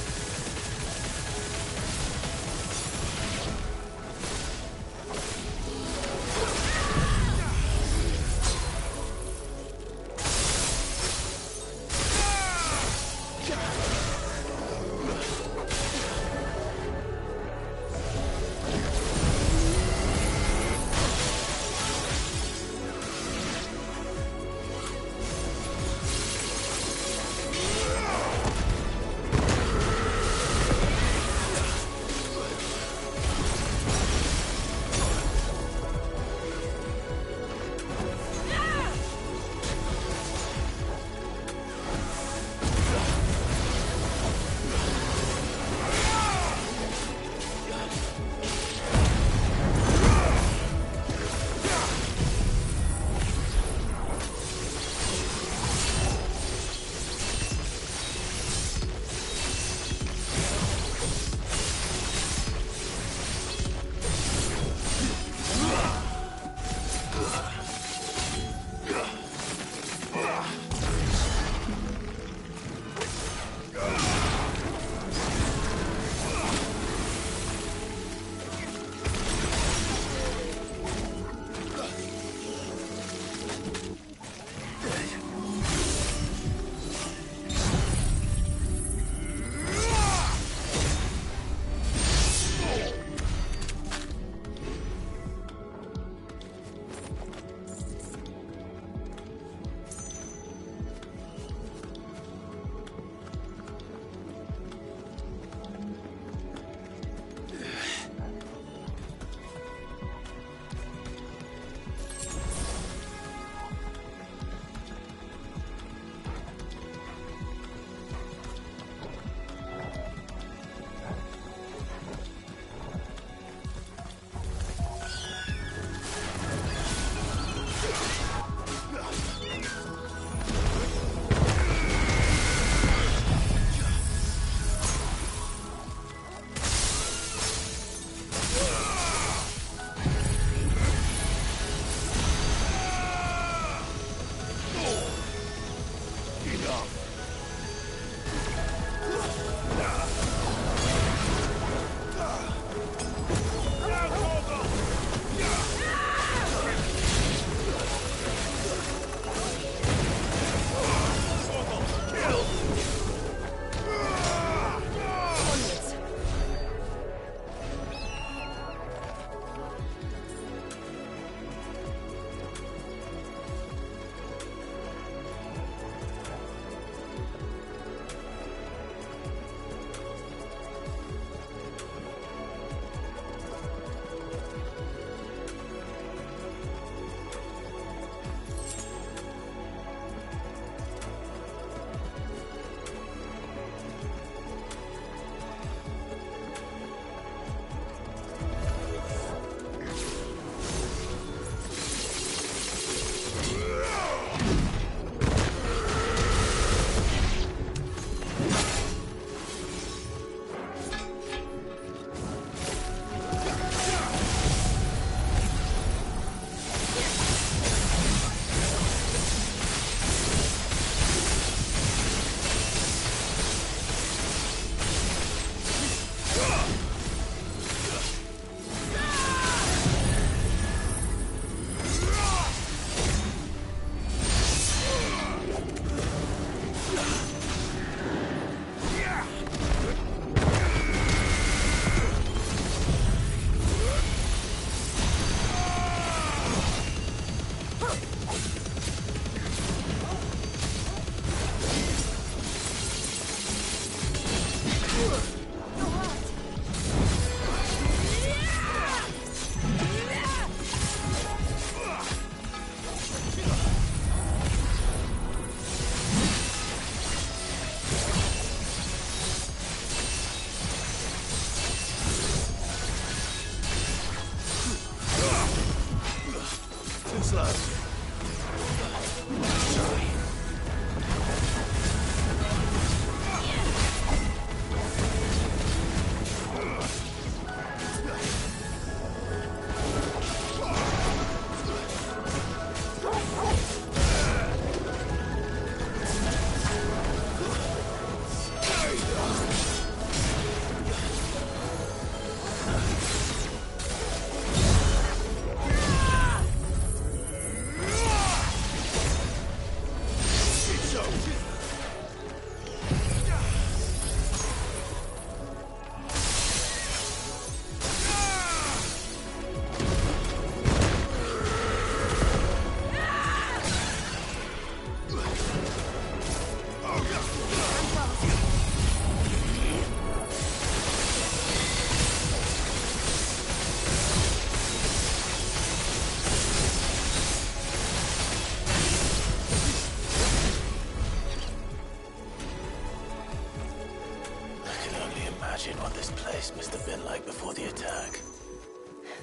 Imagine what this place must have been like before the attack.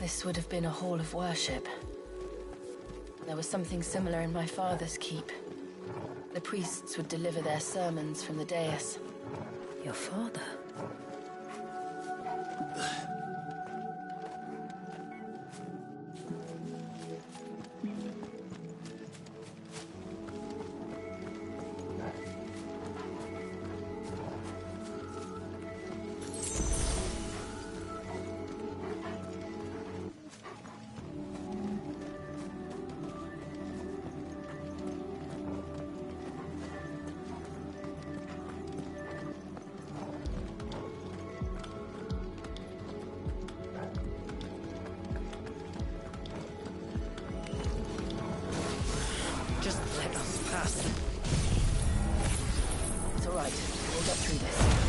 This would have been a hall of worship. There was something similar in my father's keep. The priests would deliver their sermons from the dais. Your father? Just let us pass. It's all right. We'll get through this.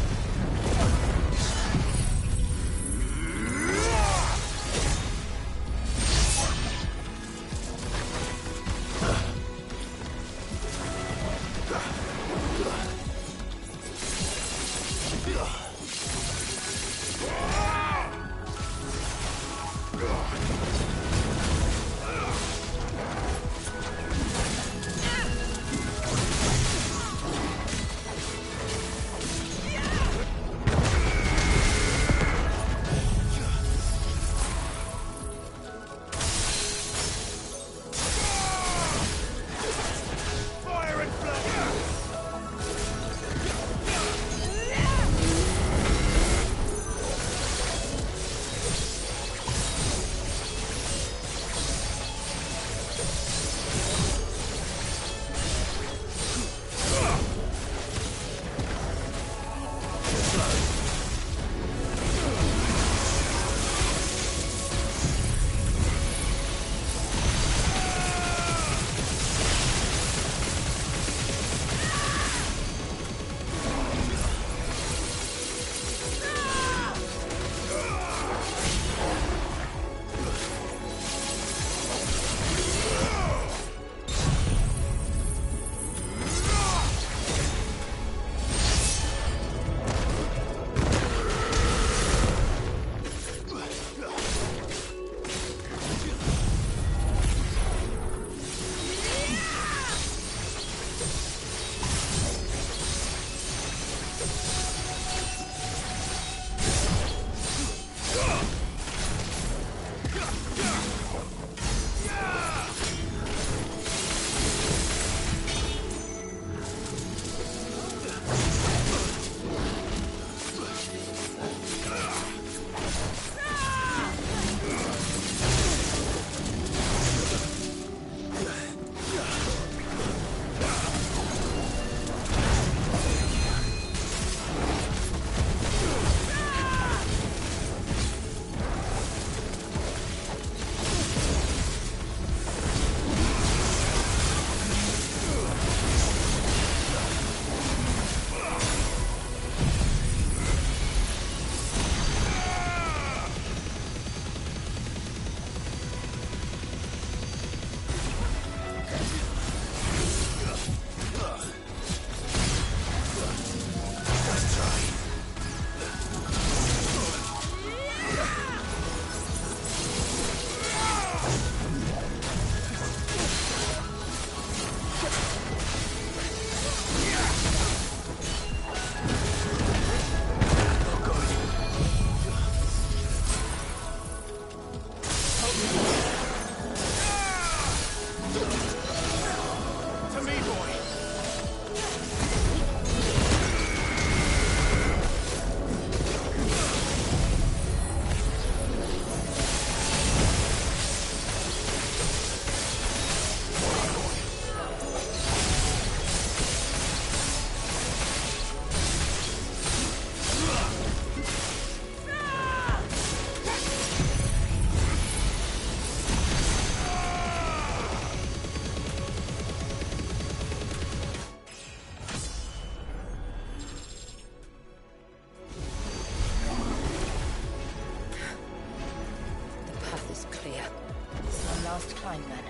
time, then.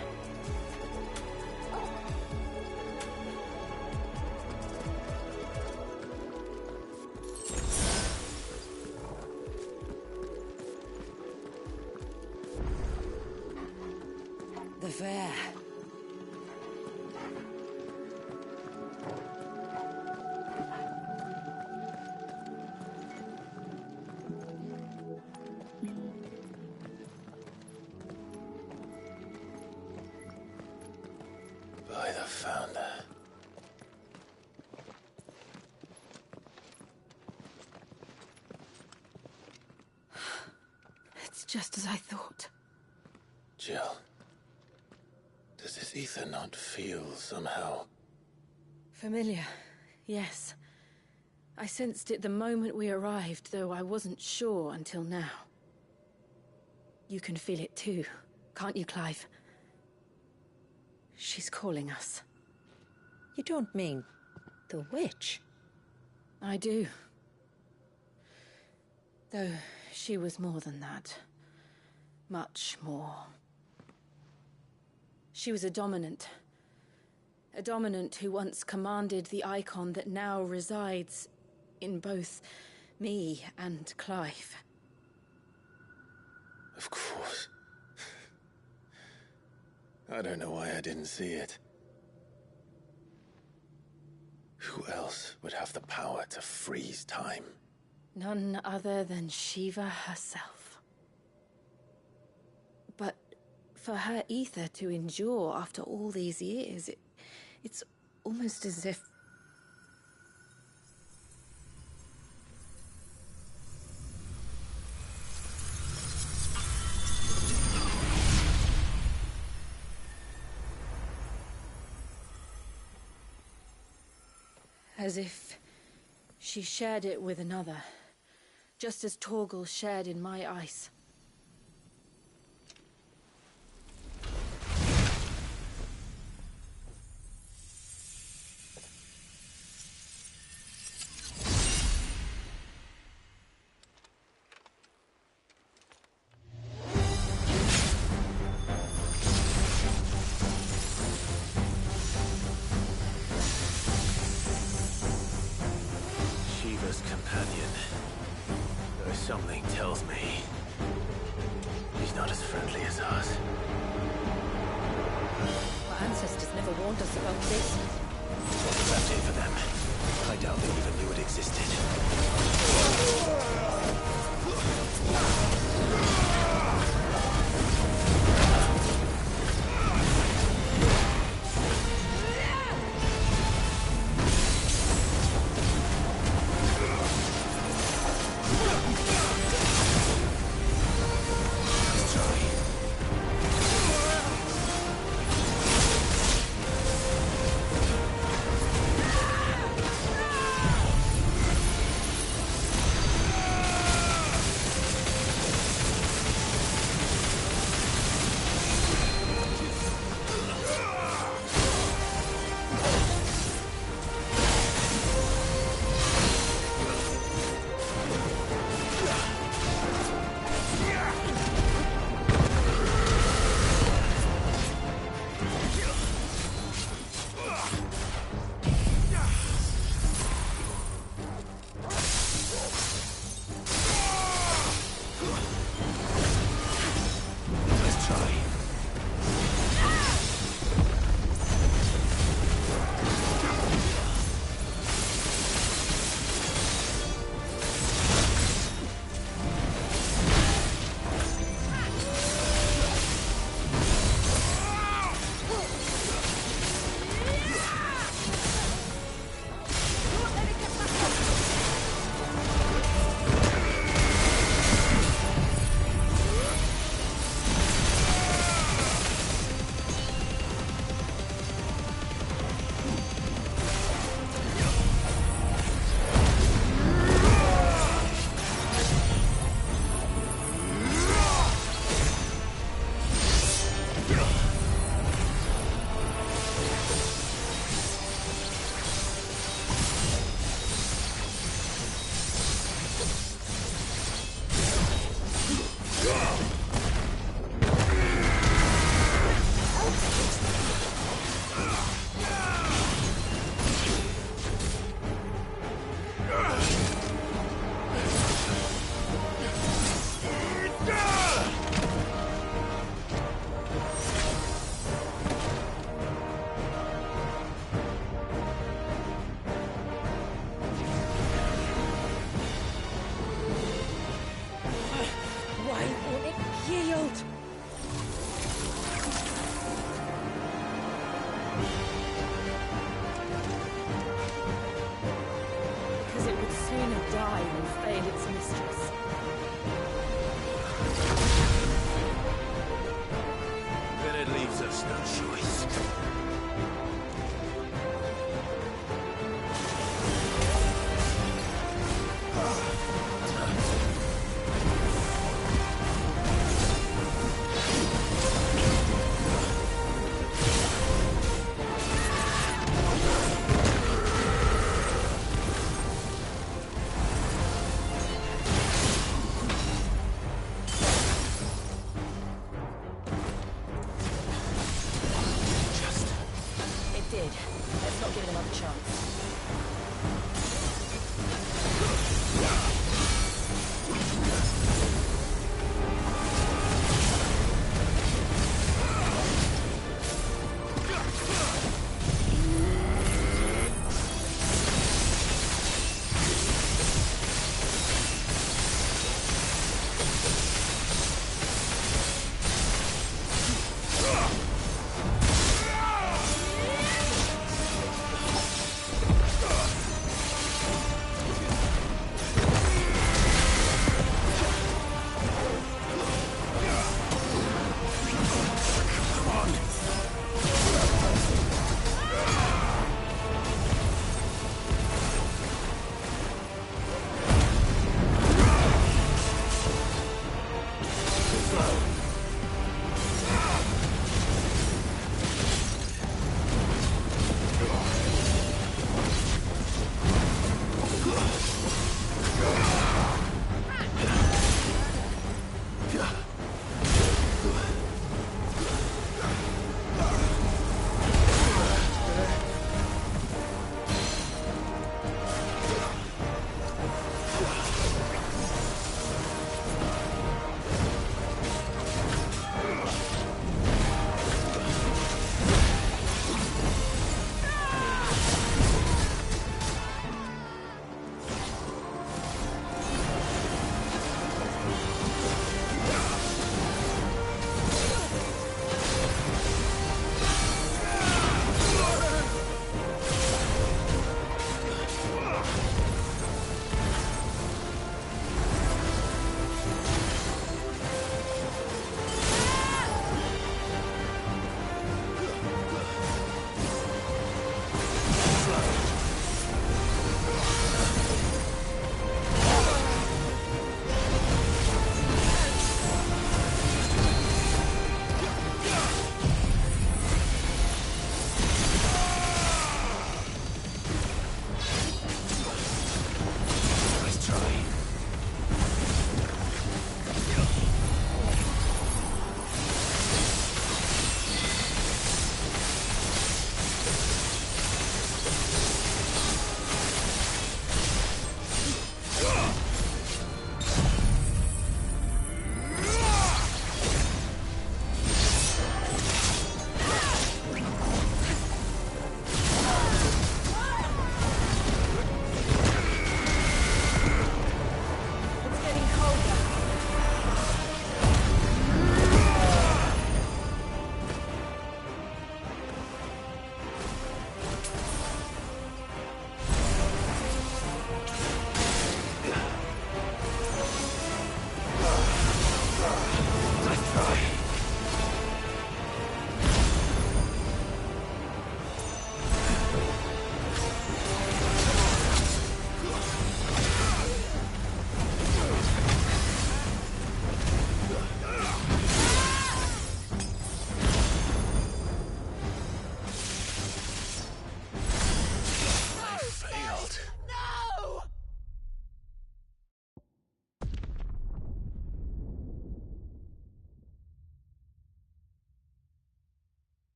The fair. By the Founder. It's just as I thought. Jill. Does this ether not feel somehow? Familiar, yes. I sensed it the moment we arrived, though I wasn't sure until now. You can feel it too, can't you, Clive? She's calling us. You don't mean the witch? I do. Though she was more than that. Much more. She was a dominant. A dominant who once commanded the icon that now resides in both me and Clive. Of course. I don't know why I didn't see it. Who else would have the power to freeze time? None other than Shiva herself. But for her ether to endure after all these years, it's almost as if... As if she shared it with another, just as Torgal shared in my ice. Shiva's companion. Though something tells me he's not as friendly as us. Our ancestors never warned us about this. What's left here for them? I doubt they even knew it existed. that chance.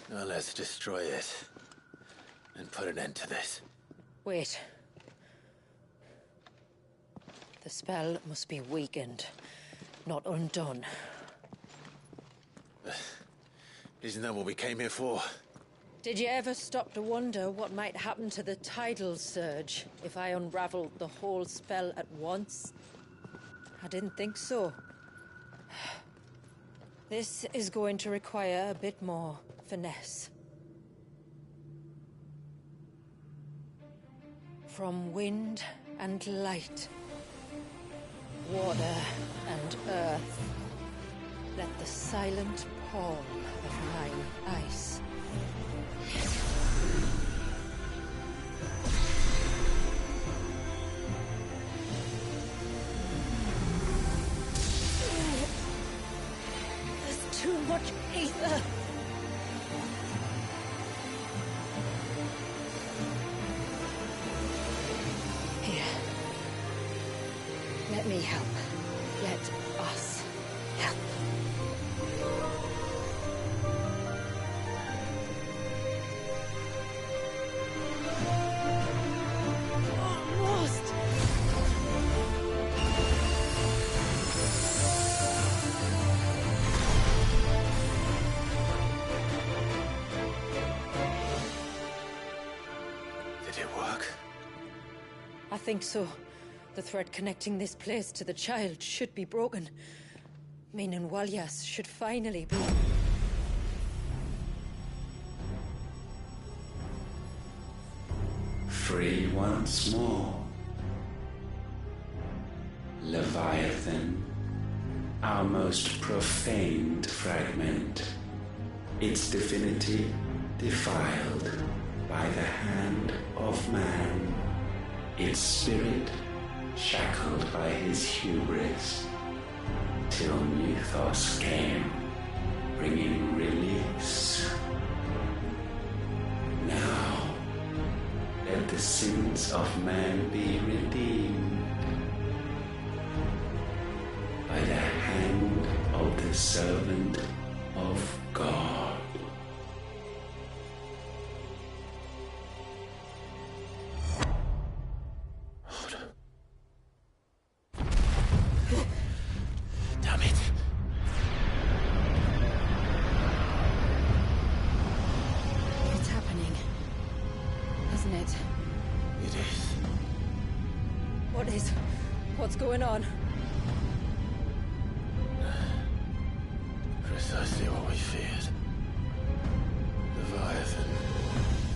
Now let's destroy it. And put an end to this. Wait. The spell must be weakened, not undone. Isn't that what we came here for? Did you ever stop to wonder what might happen to the tidal surge if I unraveled the whole spell at once? I didn't think so. This is going to require a bit more finesse. From wind and light, water and earth, let the silent palm of mine ice. There's too much ether. Here. Let me help. Let us help. Almost. Did it work? I think so. The thread connecting this place to the child should be broken. Meaning Walyas should finally be... Free once more. Leviathan, our most profaned fragment, its divinity defiled by the hand of man, its spirit shackled by his hubris, till Mythos came, bringing release. Now, let the sins of man be redeemed by the hand of the servant of God. Damn it. It's happening. Isn't it? It is. What is... what's going on? Precisely what we feared. Leviathan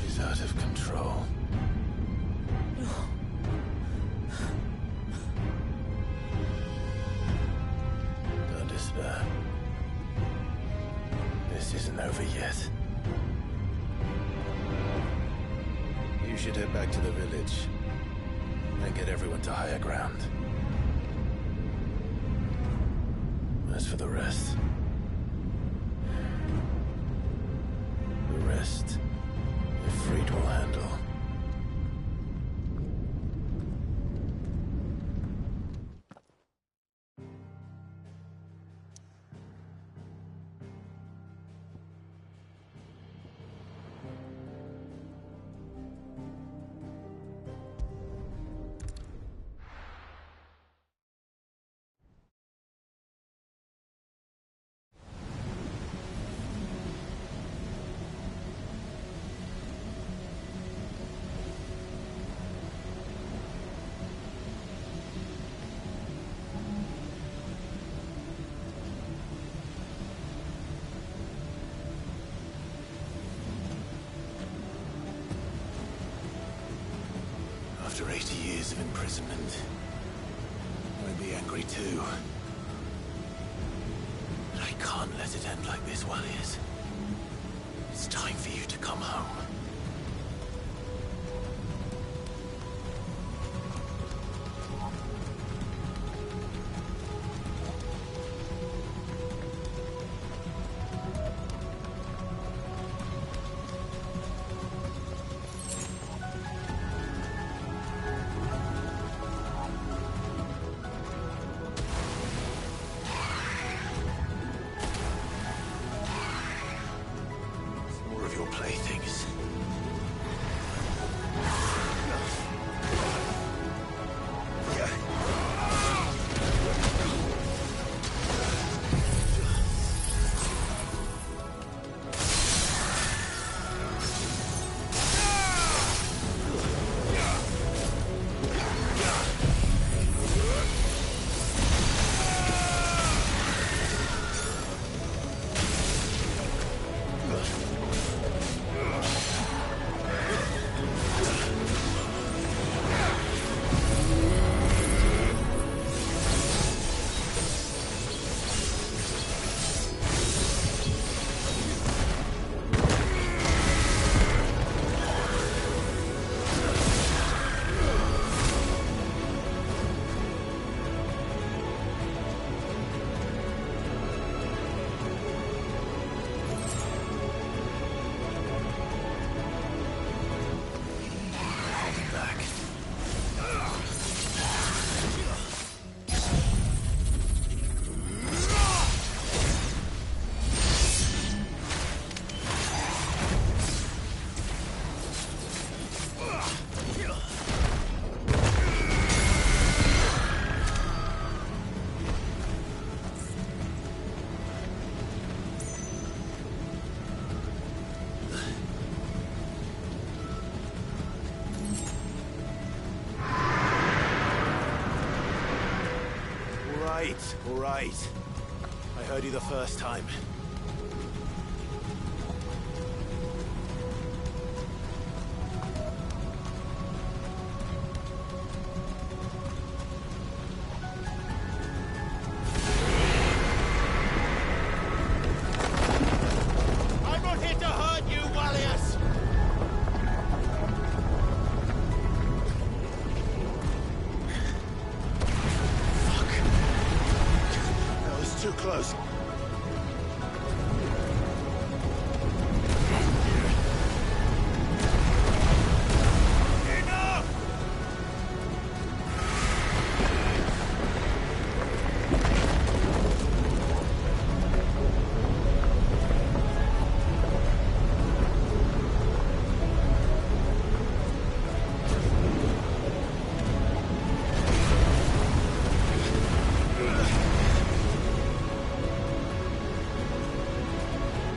is out of control. Don't despair. This isn't over yet. You should head back to the village and get everyone to higher ground. As for the rest... the rest, Ifrit will handle. After 80 years of imprisonment, I'd be angry too. But I can't let it end like this, Walyas. It's time for you to come home. playthings. All right. I heard you the first time. I'm not here to hurt you, Wallius! Too close.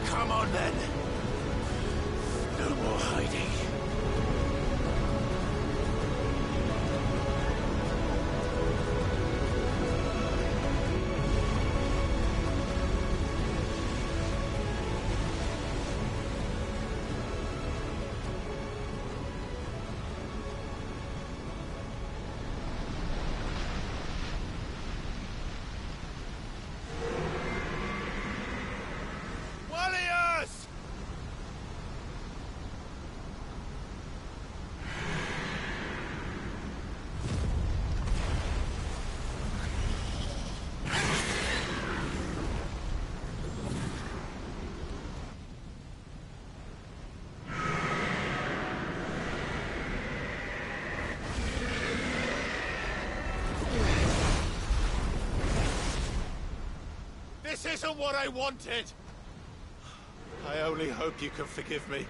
Come on then. No more hiding. This isn't what I wanted! I only hope you can forgive me.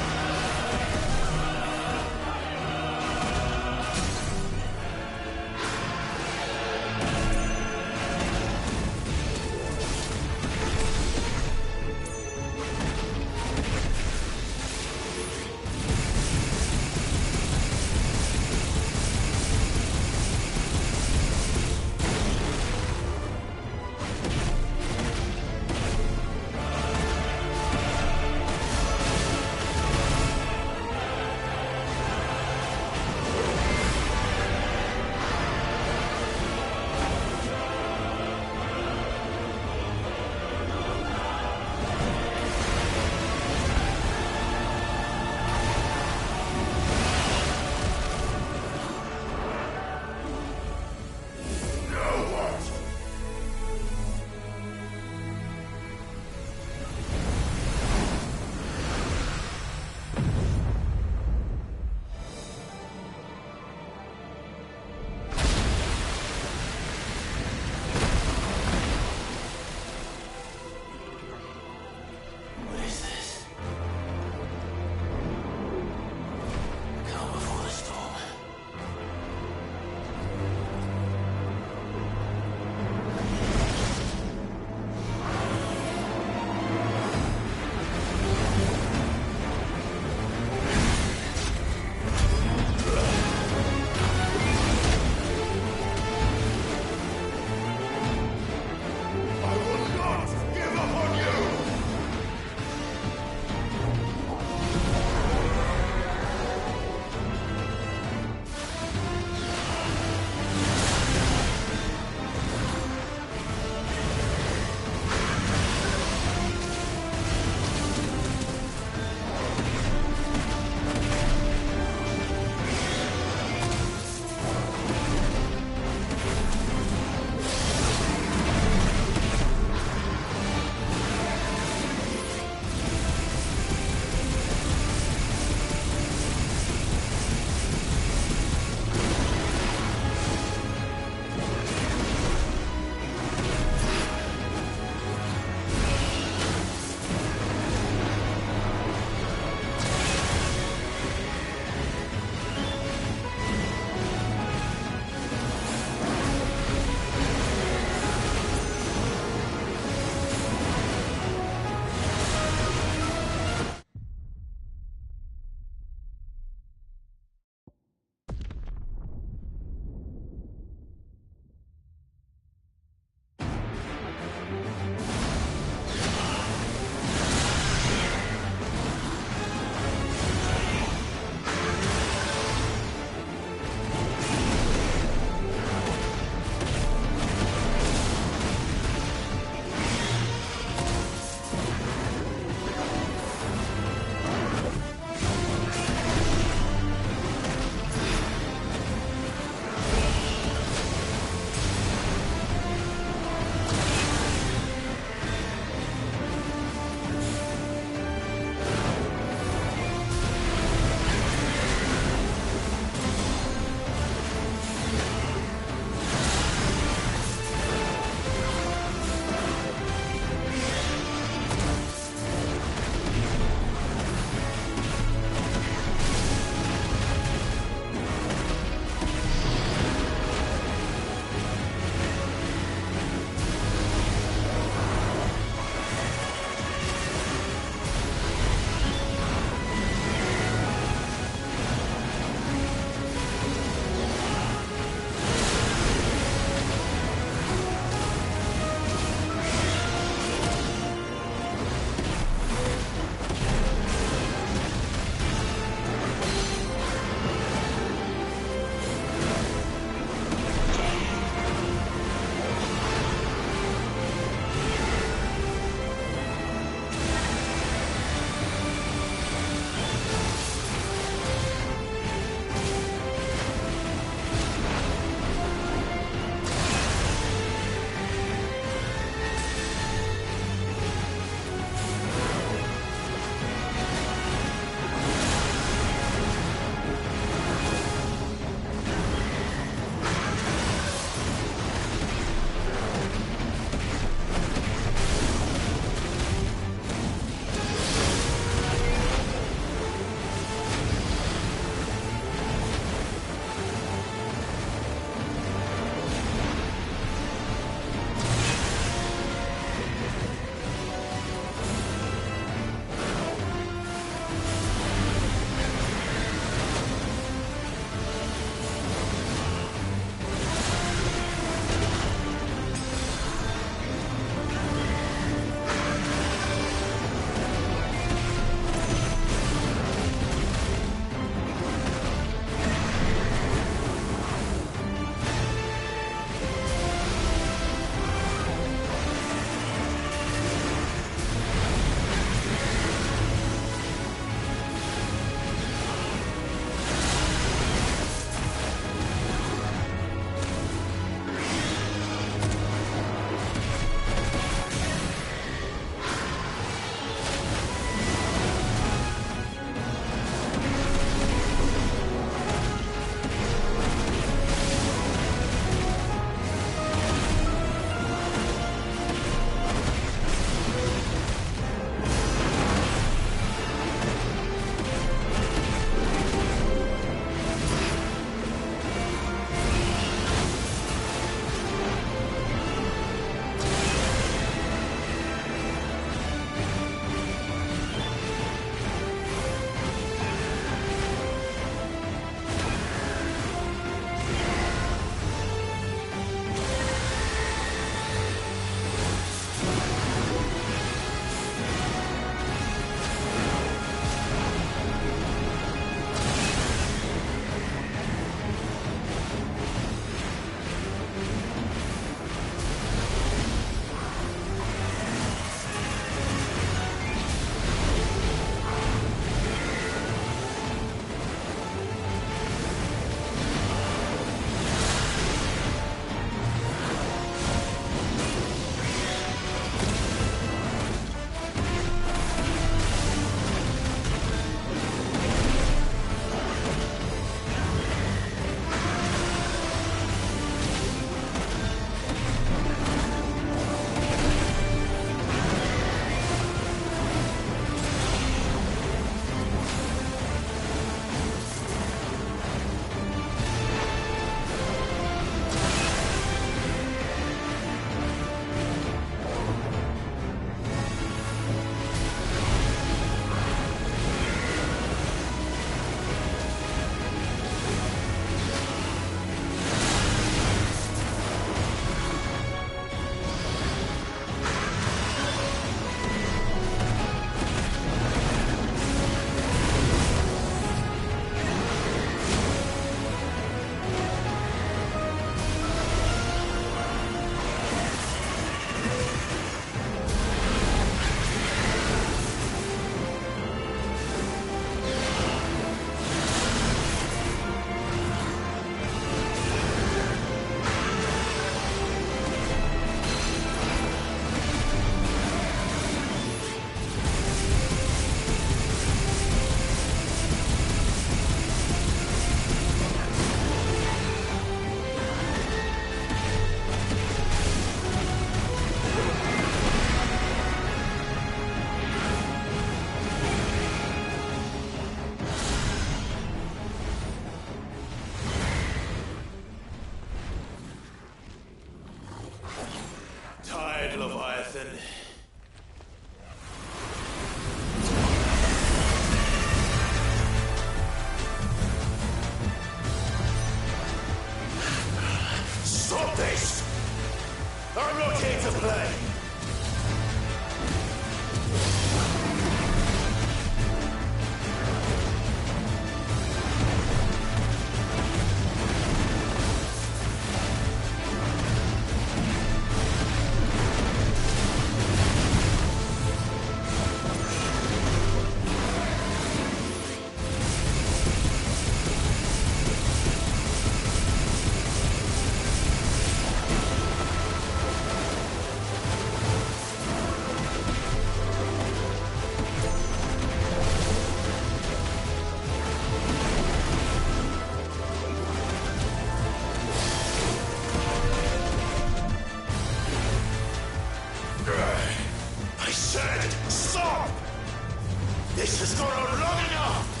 This has gone on long enough!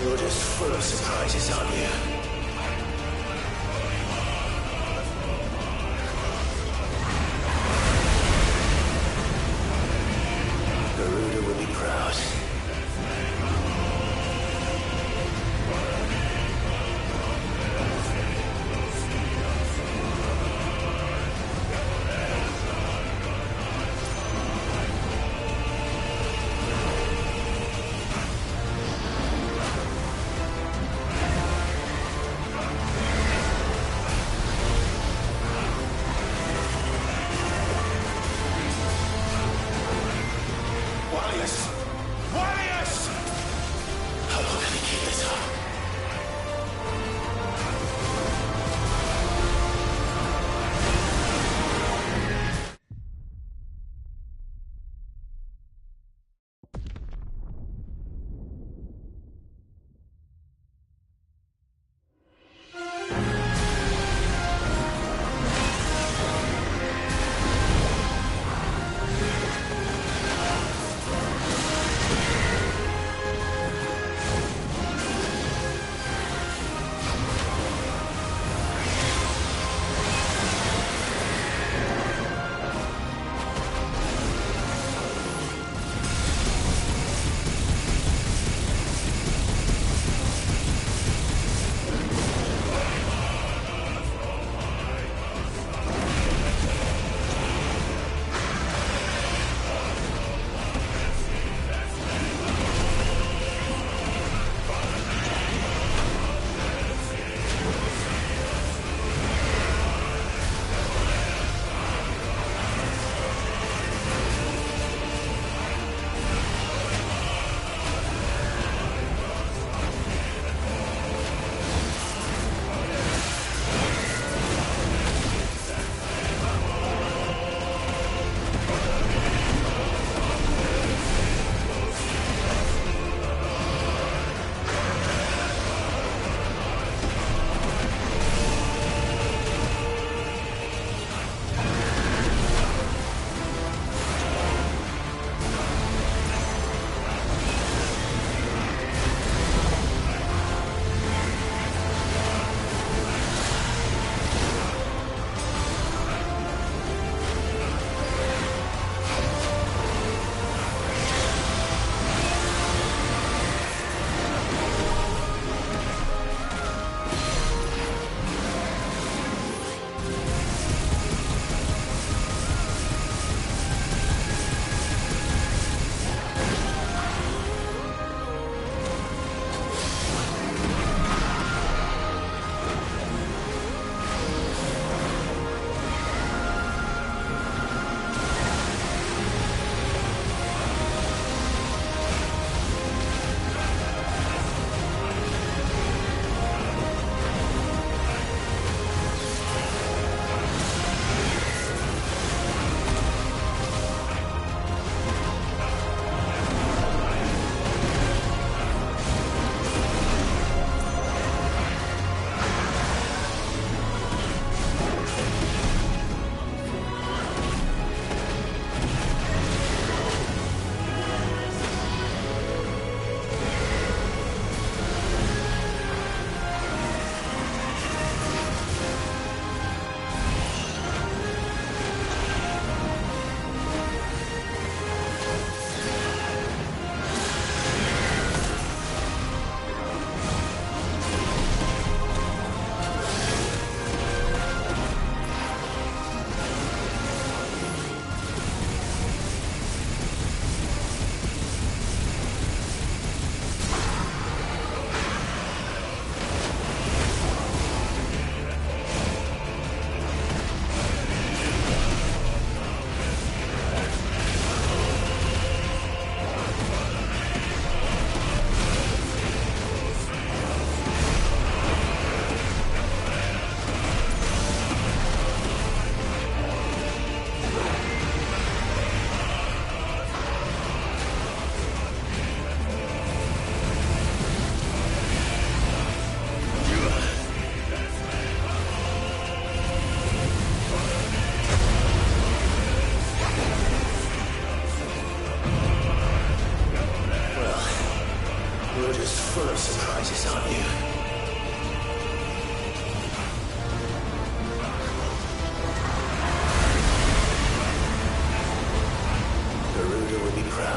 You're just full of surprises, aren't you? Garuda will be proud. You're just full of surprises, aren't you? Garuda will be proud.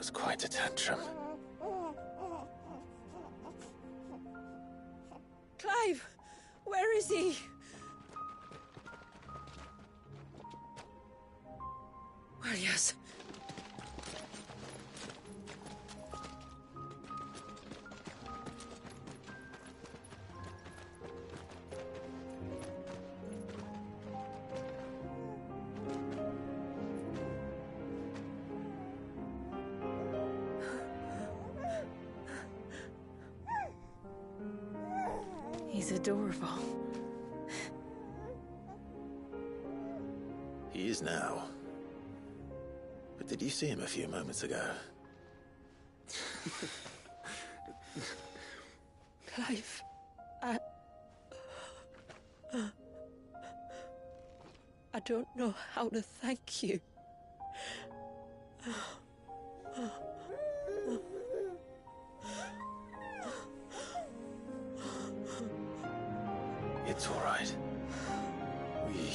was quite a tantrum. Clive! Where is he? Well, yes. He's adorable. He is now. But did you see him a few moments ago? Clive, I don't know how to thank you. It's all right. We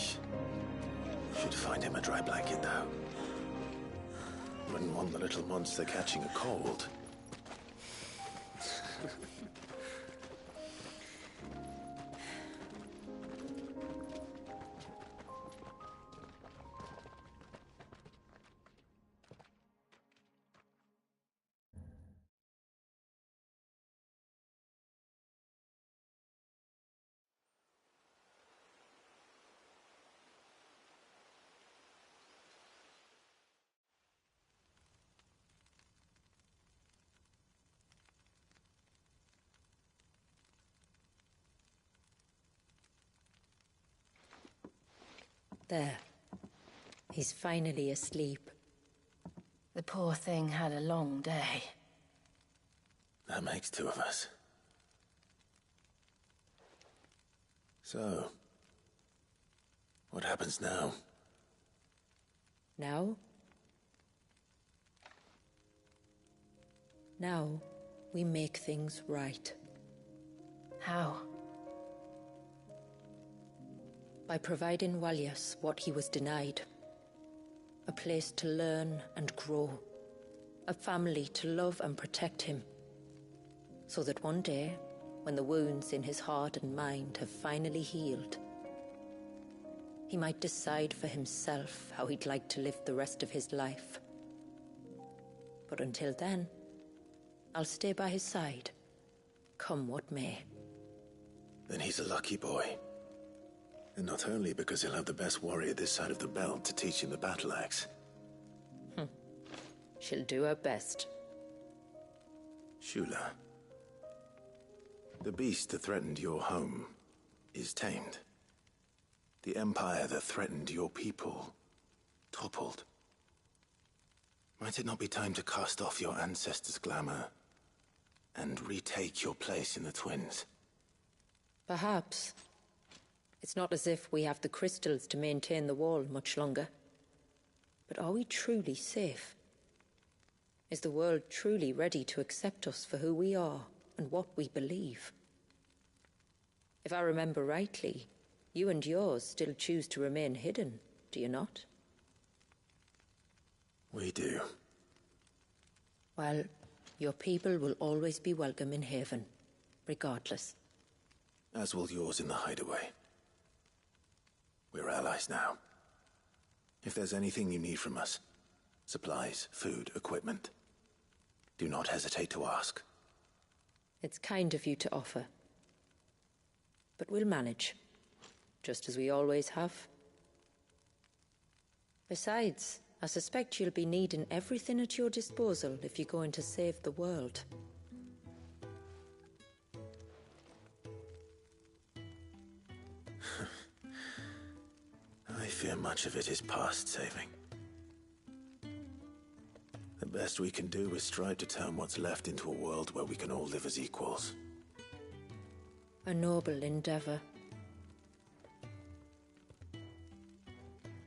should find him a dry blanket, though. Wouldn't want the little monster catching a cold. There. He's finally asleep. The poor thing had a long day. That makes two of us. So, what happens now? Now? Now, we make things right. How? By providing Walyas what he was denied. A place to learn and grow. A family to love and protect him. So that one day, when the wounds in his heart and mind have finally healed, he might decide for himself how he'd like to live the rest of his life. But until then, I'll stay by his side, come what may. Then he's a lucky boy. And not only because he'll have the best warrior this side of the belt to teach him the battle axe. She'll do her best. Shula. The beast that threatened your home is tamed. The empire that threatened your people toppled. Might it not be time to cast off your ancestors' glamour and retake your place in the Twins? Perhaps. It's not as if we have the crystals to maintain the wall much longer. But are we truly safe? Is the world truly ready to accept us for who we are and what we believe? If I remember rightly, you and yours still choose to remain hidden, do you not? We do. Well, your people will always be welcome in Haven, regardless. As will yours in the hideaway. We're allies now. If there's anything you need from us, supplies, food, equipment, do not hesitate to ask. It's kind of you to offer. But we'll manage, just as we always have. Besides, I suspect you'll be needing everything at your disposal if you're going to save the world. I fear much of it is past saving. The best we can do is strive to turn what's left into a world where we can all live as equals. A noble endeavor.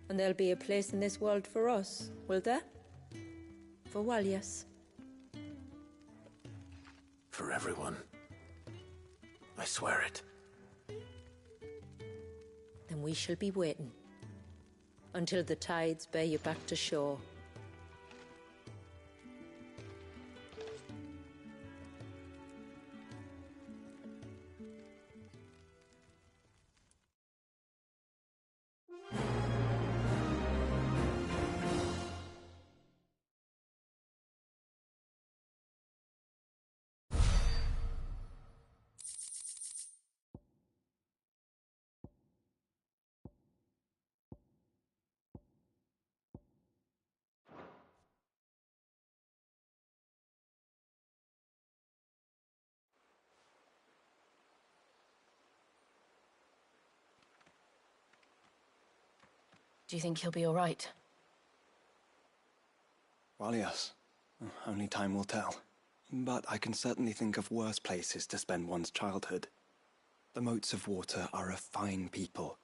And there'll be a place in this world for us, will there? For Walyas. For everyone. I swear it. Then we shall be waiting. Until the tides bear you back to shore. Do you think he'll be all right? Well, yes. Only time will tell. But I can certainly think of worse places to spend one's childhood. The Moats of Water are a fine people,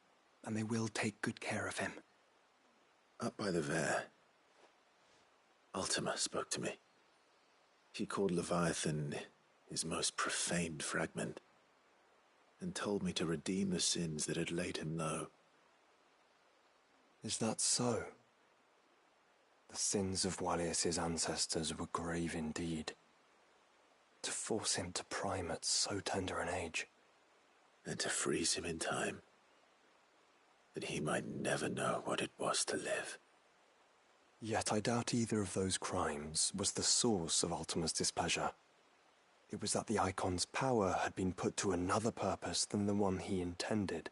and they will take good care of him. Up by the Vare, Ultima spoke to me. She called Leviathan his most profaned fragment, and told me to redeem the sins that had laid him low. Is that so? The sins of Wallius's ancestors were grave indeed. To force him to prime at so tender an age. And to freeze him in time, that he might never know what it was to live. Yet I doubt either of those crimes was the source of Ultima's displeasure. It was that the Icon's power had been put to another purpose than the one he intended.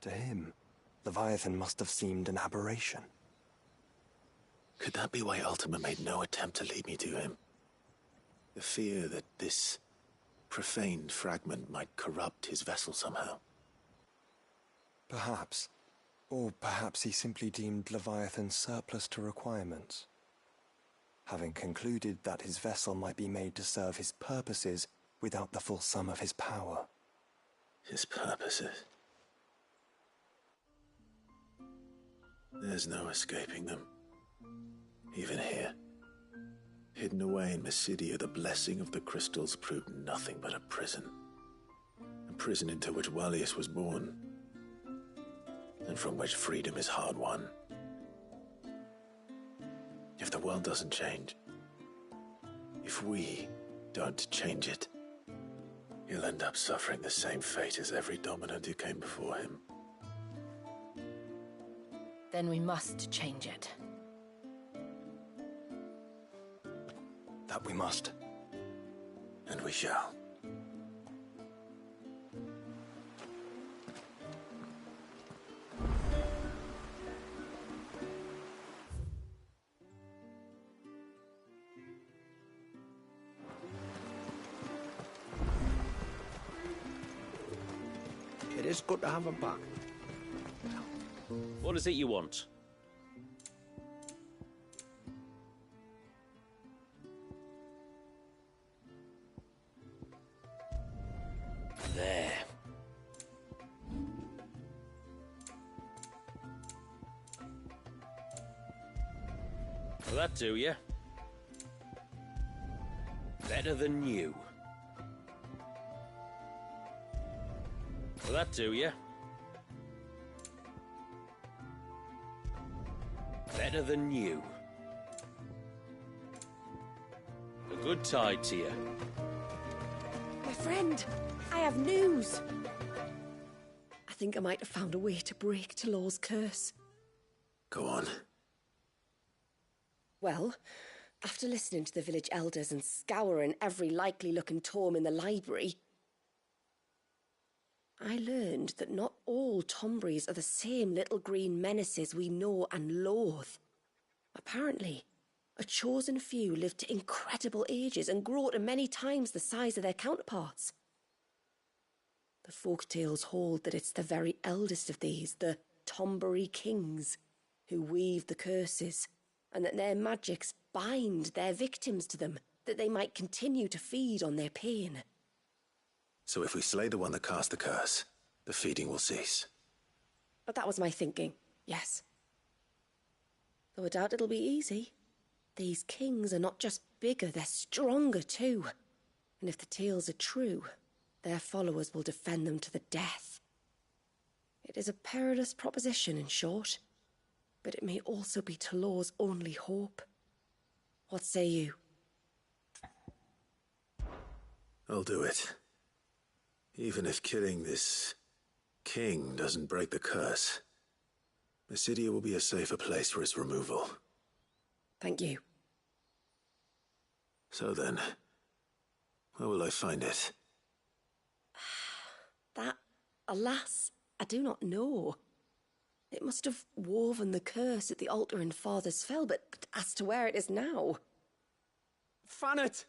To him, Leviathan must have seemed an aberration. Could that be why Ultima made no attempt to lead me to him? The fear that this profaned fragment might corrupt his vessel somehow. Perhaps. Or perhaps he simply deemed Leviathan surplus to requirements. Having concluded that his vessel might be made to serve his purposes without the full sum of his power. His purposes? There's no escaping them. Even here. Hidden away in Mysidia, the blessing of the crystals proved nothing but a prison. A prison into which Wallius was born, and from which freedom is hard won. If the world doesn't change, if we don't change it, he'll end up suffering the same fate as every dominant who came before him. Then we must change it. That we must. And we shall. It is good to have him back. What is it you want? There. Will that do you? Better than new. Will that do you? Better than new. A good tide to you. My friend, I have news. I think I might have found a way to break Talor's curse. Go on. Well, after listening to the village elders and scouring every likely-looking tome in the library, I learned that not all Tombries are the same little green menaces we know and loathe. Apparently, a chosen few live to incredible ages and grow to many times the size of their counterparts. The folktales hold that it's the very eldest of these, the Tombury kings, who weave the curses, and that their magics bind their victims to them, that they might continue to feed on their pain. So if we slay the one that cast the curse, the feeding will cease. But that was my thinking, yes. Though I doubt it'll be easy. These kings are not just bigger, they're stronger too. And if the tales are true, their followers will defend them to the death. It is a perilous proposition, in short, but it may also be Talor's only hope. What say you? I'll do it. Even if killing this king doesn't break the curse, Mysidia will be a safer place for its removal. Thank you. So then, where will I find it? That, alas, I do not know. It must have woven the curse at the altar in Father's Fell, but as to where it is now... Fannet!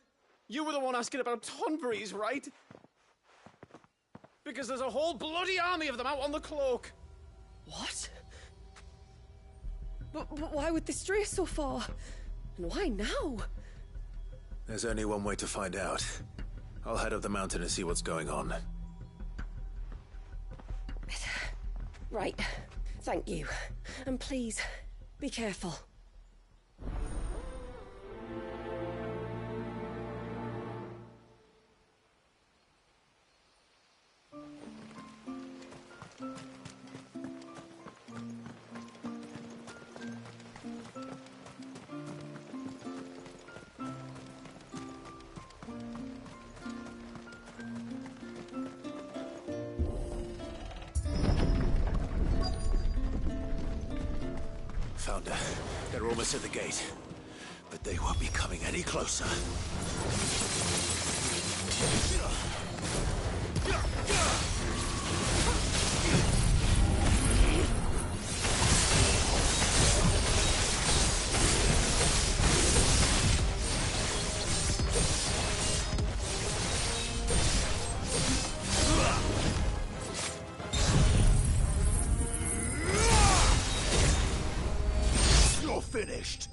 You were the one asking about Tonburies, right? Because there's a whole bloody army of them out on the cloak. What? But why would they stray so far? And why now? There's only one way to find out. I'll head up the mountain and see what's going on. Right. Thank you. And please, be careful. Found her. They're almost at the gate. But they won't be coming any closer. You're finished.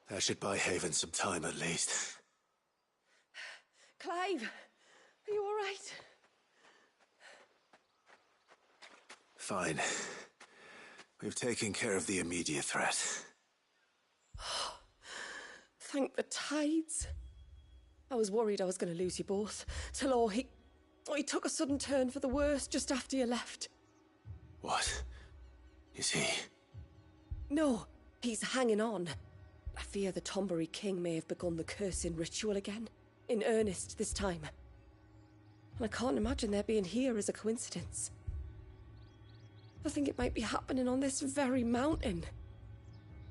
That should buy Haven some time at least. Clive, are you all right? Fine. We've taken care of the immediate threat. Thank the tides. I was worried I was going to lose you both. Talor, he took a sudden turn for the worse just after you left. What? Is he? No, he's hanging on. I fear the Tombury King may have begun the cursing ritual again. In earnest this time. And I can't imagine their being here as a coincidence. I think it might be happening on this very mountain.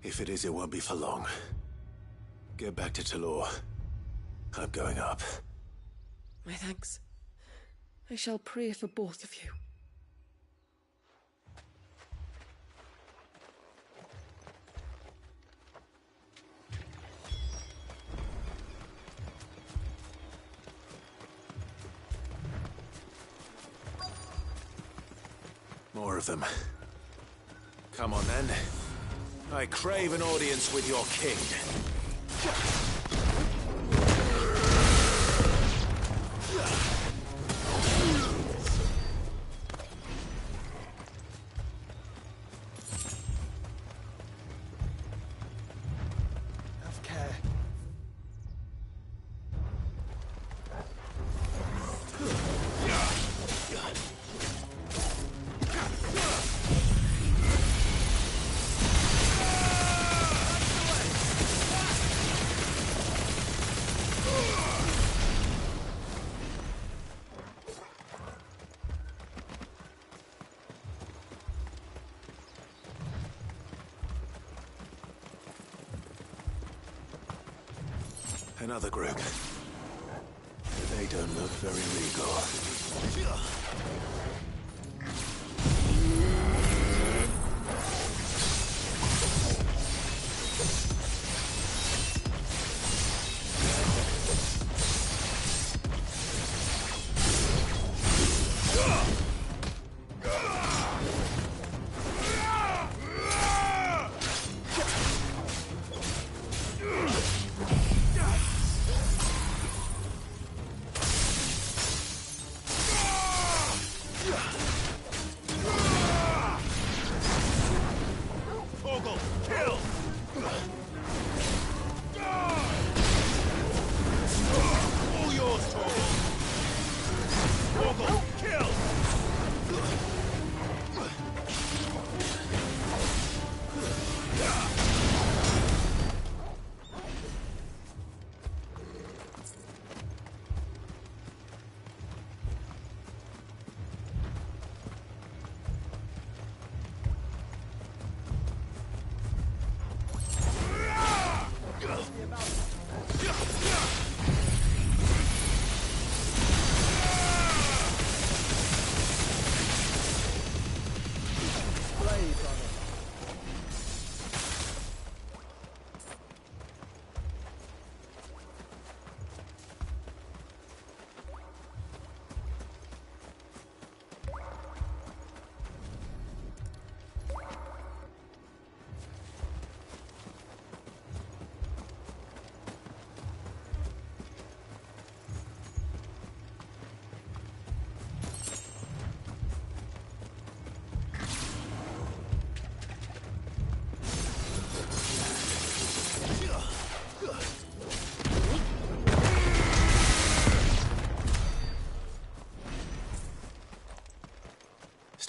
If it is, it won't be for long. Get back to Talor. I'm going up. My thanks. I shall pray for both of you. More of them. Come on, then. I crave an audience with your king. Have care. Another group. They don't look very legal. Yeah.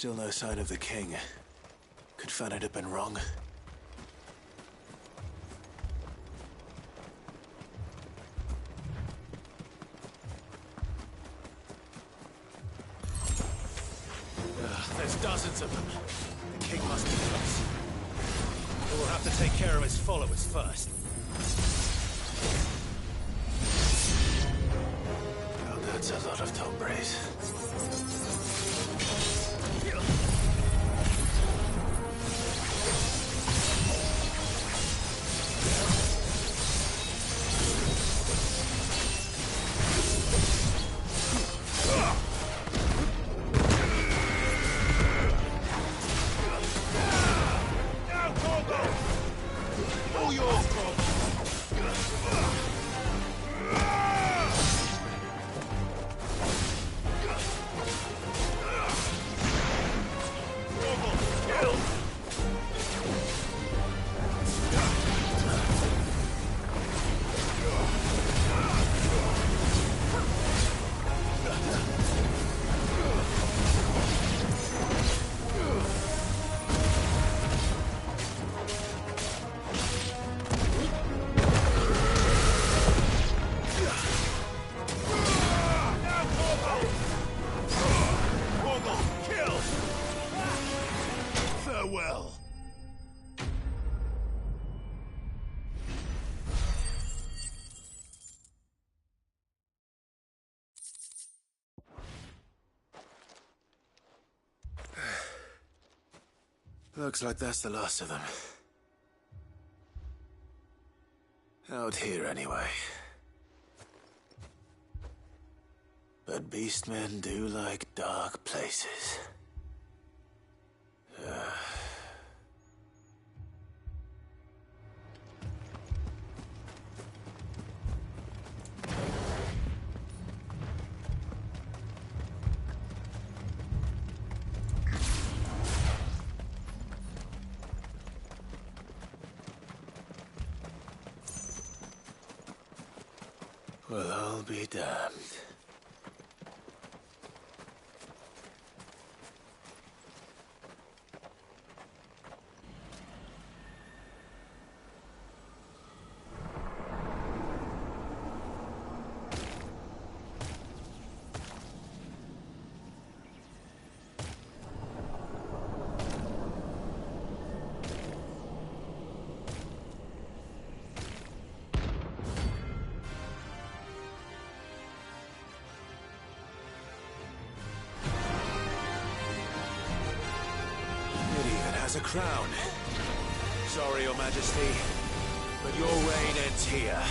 Still no sign of the king. Could Fanad have been wrong? There's dozens of them. The king must be close. But we'll have to take care of his followers first. Oh, that's a lot of Tombres. Looks like that's the last of them. Out here, anyway. But beastmen do like dark places. Well, I'll be damned. A crown. Sorry, Your Majesty, but your reign ends here.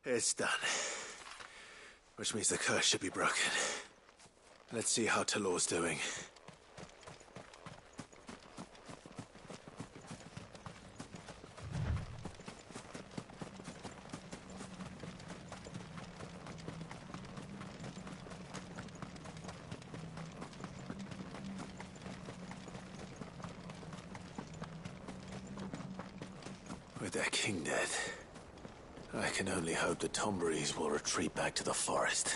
It's done. Which means the curse should be broken. Let's see how Talor's doing. With their king dead, I can only hope the Tomberries will retreat back to the forest.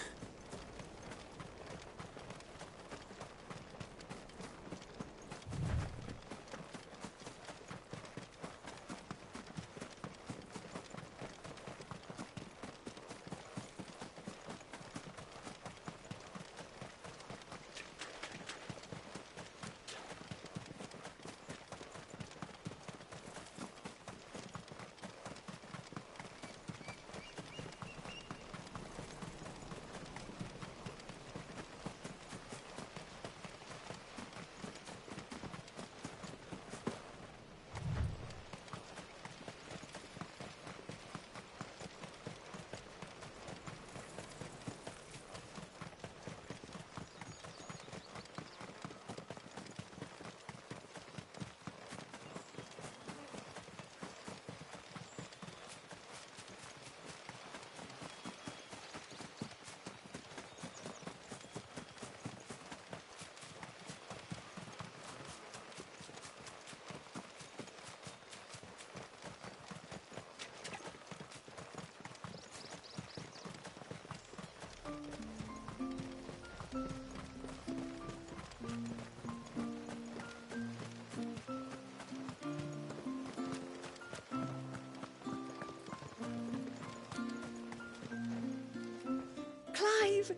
Clive!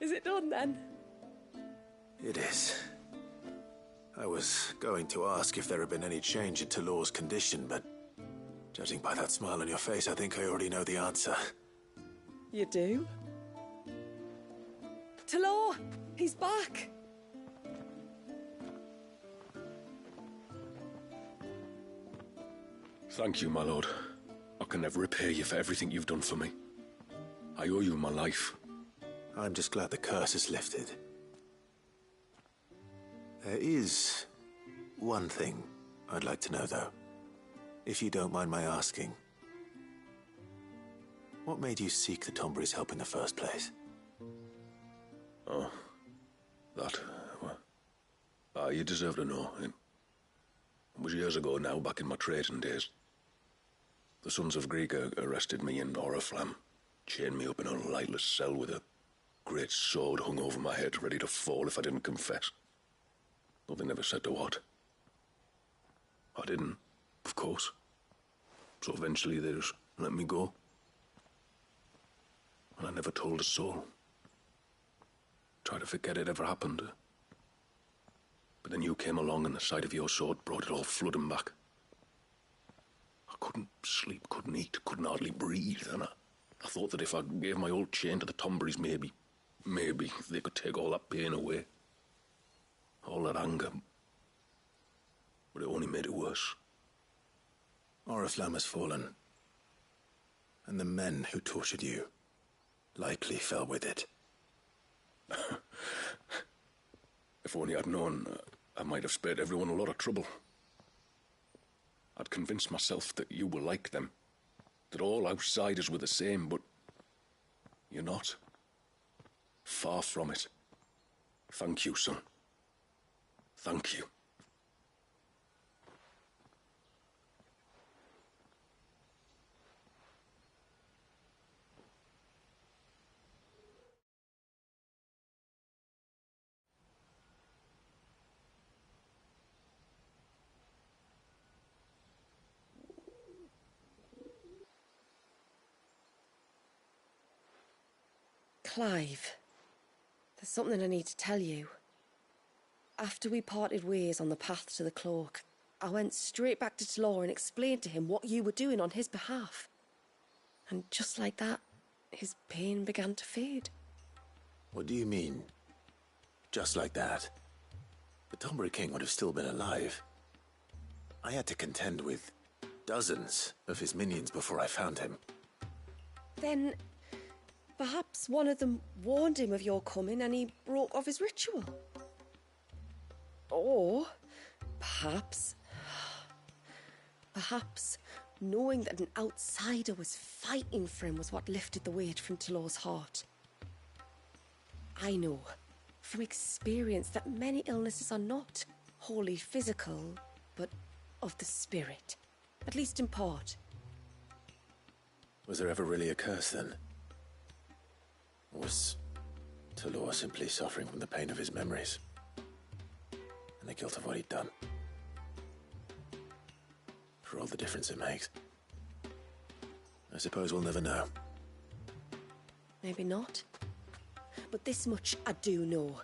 Is it done then? It is. I was going to ask if there had been any change in Talor's condition, but judging by that smile on your face, I think I already know the answer. You do? Talor! He's back! Thank you, my lord. I can never repay you for everything you've done for me. I owe you my life. I'm just glad the curse is lifted. There is one thing I'd like to know, though. If you don't mind my asking. What made you seek the Tomberries' help in the first place? Oh, that... well, you deserve to know. It was years ago now, back in my trading days. The Sons of Greek arrested me in Oriflamme, chained me up in a lightless cell with a great sword hung over my head, ready to fall if I didn't confess. Though they never said to what. I didn't, of course. So eventually they just let me go. And I never told a soul. Tried to forget it ever happened. But then you came along and the sight of your sword brought it all flooding back. I couldn't sleep, couldn't eat, couldn't hardly breathe, and I thought that if I gave my old chain to the Tomberries, maybe they could take all that pain away. All that anger. But it only made it worse. Oriflamme has fallen. And the men who tortured you likely fell with it. If only I'd known, I might have spared everyone a lot of trouble. I'd convinced myself that you were like them. That all outsiders were the same, but you're not. Far from it. Thank you, son. Thank you. Clive, there's something I need to tell you. After we parted ways on the path to the cloak, I went straight back to Talor and explained to him what you were doing on his behalf. And just like that, his pain began to fade. What do you mean? Just like that? The Tomberry King would have still been alive. I had to contend with dozens of his minions before I found him. Then perhaps one of them warned him of your coming and he broke off his ritual. Or perhaps knowing that an outsider was fighting for him was what lifted the weight from Talor's heart. I know from experience that many illnesses are not wholly physical, but of the spirit, at least in part. Was there ever really a curse then? Or was Talor simply suffering from the pain of his memories and the guilt of what he'd done? For all the difference it makes. I suppose we'll never know. Maybe not. But this much I do know.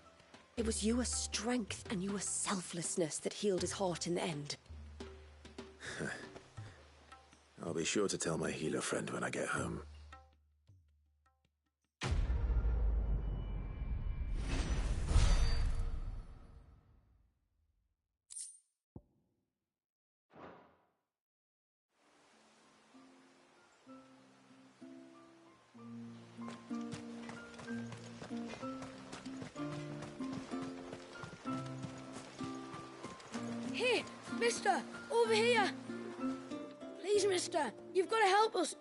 It was your strength and your selflessness that healed his heart in the end. I'll be sure to tell my healer friend when I get home. Hey, mister, over here! Please, mister, you've got to help us.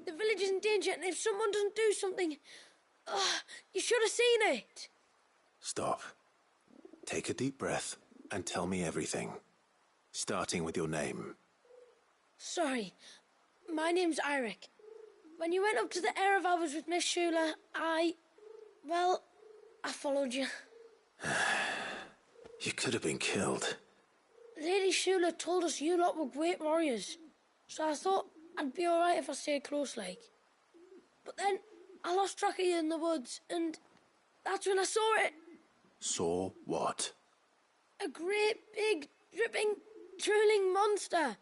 The village is in danger, and if someone doesn't do something... you should have seen it! Stop. Take a deep breath and tell me everything. Starting with your name. Sorry, my name's Eirik. When you went up to the Ereval with Miss Shula, I followed you. You could have been killed. Lady Shula told us you lot were great warriors, so I thought I'd be alright if I stayed close like. But then I lost track of you in the woods, and that's when I saw it. Saw what? A great, big, dripping, drooling monster.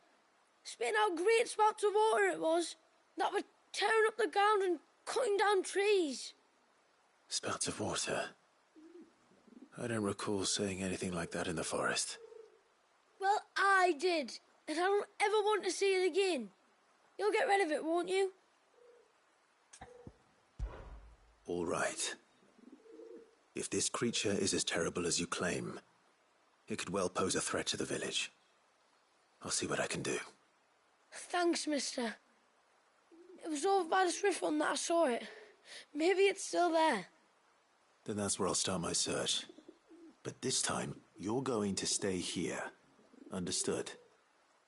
Spitting out great spouts of water it was, that were tearing up the ground and cutting down trees. Spouts of water? I don't recall seeing anything like that in the forest. Well, I did, and I don't ever want to see it again. You'll get rid of it, won't you? All right. If this creature is as terrible as you claim, it could well pose a threat to the village. I'll see what I can do. Thanks, mister. It was over by the Swift one that I saw it. Maybe it's still there. Then that's where I'll start my search. But this time, you're going to stay here. Understood?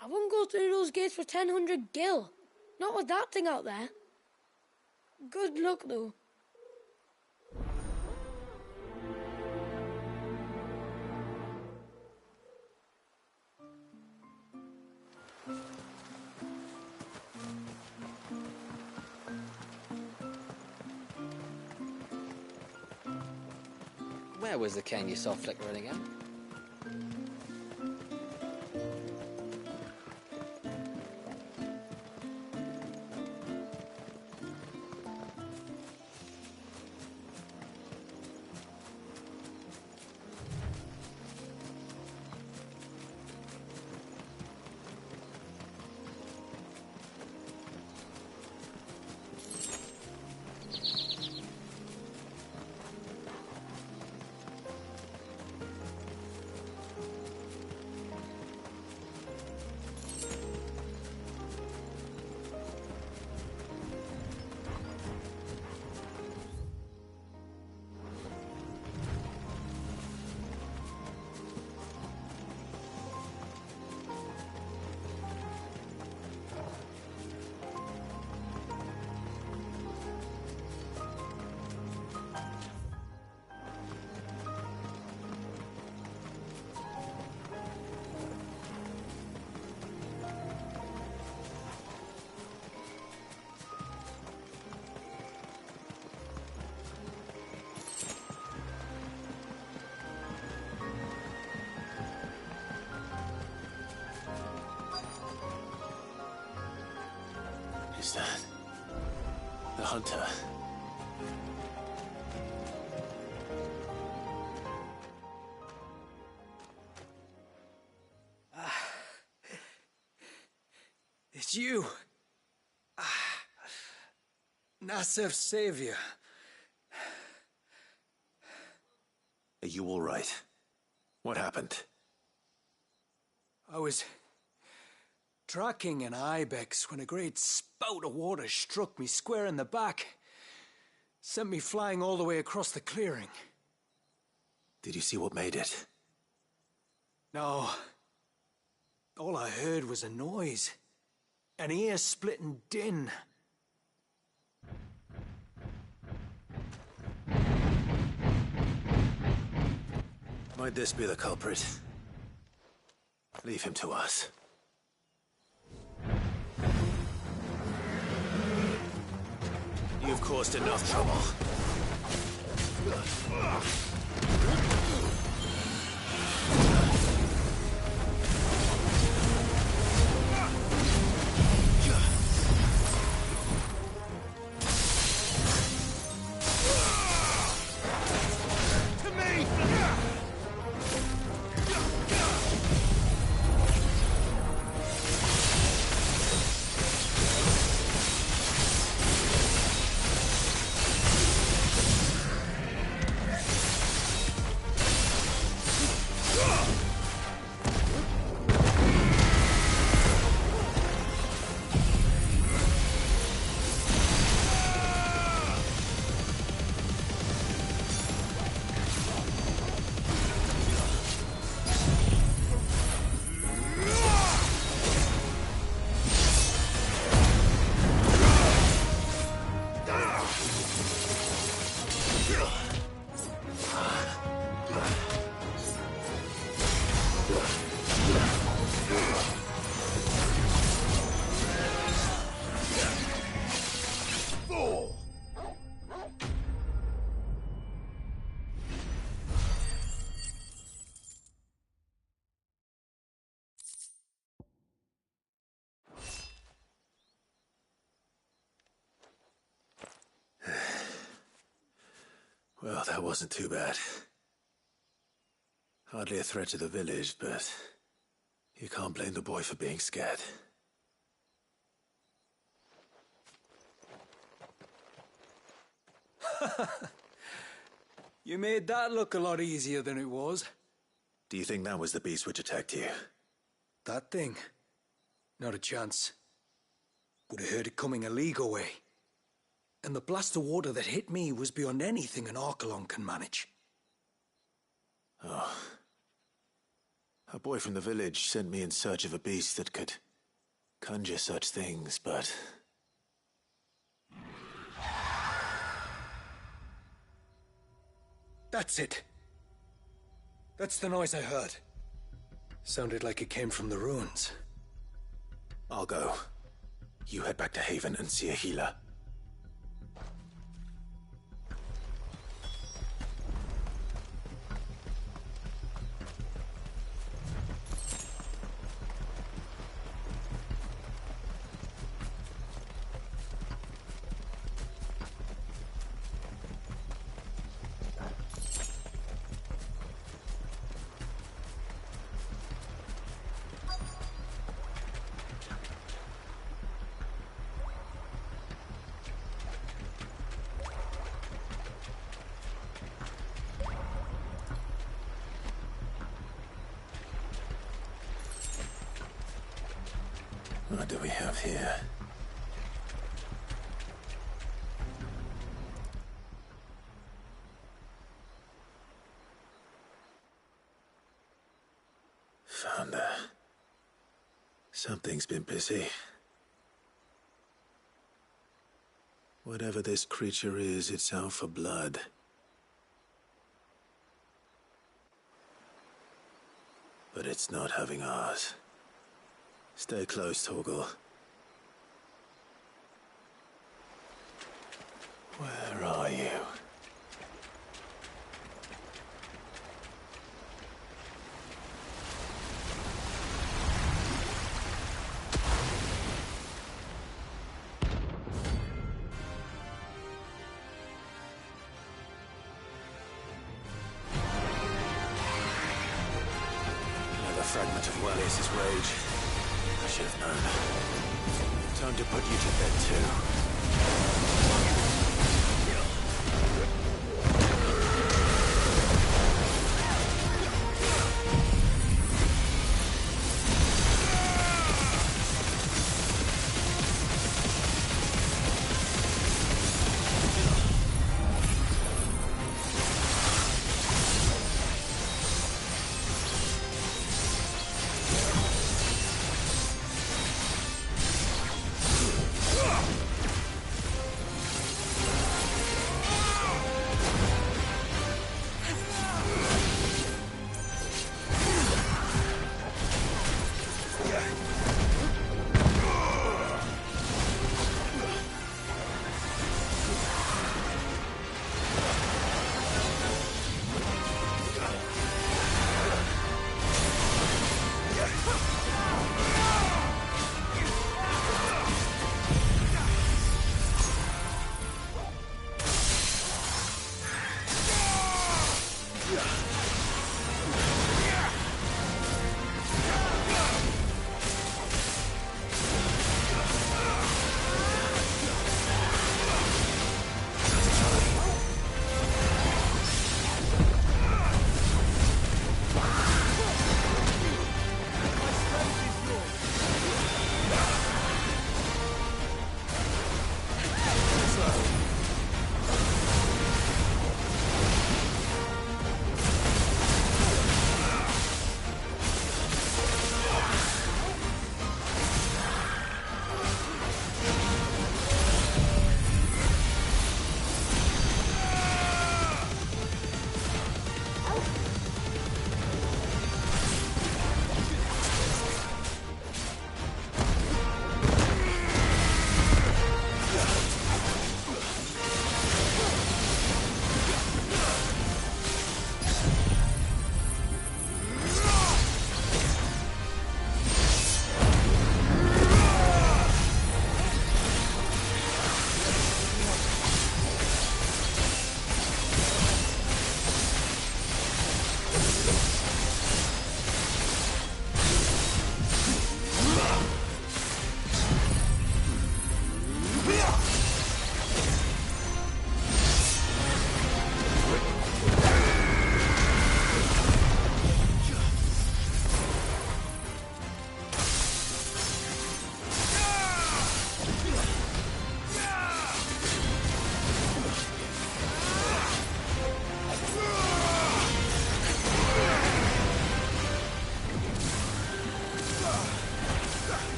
I wouldn't go through those gates for 1,000 gil. Not with that thing out there. Good luck, though. Where was the cane you saw flickering again? Is that the hunter? It's you. Nasser's savior. Are you all right? What happened? I was tracking an ibex when a great spout of water struck me square in the back. Sent me flying all the way across the clearing. Did you see what made it? No. All I heard was a noise. An ear-splitting din. Might this be the culprit? Leave him to us. You've caused enough trouble. Well, that wasn't too bad. Hardly a threat to the village, but you can't blame the boy for being scared. You made that look a lot easier than it was. Do you think that was the beast which attacked you? That thing? Not a chance. Would have heard it coming a league away. And the blast of water that hit me was beyond anything an Archelon can manage. Oh. A boy from the village sent me in search of a beast that could conjure such things, but... That's it. That's the noise I heard. Sounded like it came from the ruins. I'll go. You head back to Haven and see a healer. What do we have here? Found her. Something's been busy. Whatever this creature is, it's out for blood. But it's not having ours. Stay close, Torgal. Where are you? Another fragment of Walius's rage. I should have known. Time to put you to bed, too.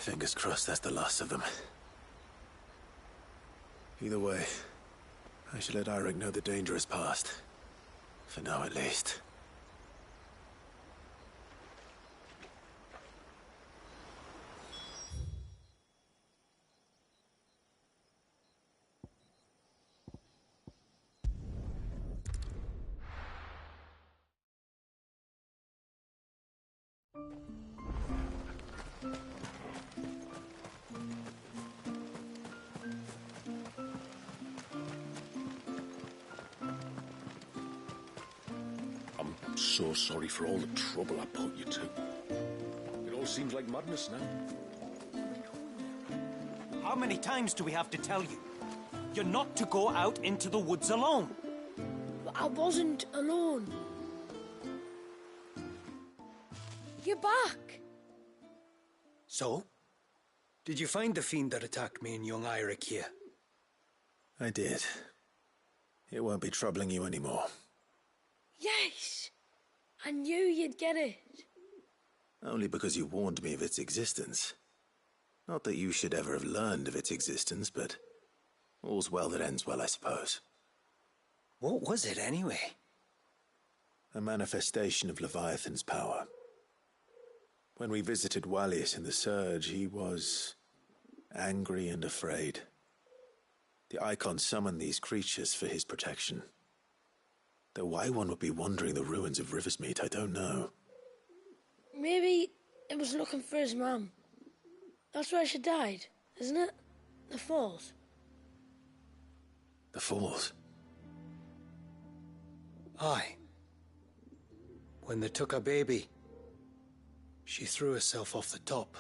Fingers crossed that's the last of them. Either way, I should let Eirik know the danger is past. For now, at least. I'm so sorry for all the trouble I put you to. It all seems like madness now. How many times do we have to tell you? You're not to go out into the woods alone. But I wasn't alone. You're back. So? Did you find the fiend that attacked me and young Eirik here? I did. It won't be troubling you anymore. Yes! I knew you'd get it. Only because you warned me of its existence. Not that you should ever have learned of its existence, but all's well that ends well, I suppose. What was it, anyway? A manifestation of Leviathan's power. When we visited Wallius in the Surge, he was angry and afraid. The Icon summoned these creatures for his protection. Though why one would be wandering the ruins of Riversmeet, I don't know. Maybe it was looking for his mum. That's where she died, isn't it? The Falls. The Falls? Aye. When they took her baby, she threw herself off the top.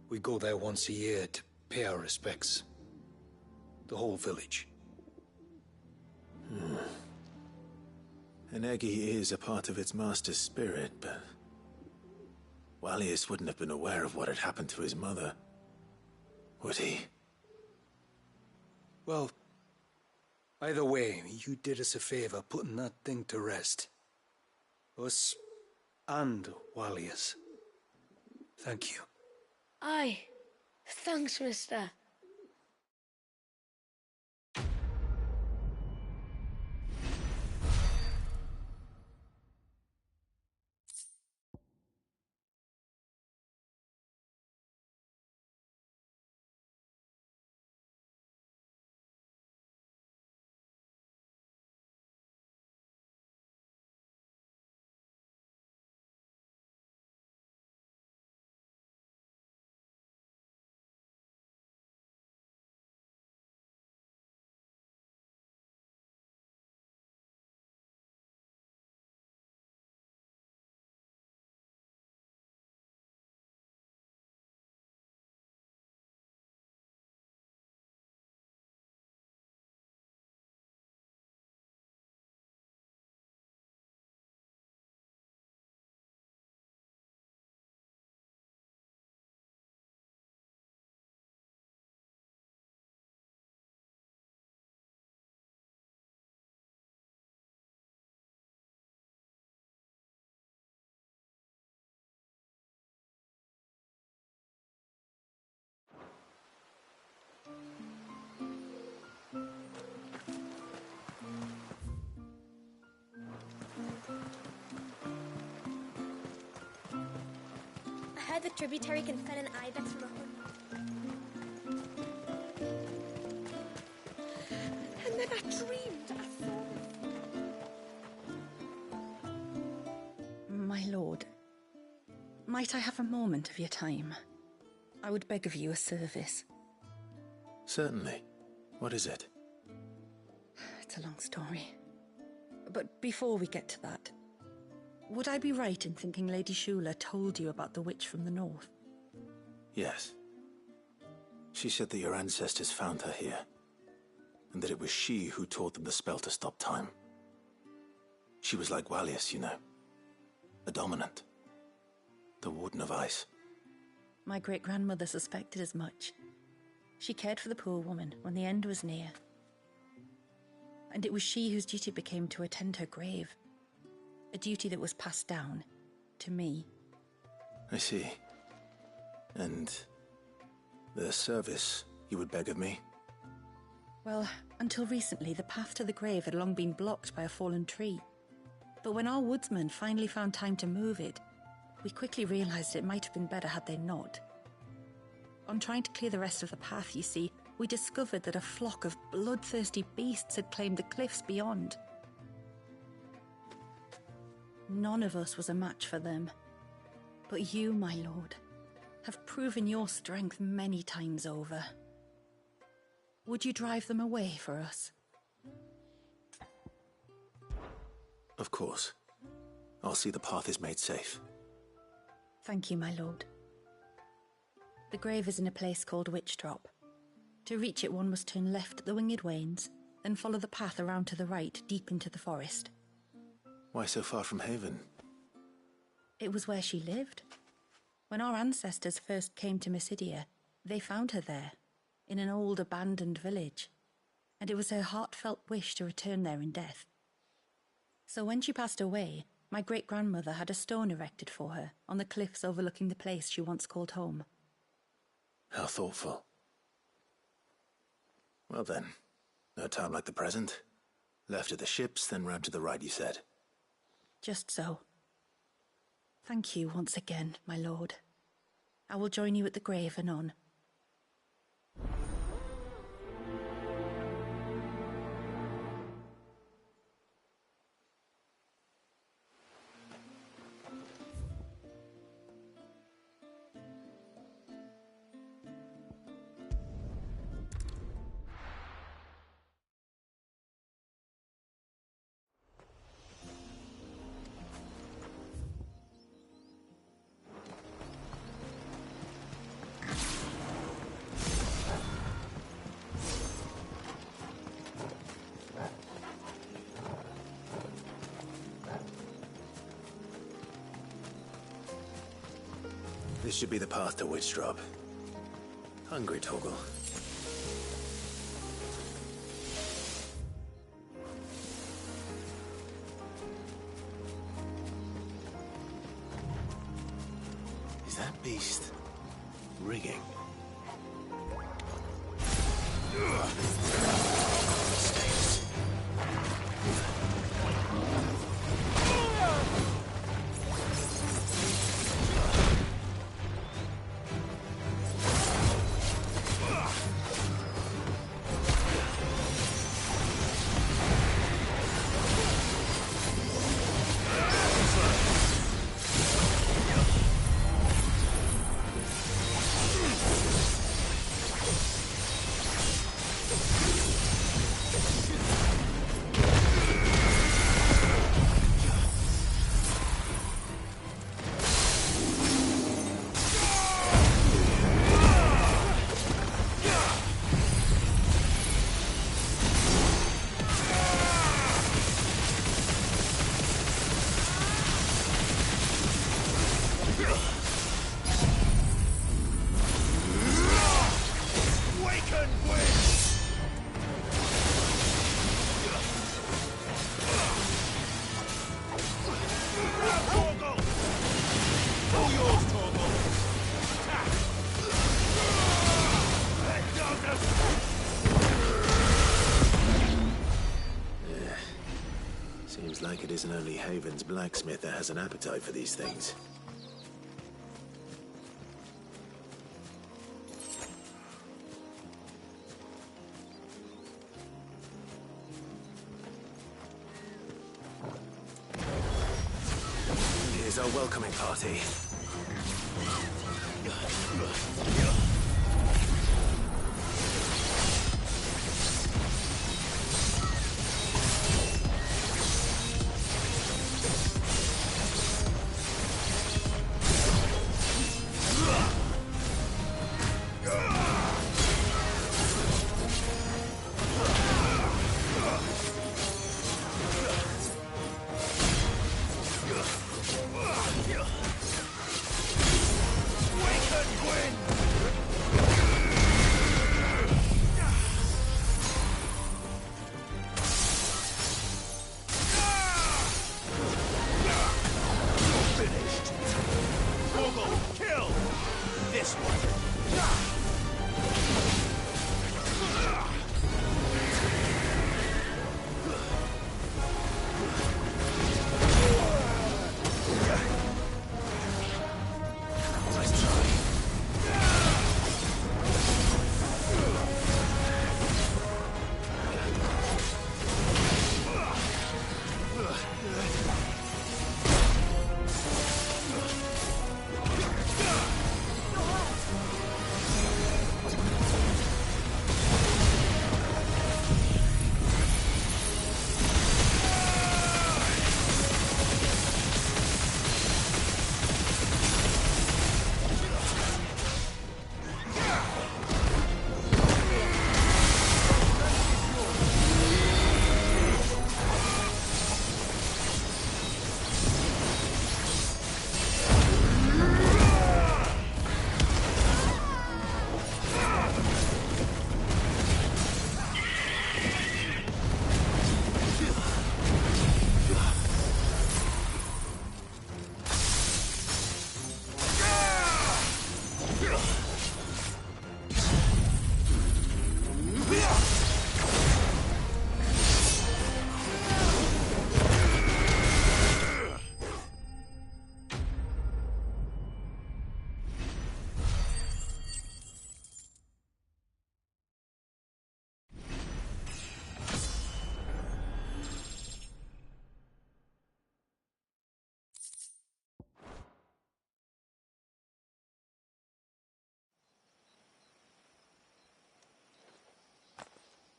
We go there once a year to pay our respects. The whole village. An Eggy is a part of its master's spirit, but Wallius wouldn't have been aware of what had happened to his mother, would he? Well, either way, you did us a favor putting that thing to rest. Us and Wallius. Thank you. Aye. Thanks, mister. I heard the tributary can fen an ibex from a hood. And then I dreamed I saw My lord, might I have a moment of your time? I would beg of you a service. Certainly. What is it? It's a long story. But before we get to that, would I be right in thinking Lady Shula told you about the witch from the north? Yes. She said that your ancestors found her here, and that it was she who taught them the spell to stop time. She was like Wallius, you know. A dominant. The Warden of Ice. My great-grandmother suspected as much. She cared for the poor woman when the end was near. And it was she whose duty became to attend her grave. A duty that was passed down to me. I see. And the service you would beg of me? Well, until recently, the path to the grave had long been blocked by a fallen tree. But when our woodsmen finally found time to move it, we quickly realized it might have been better had they not. On trying to clear the rest of the path, you see, we discovered that a flock of bloodthirsty beasts had claimed the cliffs beyond. None of us was a match for them. But you, my lord, have proven your strength many times over. Would you drive them away for us? Of course. I'll see the path is made safe. Thank you, my lord. The grave is in a place called Witch Drop. To reach it, one must turn left at the Winged Wains, then follow the path around to the right, deep into the forest. Why so far from Haven? It was where she lived. When our ancestors first came to Mysidia, they found her there, in an old abandoned village. and it was her heartfelt wish to return there in death. So when she passed away, my great-grandmother had a stone erected for her on the cliffs overlooking the place she once called home. How thoughtful. Well then, no time like the present. Left at the ships, then round to the right, you said. Just so. Thank you once again, my lord. I will join you at the grave anon. This should be the path to Witchdrop. Hungry, Torgal. Is that beast rigging? Seems like it isn't only Haven's blacksmith that has an appetite for these things. Here's our welcoming party. We could win!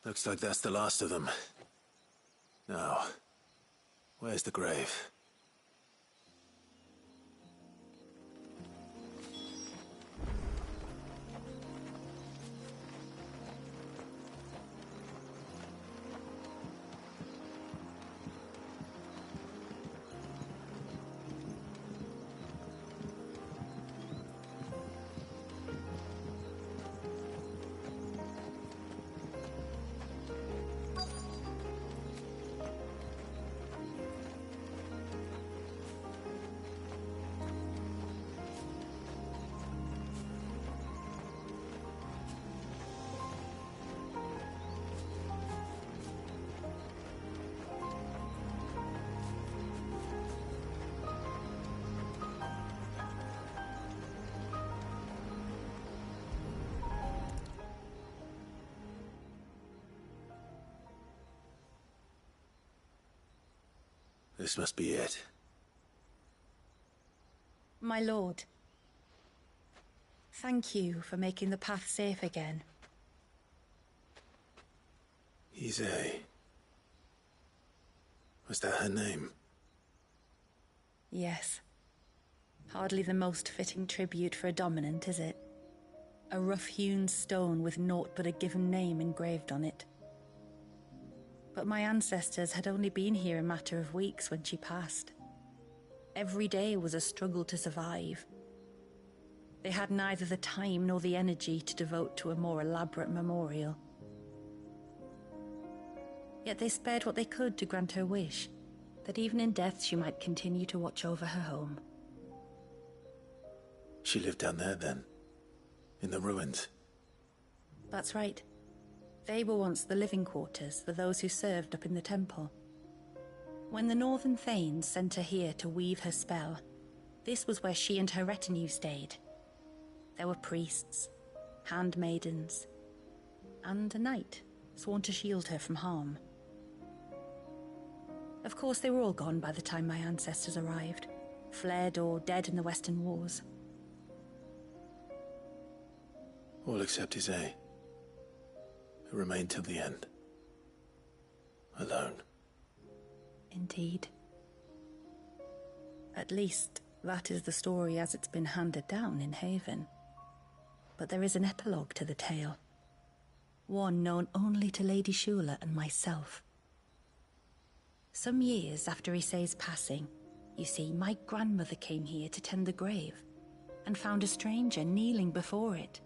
Looks like that's the last of them. Now, where's the grave? This must be it. My lord, thank you for making the path safe again. XVI. Was that her name? Yes. Hardly the most fitting tribute for a dominant, is it? A rough-hewn stone with naught but a given name engraved on it. But my ancestors had only been here a matter of weeks when she passed. Every day was a struggle to survive. They had neither the time nor the energy to devote to a more elaborate memorial. Yet they spared what they could to grant her wish, that even in death she might continue to watch over her home. She lived down there then? In the ruins? That's right. They were once the living quarters for those who served up in the temple. When the Northern Thanes sent her here to weave her spell, this was where she and her retinue stayed. There were priests, handmaidens, and a knight sworn to shield her from harm. Of course, they were all gone by the time my ancestors arrived, fled or dead in the Western Wars. All except XVI, who remained till the end. Alone. Indeed. At least, that is the story as it's been handed down in Haven. But there is an epilogue to the tale. One known only to Lady Shula and myself. Some years after Issei's passing, you see, my grandmother came here to tend the grave, and found a stranger kneeling before it.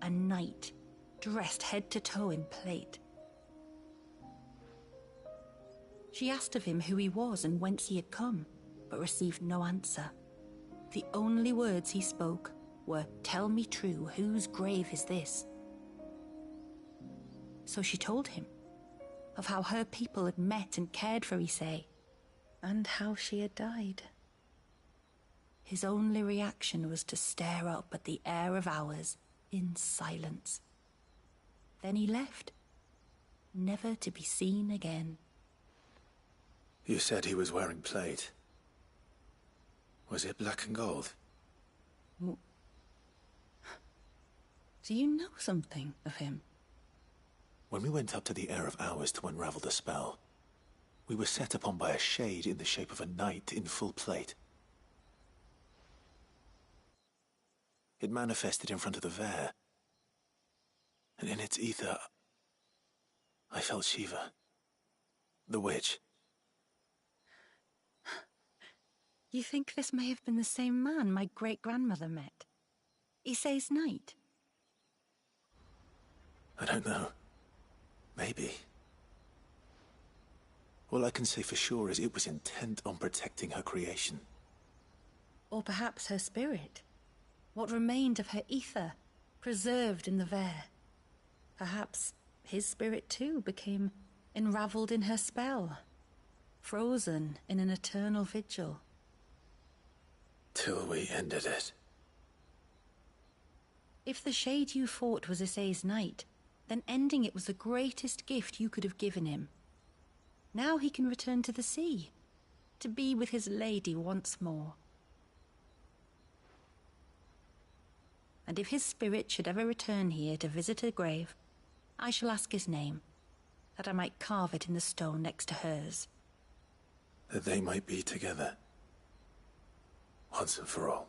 A knight, dressed head to toe in plate. She asked of him who he was and whence he had come, but received no answer. The only words he spoke were, "Tell me true, whose grave is this?" So she told him of how her people had met and cared for Issei, and how she had died. His only reaction was to stare up at the air of hours in silence. Then he left, never to be seen again. You said he was wearing plate. Was it black and gold? Do you know something of him? When we went up to the Air of Hours to unravel the spell, we were set upon by a shade in the shape of a knight in full plate. It manifested in front of the Vare, and in its ether, I felt Shiva, the witch. You think this may have been the same man my great-grandmother met? Issei's knight? I don't know. Maybe. All I can say for sure is it was intent on protecting her creation. Or perhaps her spirit. What remained of her ether, preserved in the Vare. Perhaps his spirit too became enraveled in her spell, frozen in an eternal vigil. Till we ended it. If the shade you fought was Issei's knight, then ending it was the greatest gift you could have given him. Now he can return to the sea, to be with his lady once more. And if his spirit should ever return here to visit her grave, I shall ask his name, that I might carve it in the stone next to hers. That they might be together. Once and for all.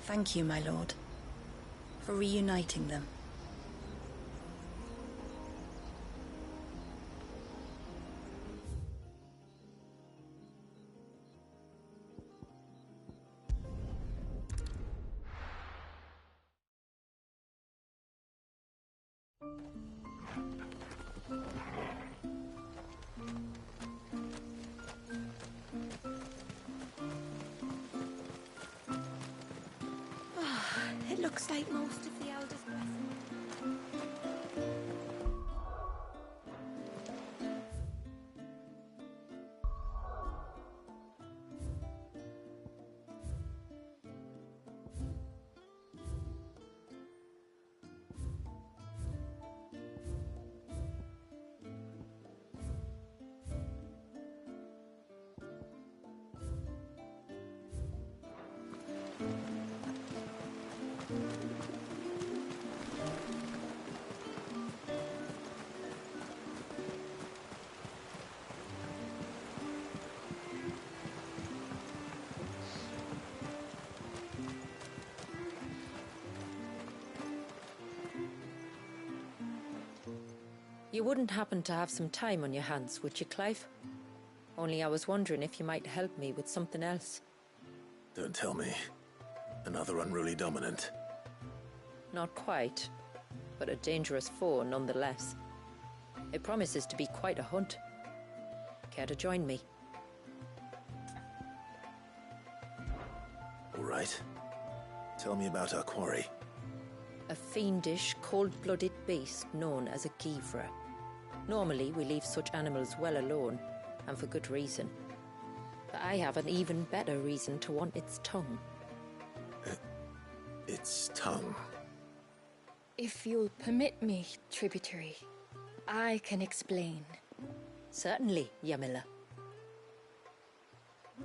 Thank you, my lord, for reuniting them. It looks like most of the elders' blessing. You wouldn't happen to have some time on your hands, would you, Clive? Only I was wondering if you might help me with something else. Don't tell me. Another unruly dominant. Not quite, but a dangerous foe nonetheless. It promises to be quite a hunt. Care to join me? All right. Tell me about our quarry. A fiendish, cold-blooded beast known as a Givra. Normally, we leave such animals well alone, and for good reason. But I have an even better reason to want its tongue. Its tongue? If you'll permit me, tributary, I can explain. Certainly, Yamila.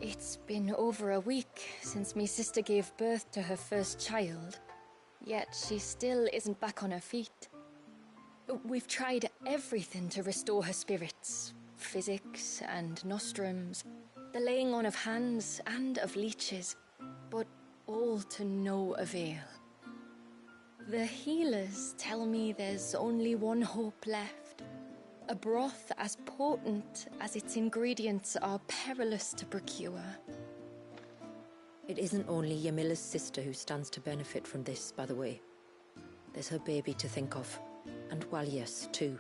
It's been over a week since me sister gave birth to her first child, yet she still isn't back on her feet. We've tried everything to restore her spirits. Physics and nostrums, the laying on of hands and of leeches, but all to no avail. The healers tell me there's only one hope left. A broth as potent as its ingredients are perilous to procure. It isn't only Yamila's sister who stands to benefit from this, by the way. There's her baby to think of, and Walias, too.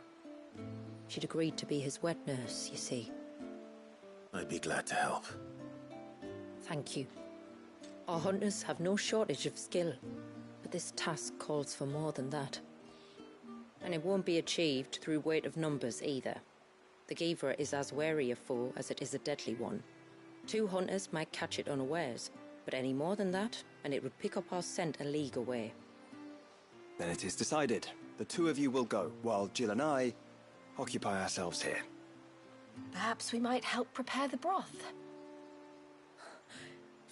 She'd agreed to be his wet nurse, you see. I'd be glad to help. Thank you. Our hunters have no shortage of skill, but this task calls for more than that. And it won't be achieved through weight of numbers either. The Givra is as wary a foe as it is a deadly one. 2 hunters might catch it unawares, but any more than that, and it would pick up our scent a league away. Then it is decided. The 2 of you will go, while Jill and I occupy ourselves here. Perhaps we might help prepare the broth.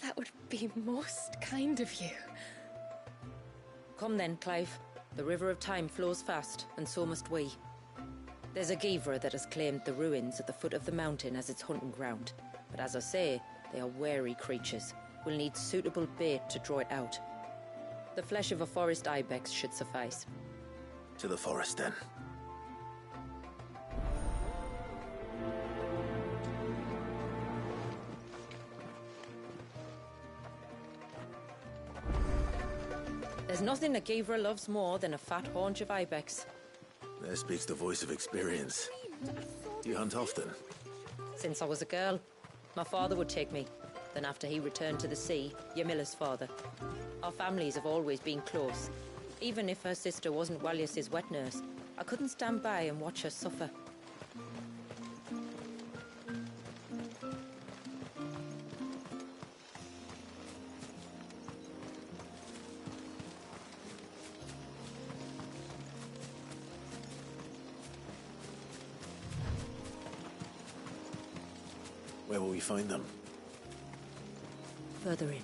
That would be most kind of you. Come then, Clive. The river of time flows fast, and so must we. There's a Givra that has claimed the ruins at the foot of the mountain as its hunting ground. But as I say, they are wary creatures. We'll need suitable bait to draw it out. The flesh of a forest ibex should suffice. To the forest, then. There's nothing a Givra loves more than a fat haunch of ibex. There speaks the voice of experience. Do you hunt often? Since I was a girl. My father would take me. Then after he returned to the sea, Yamila's father. Our families have always been close. Even if her sister wasn't Walias's wet nurse, I couldn't stand by and watch her suffer. Where will we find them? Further in.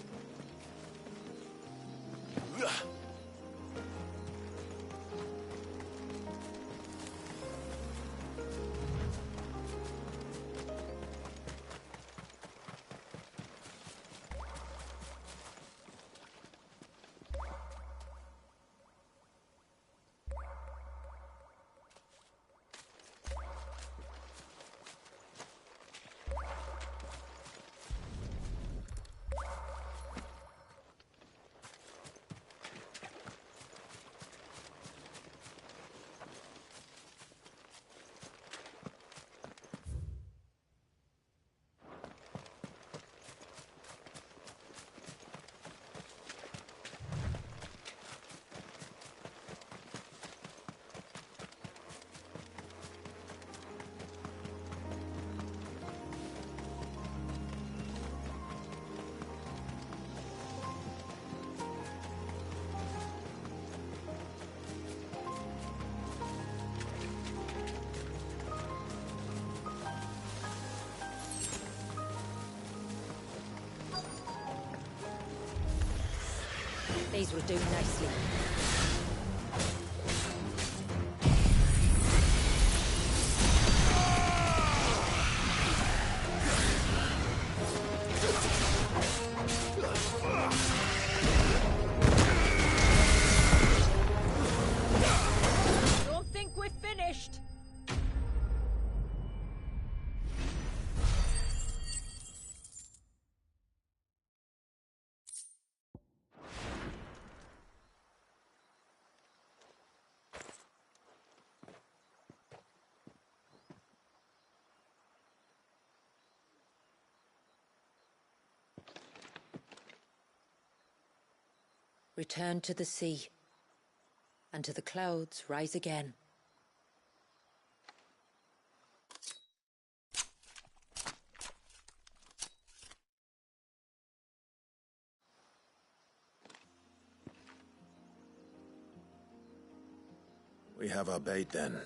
These will do nicely. Don't think we're finished. Return to the sea, and to the clouds rise again. We have our bait then.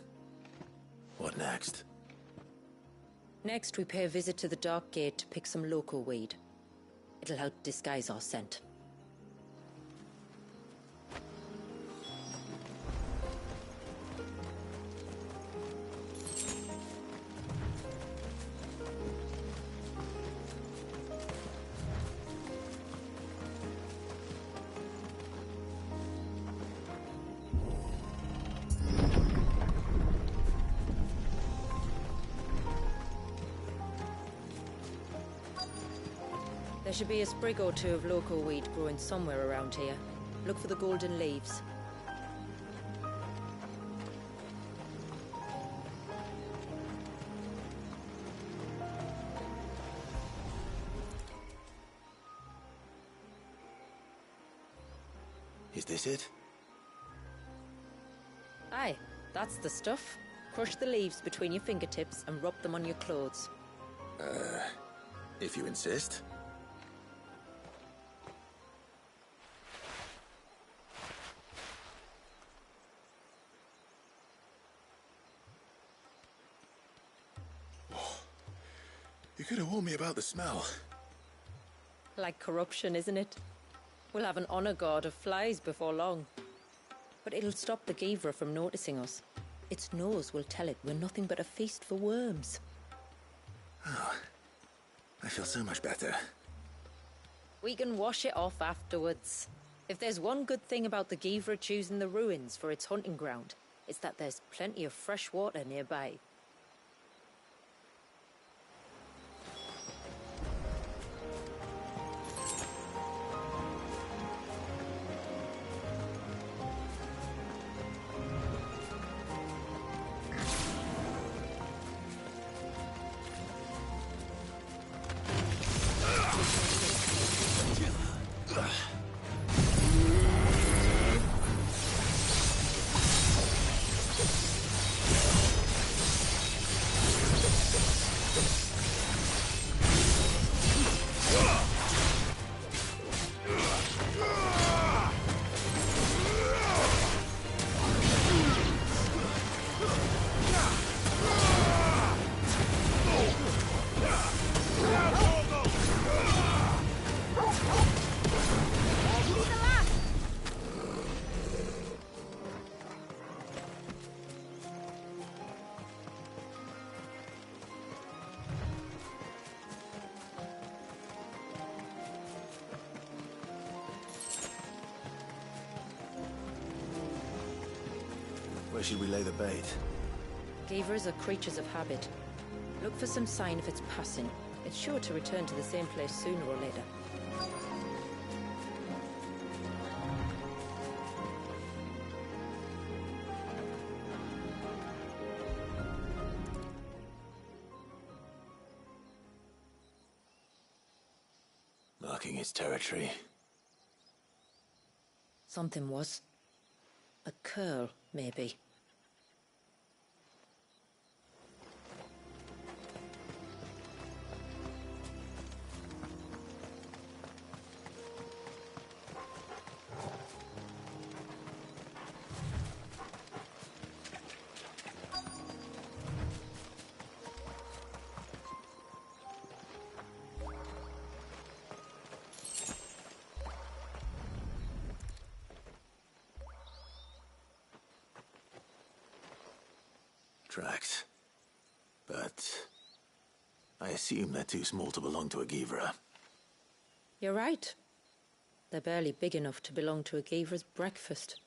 What next? Next, we pay a visit to the Dark Gate to pick some local weed. It'll help disguise our scent. There should be a sprig or two of local weed growing somewhere around here. Look for the golden leaves. Is this it? Aye, that's the stuff. Crush the leaves between your fingertips and rub them on your clothes. If you insist. You could have warned me about the smell. Like corruption, isn't it? We'll have an honor guard of flies before long. But it'll stop the Givra from noticing us. Its nose will tell it we're nothing but a feast for worms. Oh, I feel so much better. We can wash it off afterwards. If there's one good thing about the Givra choosing the ruins for its hunting ground, it's that there's plenty of fresh water nearby. Where should we lay the bait? Gavers are creatures of habit. Look for some sign of its passing. It's sure to return to the same place sooner or later. Marking its territory. Something was. A curl, maybe. Tracks. But I assume they're too small to belong to a Givra. You're right. They're barely big enough to belong to a Gavra's breakfast.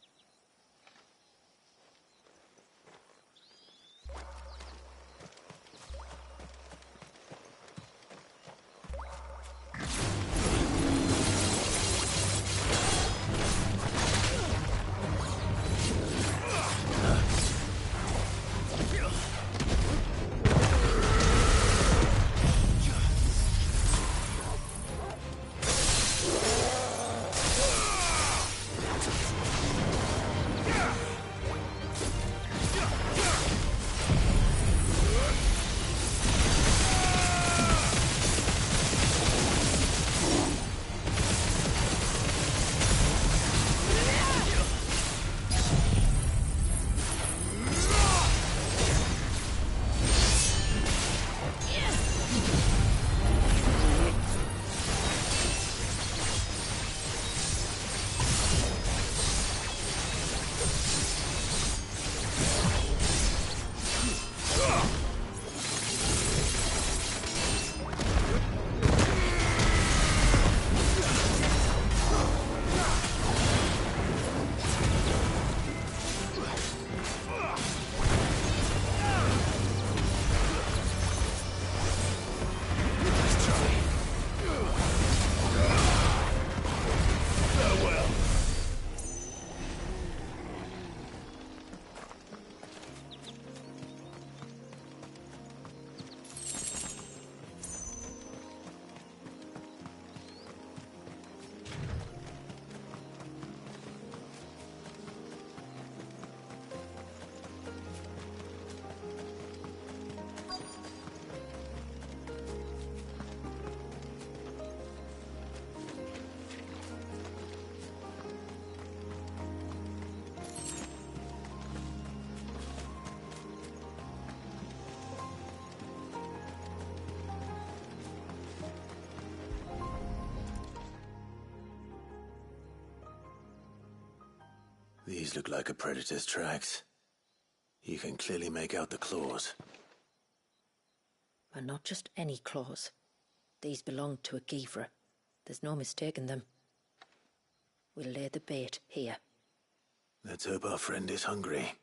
These look like a predator's tracks. You can clearly make out the claws. And not just any claws. These belong to a Givra. There's no mistaking them. We'll lay the bait here. Let's hope our friend is hungry.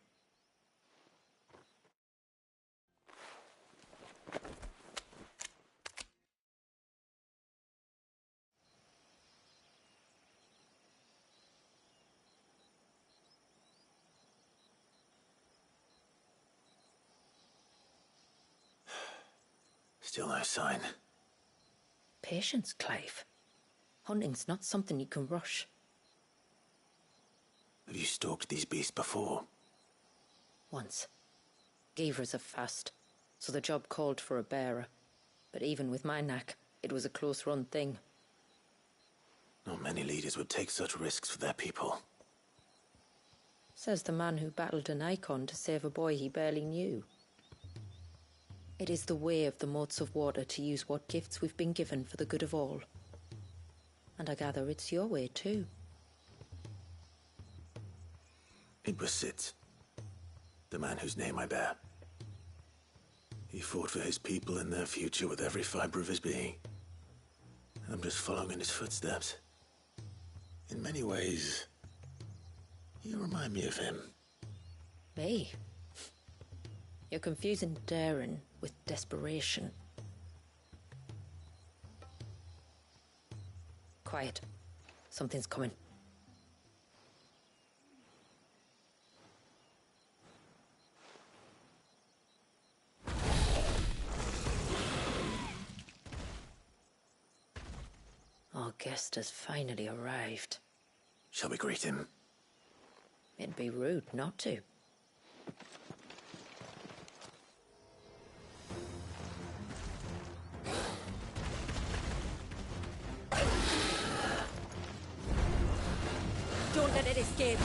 Still no sign. Patience, Clive. Hunting's not something you can rush. Have you stalked these beasts before? Once. Gavers are fast, so the job called for a bearer. But even with my knack, it was a close-run thing. Not many leaders would take such risks for their people. Says the man who battled an icon to save a boy he barely knew. It is the way of the moats of water to use what gifts we've been given for the good of all. And I gather it's your way too. It was Sid, the man whose name I bear. He fought for his people and their future with every fiber of his being. I'm just following in his footsteps. In many ways, you remind me of him. Hey. You're confusing daring with desperation. Quiet. Something's coming. Our guest has finally arrived. Shall we greet him? It'd be rude not to. Don't let it escape.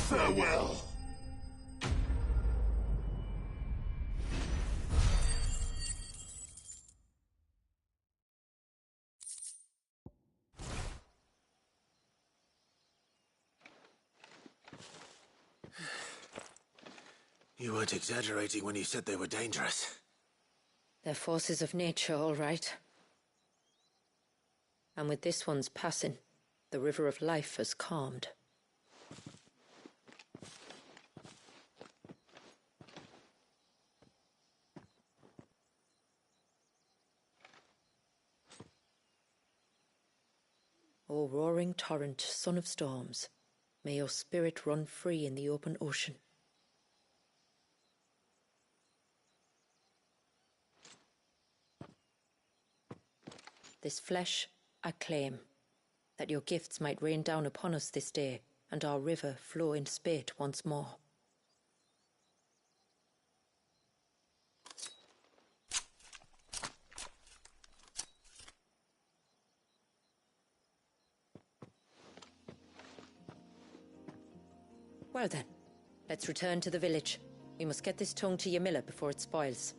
Farewell. You weren't exaggerating when you said they were dangerous. They're forces of nature, all right. And with this one's passing, the river of life has calmed. O roaring torrent, son of storms, may your spirit run free in the open ocean. This flesh I claim, that your gifts might rain down upon us this day, and our river flow in spate once more. Well then, let's return to the village. We must get this tongue to Ymilla before it spoils.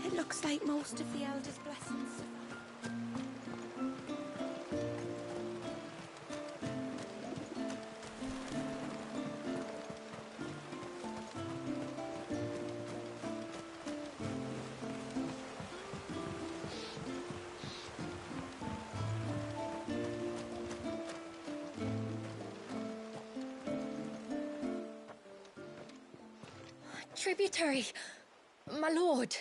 It looks like most of the Elder's blessings. Tributary, my lord.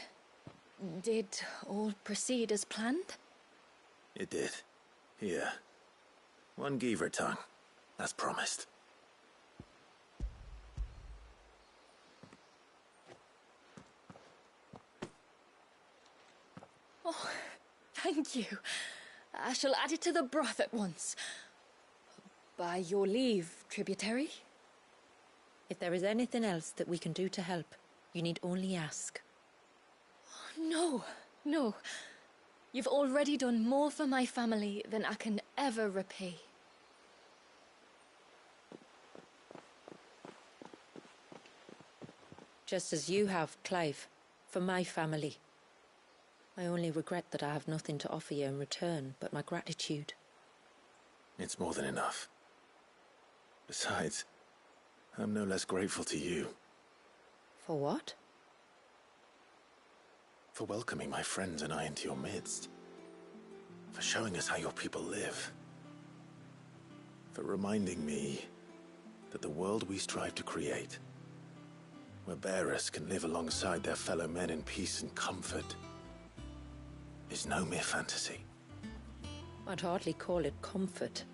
Did all proceed as planned? It did. Here. One Geaver tongue, as promised. Oh, thank you. I shall add it to the broth at once. By your leave, Tributary. If there is anything else that we can do to help, you need only ask. No, no. You've already done more for my family than I can ever repay. Just as you have, Clive, for my family. I only regret that I have nothing to offer you in return but my gratitude. It's more than enough. Besides, I'm no less grateful to you. For what? For welcoming my friends and I into your midst. For showing us how your people live. For reminding me that the world we strive to create, where bearers can live alongside their fellow men in peace and comfort, is no mere fantasy. I'd hardly call it comfort.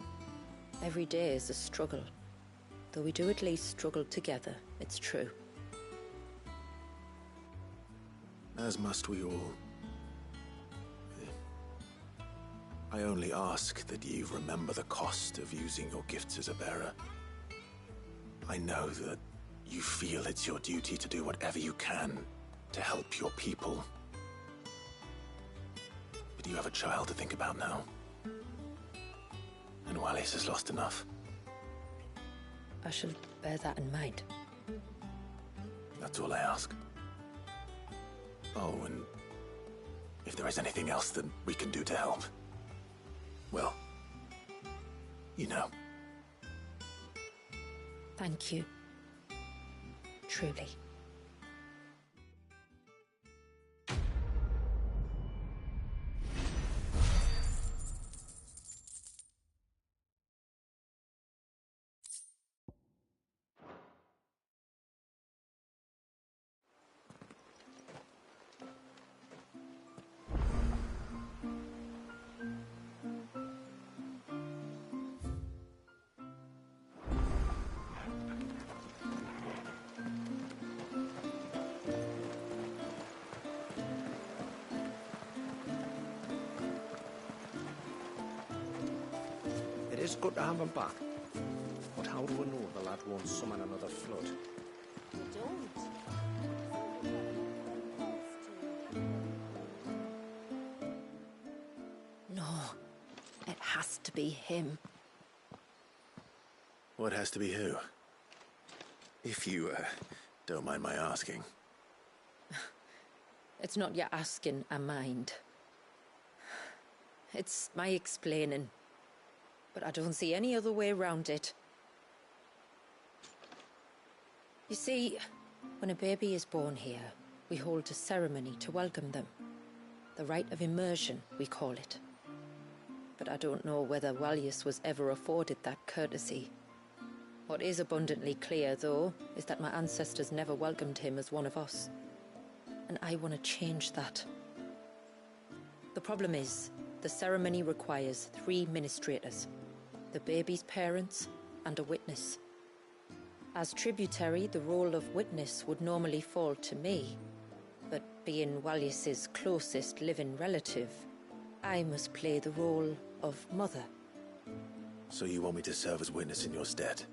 Every day is a struggle. Though we do at least struggle together, it's true. As must we all. I only ask that you remember the cost of using your gifts as a bearer. I know that you feel it's your duty to do whatever you can to help your people. But you have a child to think about now. And Wallis has lost enough. I shall bear that in mind. That's all I ask. Oh, and if there is anything else that we can do to help, well, you know. Thank you. Truly. It is good to have him back. But how do we know the lad won't summon another flood? We don't. No, it has to be him. What has to be who? If you, don't mind my asking. It's not your asking, I mind. It's my explaining. But I don't see any other way around it. You see, when a baby is born here, we hold a ceremony to welcome them. The rite of immersion, we call it. But I don't know whether Wallius was ever afforded that courtesy. What is abundantly clear, though, is that my ancestors never welcomed him as one of us. And I want to change that. The problem is, the ceremony requires 3 ministrators. The baby's parents, and a witness. As tributary, the role of witness would normally fall to me, but being Wallius's closest living relative, I must play the role of mother. So you want me to serve as witness in your stead?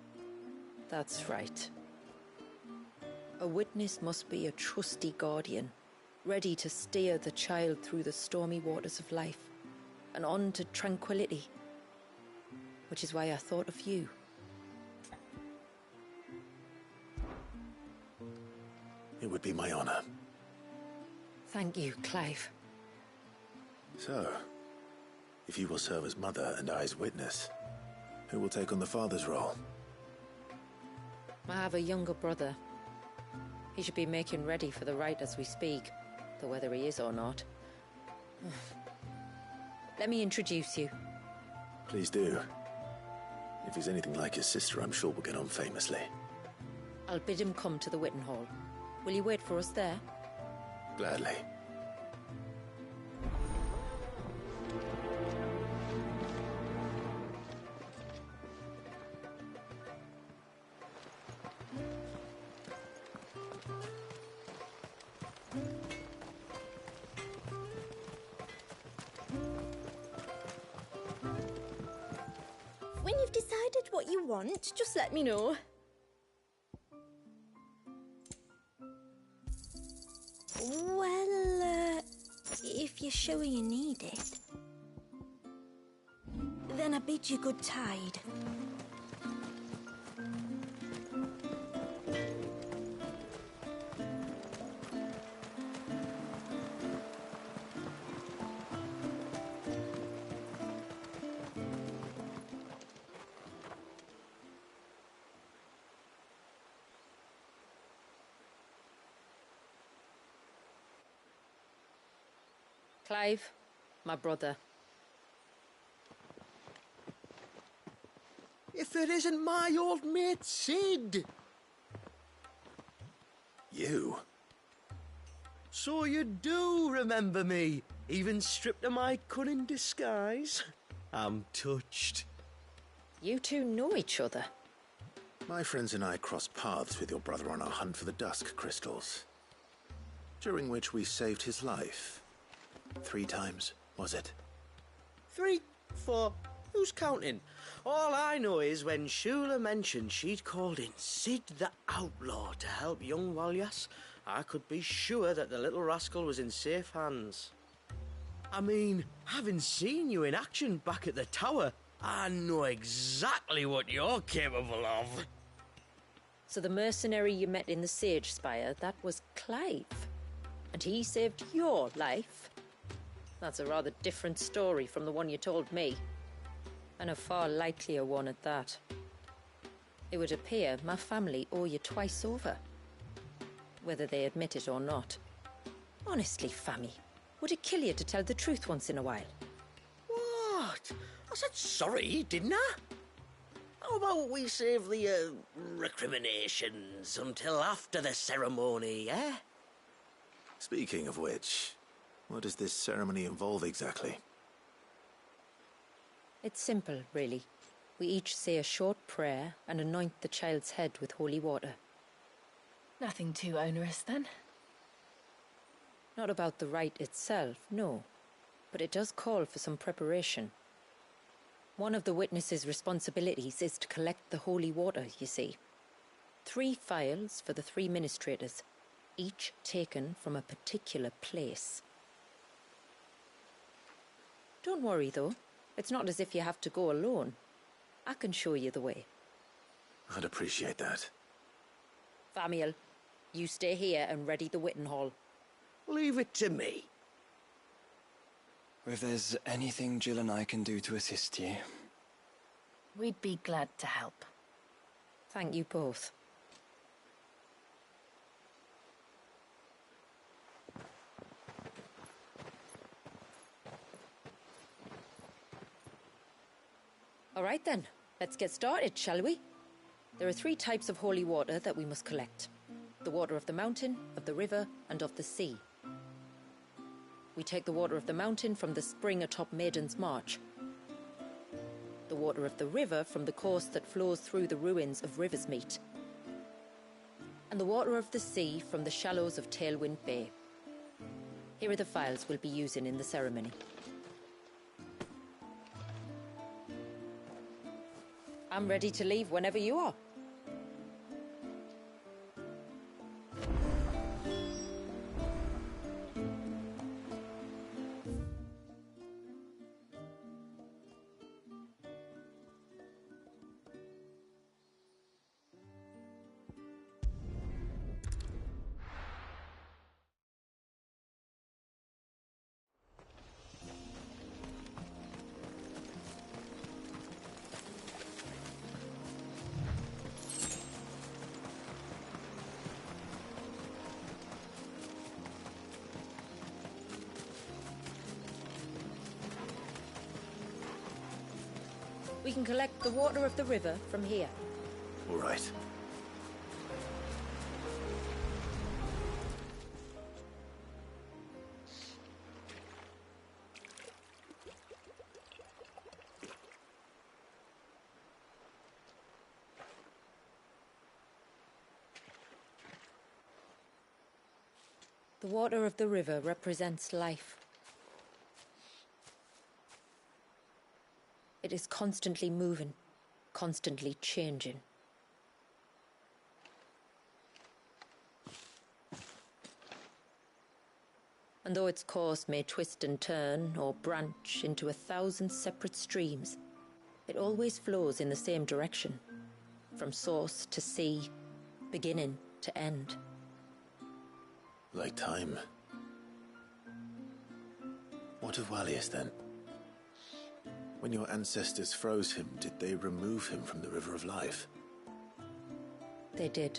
That's right. A witness must be a trusty guardian, ready to steer the child through the stormy waters of life, and on to tranquility. Which is why I thought of you. It would be my honor. Thank you, Clive. So, if you will serve as mother and I as witness, who will take on the father's role? I have a younger brother. He should be making ready for the rite as we speak, though whether he is or not. Let me introduce you. Please do. If he's anything like his sister, I'm sure we'll get on famously. I'll bid him come to the Witten Hall. Will you wait for us there? Gladly. When you've decided what you want, just let me know. Well, if you're sure you need it, then I bid you good tide. Clive, my brother. If it isn't my old mate Sid! You? So you do remember me, even stripped of my cunning disguise? I'm touched. You two know each other? My friends and I crossed paths with your brother on our hunt for the dusk crystals, during which we saved his life. 3 times, was it? 3, 4, who's counting? All I know is when Shula mentioned she'd called in Sid the Outlaw to help young Walyas, I could be sure that the little rascal was in safe hands. I mean, having seen you in action back at the tower, I know exactly what you're capable of. So the mercenary you met in the Sage Spire, that was Clive. And he saved your life? That's a rather different story from the one you told me. And a far likelier one at that. It would appear my family owe you twice over. Whether they admit it or not. Honestly, Fammy, would it kill you to tell the truth once in a while? What? I said sorry, didn't I? How about we save the, recriminations until after the ceremony, eh? Speaking of which, what does this ceremony involve exactly? It's simple, really. We each say a short prayer and anoint the child's head with holy water. Nothing too onerous, then? Not about the rite itself, no. But it does call for some preparation. One of the witnesses' responsibilities is to collect the holy water, you see. 3 phials for the 3 ministrators, each taken from a particular place. Don't worry, though. It's not as if you have to go alone. I can show you the way. I'd appreciate that. Famiel, you stay here and ready the Witten Hall. Leave it to me. If there's anything Jill and I can do to assist you... We'd be glad to help. Thank you both. All right then, let's get started, shall we? There are 3 types of holy water that we must collect. The water of the mountain, of the river, and of the sea. We take the water of the mountain from the spring atop Maiden's March. The water of the river from the course that flows through the ruins of Riversmeet. And the water of the sea from the shallows of Tailwind Bay. Here are the phials we'll be using in the ceremony. I'm ready to leave whenever you are. We can collect the water of the river from here. All right. The water of the river represents life. It is constantly moving, constantly changing. And though its course may twist and turn or branch into 1,000 separate streams, it always flows in the same direction, from source to sea, beginning to end. Like time. What of Wallius, then? When your ancestors froze him, did they remove him from the River of Life? They did.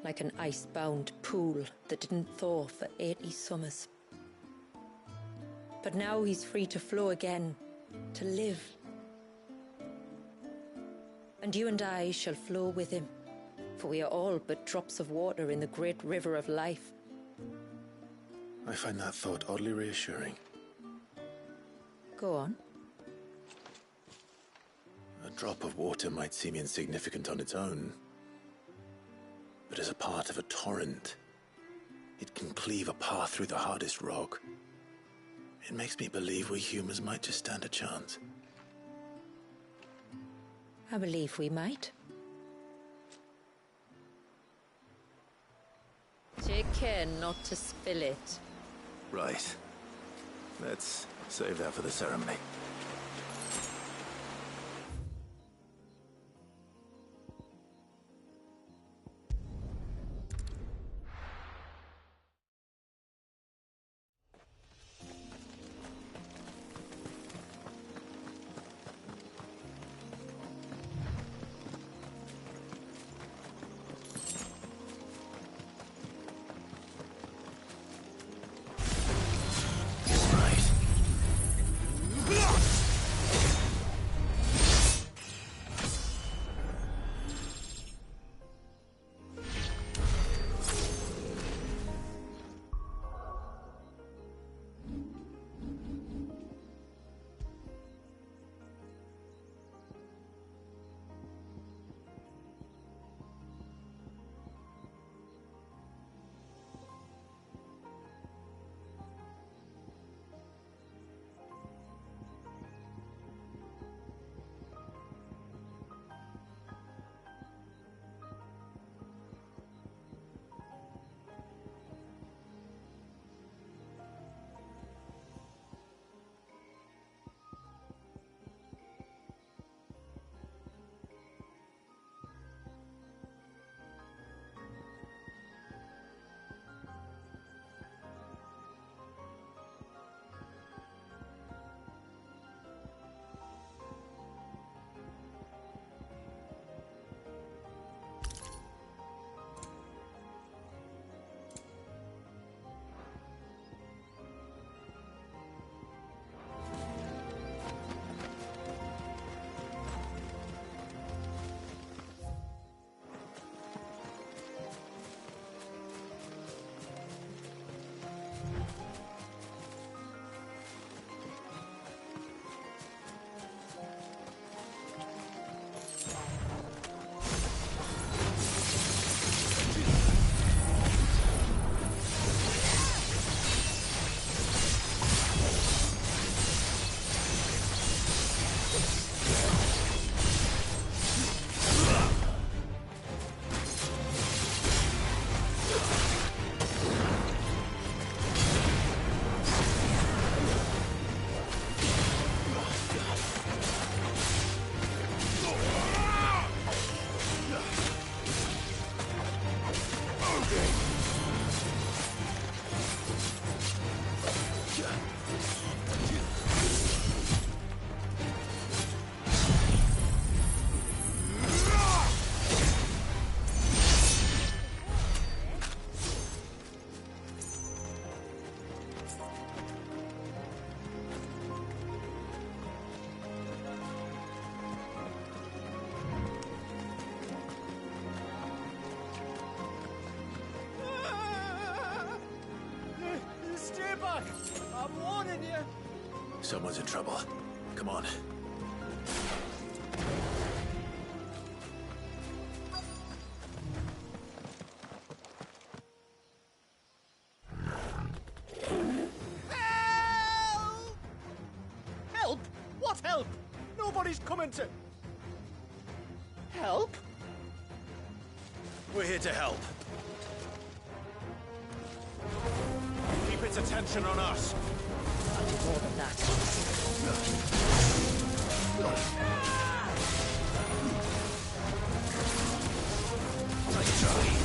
Like an ice-bound pool that didn't thaw for 80 summers. But now he's free to flow again, to live. And you and I shall flow with him, for we are all but drops of water in the great river of life. I find that thought oddly reassuring. Go on. A drop of water might seem insignificant on its own, but as a part of a torrent, it can cleave a path through the hardest rock. It makes me believe we humans might just stand a chance. I believe we might. Take care not to spill it. Right. Let's save that for the ceremony. Someone's in trouble. Come on. coming to... help? We're here to help. Keep its attention on us. I'll do more than that. Nice try.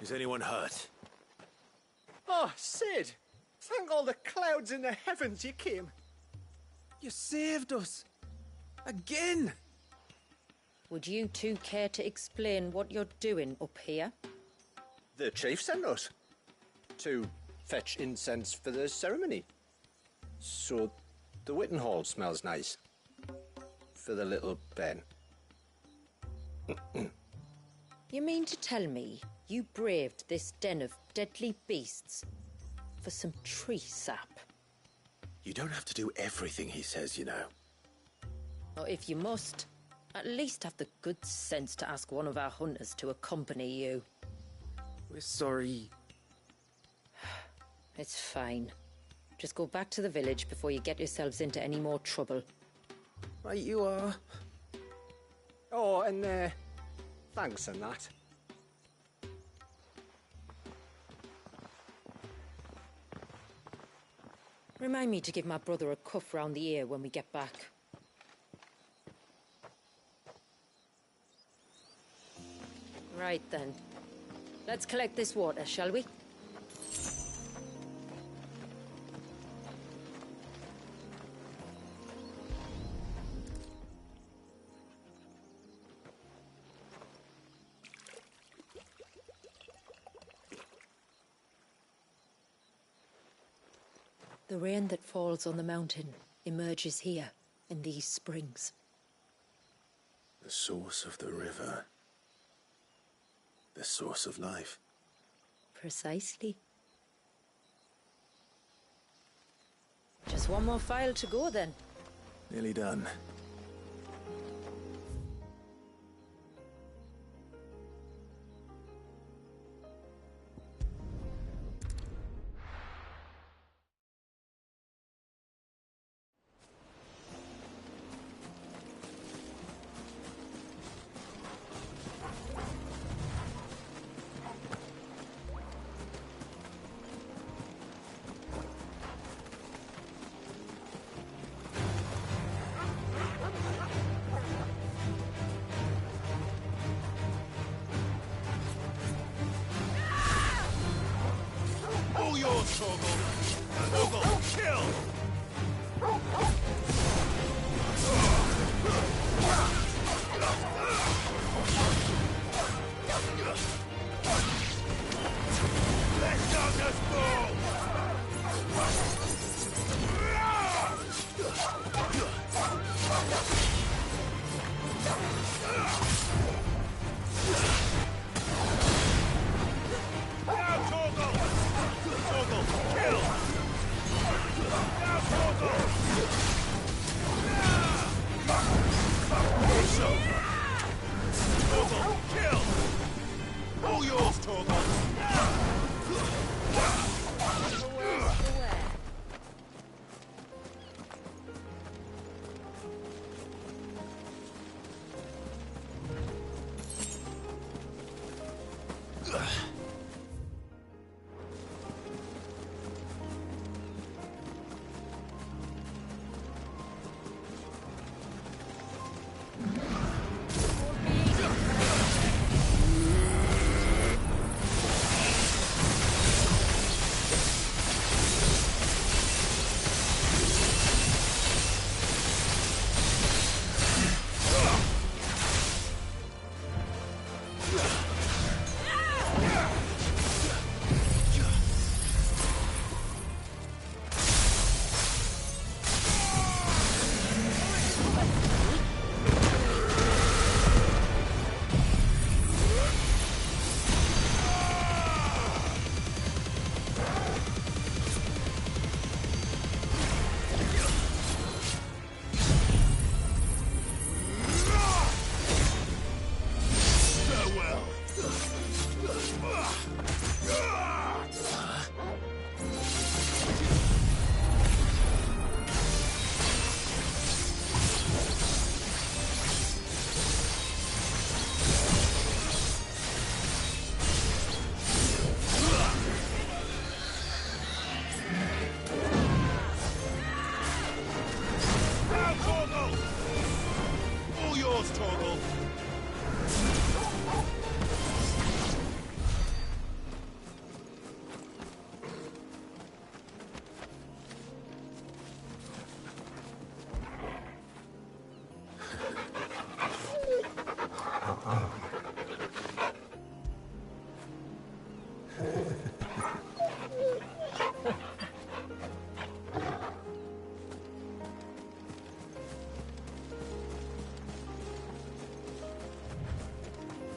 Is anyone hurt? Oh, Sid! Thank all the clouds in the heavens you came. You saved us. Again! Would you two care to explain what you're doing up here? The chief sent us to fetch incense for the ceremony. So the Witten Hall smells nice. For the little Ben. You mean to tell me you braved this den of deadly beasts for some tree sap? You don't have to do everything he says, you know. Or if you must, at least have the good sense to ask one of our hunters to accompany you. We're sorry. It's fine. Just go back to the village before you get yourselves into any more trouble. Right you are. Oh, and thanks and that. Remind me to give my brother a cuff round the ear when we get back. Right then. Let's collect this water, shall we? The rain that falls on the mountain emerges here, in these springs. The source of the river. The source of life. Precisely. Just one more file to go then. Nearly done. All yours, Torgal! Torgal, kill! Let darkness fall! Now, Torgal! Torgal, kill! Now, Torgal! So. Torgal, kill! All yours, Torgal!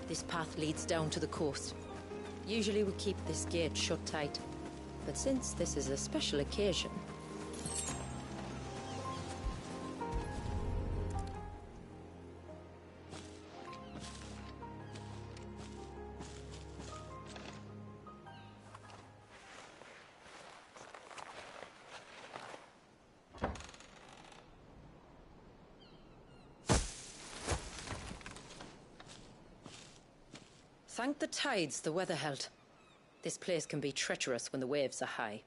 This path leads down to the coast. Usually we keep this gate shut tight, but since this is a special occasion... Thank the tides the weather held. This place can be treacherous when the waves are high.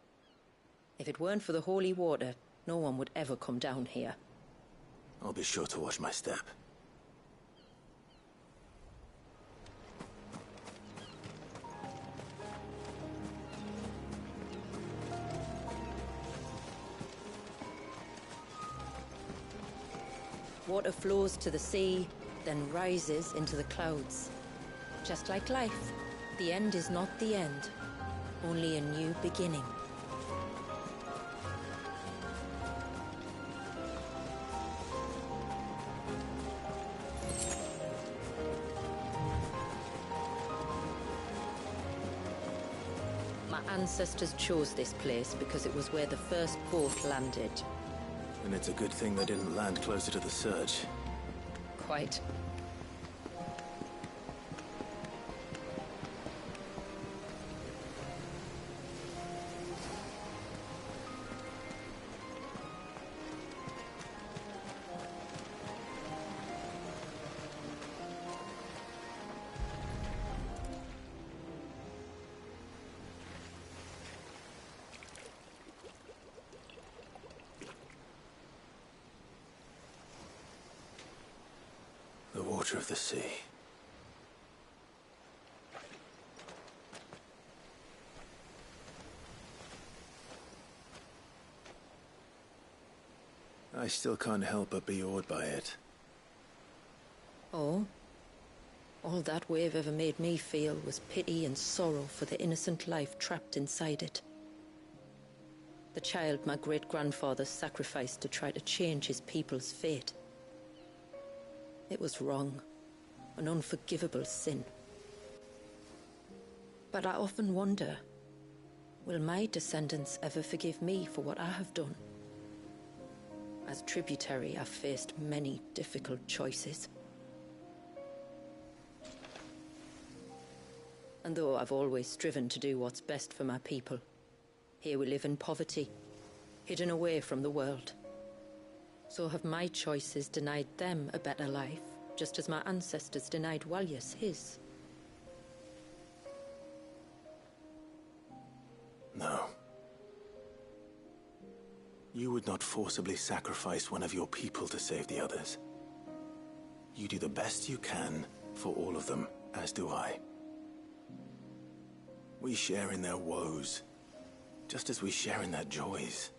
If it weren't for the holy water, no one would ever come down here. I'll be sure to watch my step. Water flows to the sea, then rises into the clouds. Just like life, the end is not the end, only a new beginning. My ancestors chose this place because it was where the first boat landed. And it's a good thing they didn't land closer to the surge. Quite. The water of the sea. I still can't help but be awed by it. Oh? All that wave ever made me feel was pity and sorrow for the innocent life trapped inside it. The child my great-grandfather sacrificed to try to change his people's fate. It was wrong, an unforgivable sin. But I often wonder, will my descendants ever forgive me for what I have done? As tributary, I've faced many difficult choices. And though I've always striven to do what's best for my people, here we live in poverty, hidden away from the world. So have my choices denied them a better life, just as my ancestors denied Walyas his? No. You would not forcibly sacrifice one of your people to save the others. You do the best you can for all of them, as do I. We share in their woes, just as we share in their joys.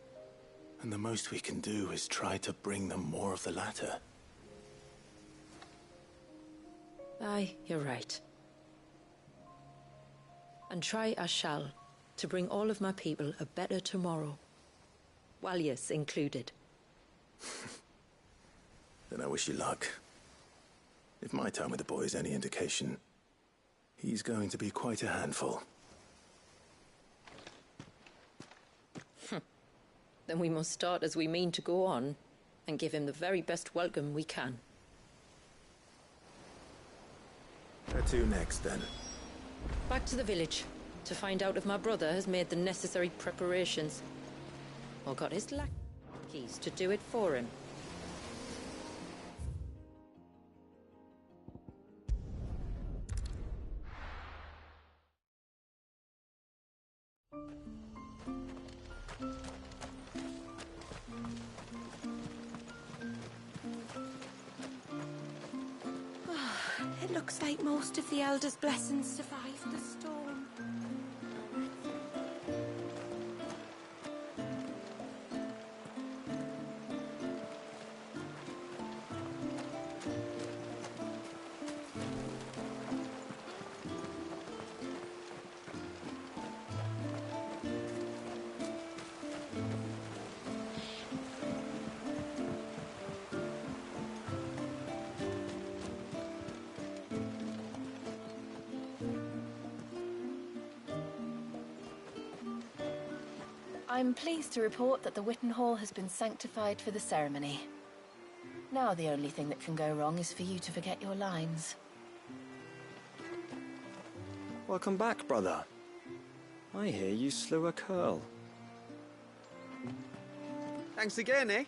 And the most we can do is try to bring them more of the latter. Aye, you're right. And try I shall, to bring all of my people a better tomorrow. Walyas included. Then I wish you luck. If my time with the boy is any indication, he's going to be quite a handful. Then we must start as we mean to go on, and give him the very best welcome we can. Where to next, then? Back to the village, to find out if my brother has made the necessary preparations. Or got his lackeys to do it for him. It looks like most of the Elder's blessings survived the storm. I'm pleased to report that the Witten Hall has been sanctified for the ceremony. Now the only thing that can go wrong is for you to forget your lines. Welcome back, brother. I hear you slew a curl. Thanks again, eh?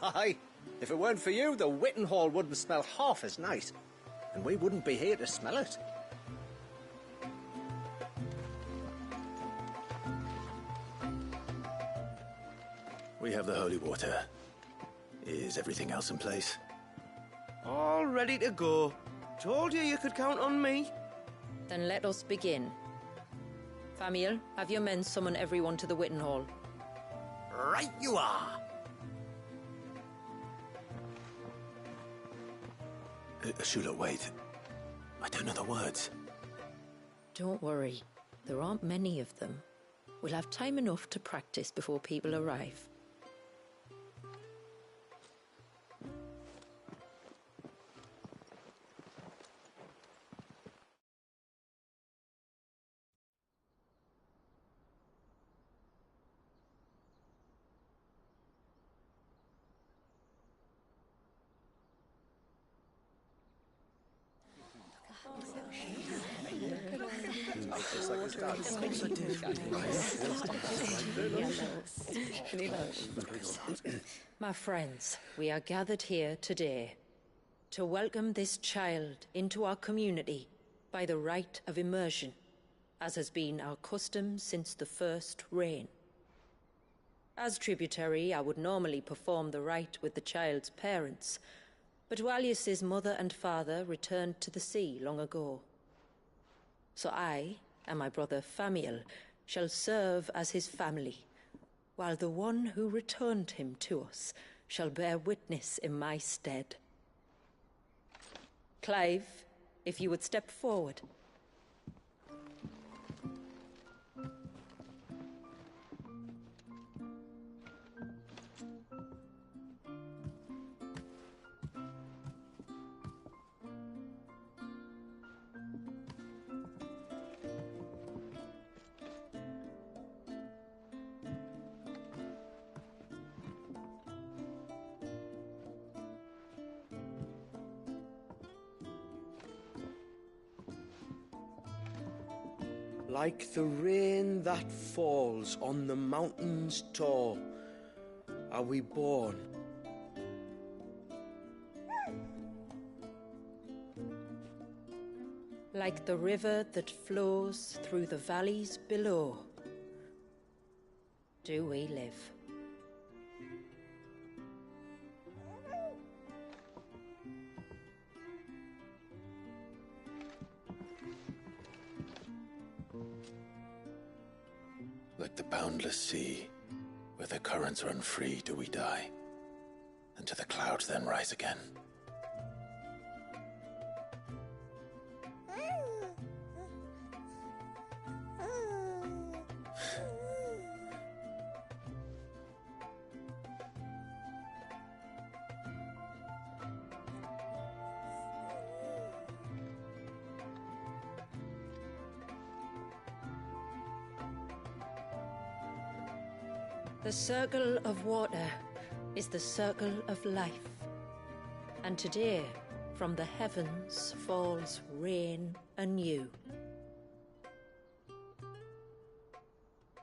Aye. If it weren't for you, the Witten Hall wouldn't smell half as nice. And we wouldn't be here to smell it. We have the holy water. Is everything else in place? All ready to go. Told you could count on me. Then let us begin. Famiel, have your men summon everyone to the Witten Hall. Right you are. Shula, wait. I don't know the words. Don't worry. There aren't many of them. We'll have time enough to practice before people arrive. My friends, we are gathered here today to welcome this child into our community by the rite of immersion, as has been our custom since the first reign. As tributary, I would normally perform the rite with the child's parents, but Walius's mother and father returned to the sea long ago. So I and my brother Famiel shall serve as his family, while the one who returned him to us shall bear witness in my stead. Clive, if you would step forward. Like the rain that falls on the mountains tall, are we born. Like the river that flows through the valleys below, do we live. Like the boundless sea, where the currents run free, do we die, and to the clouds then rise again. The circle of water is the circle of life, and today from the heavens falls rain anew.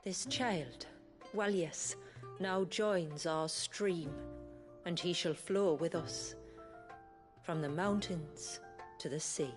This child, Walius, now joins our stream, and he shall flow with us from the mountains to the sea.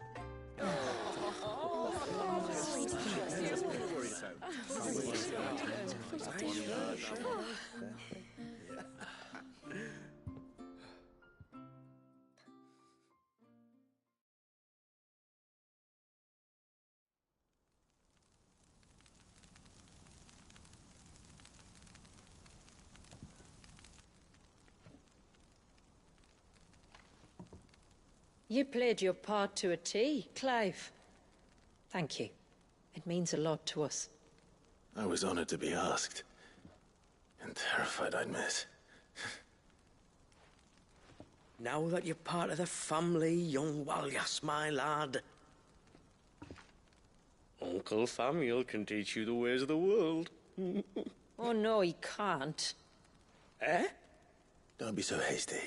You played your part to a T, Clive. Thank you. It means a lot to us. I was honored to be asked. And terrified I'd miss. Now that you're part of the family, young Walius, my lad. Uncle Famiel can teach you the ways of the world. Oh, no, he can't. Eh? Don't be so hasty.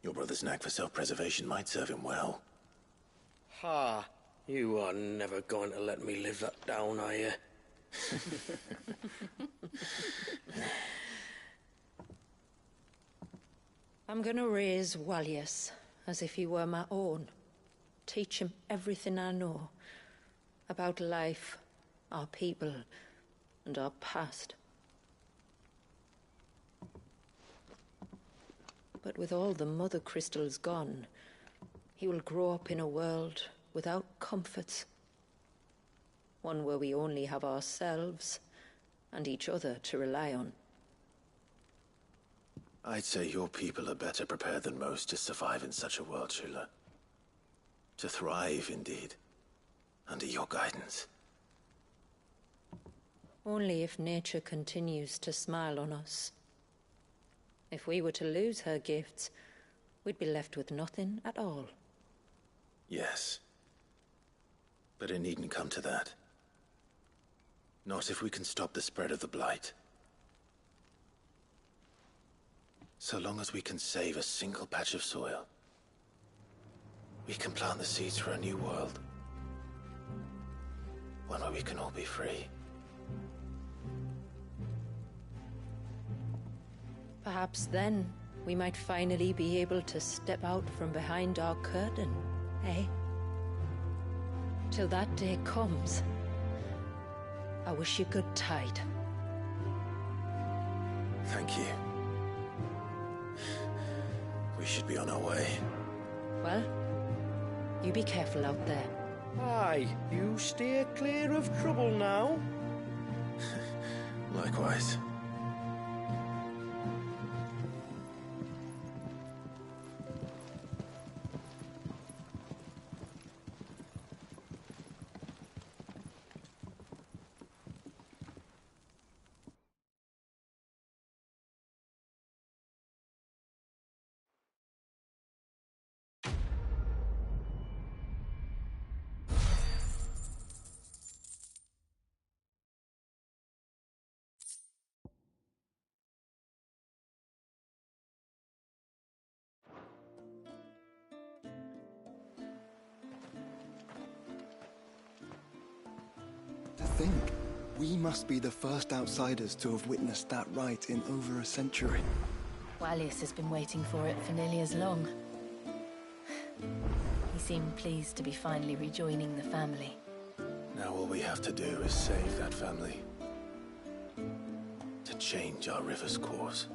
Your brother's knack for self-preservation might serve him well. Ha! You are never going to let me live that down, are you? I'm gonna raise Walius as if he were my own. Teach him everything I know about life, our people, and our past. But with all the mother crystals gone, he will grow up in a world without comforts. One where we only have ourselves and each other to rely on. I'd say your people are better prepared than most to survive in such a world, Shula. To thrive, indeed, under your guidance. Only if nature continues to smile on us. If we were to lose her gifts, we'd be left with nothing at all. Yes. But it needn't come to that. Not if we can stop the spread of the Blight. So long as we can save a single patch of soil, we can plant the seeds for a new world. One where we can all be free. Perhaps then we might finally be able to step out from behind our curtain, eh? Till that day comes, I wish you good tide. Thank you. We should be on our way. Well, you be careful out there. Aye, you steer clear of trouble now. Likewise. To think, we must be the first outsiders to have witnessed that rite in over a century. Wallius has been waiting for it for nearly as long. He seemed pleased to be finally rejoining the family. Now all we have to do is save that family. To change our river's course.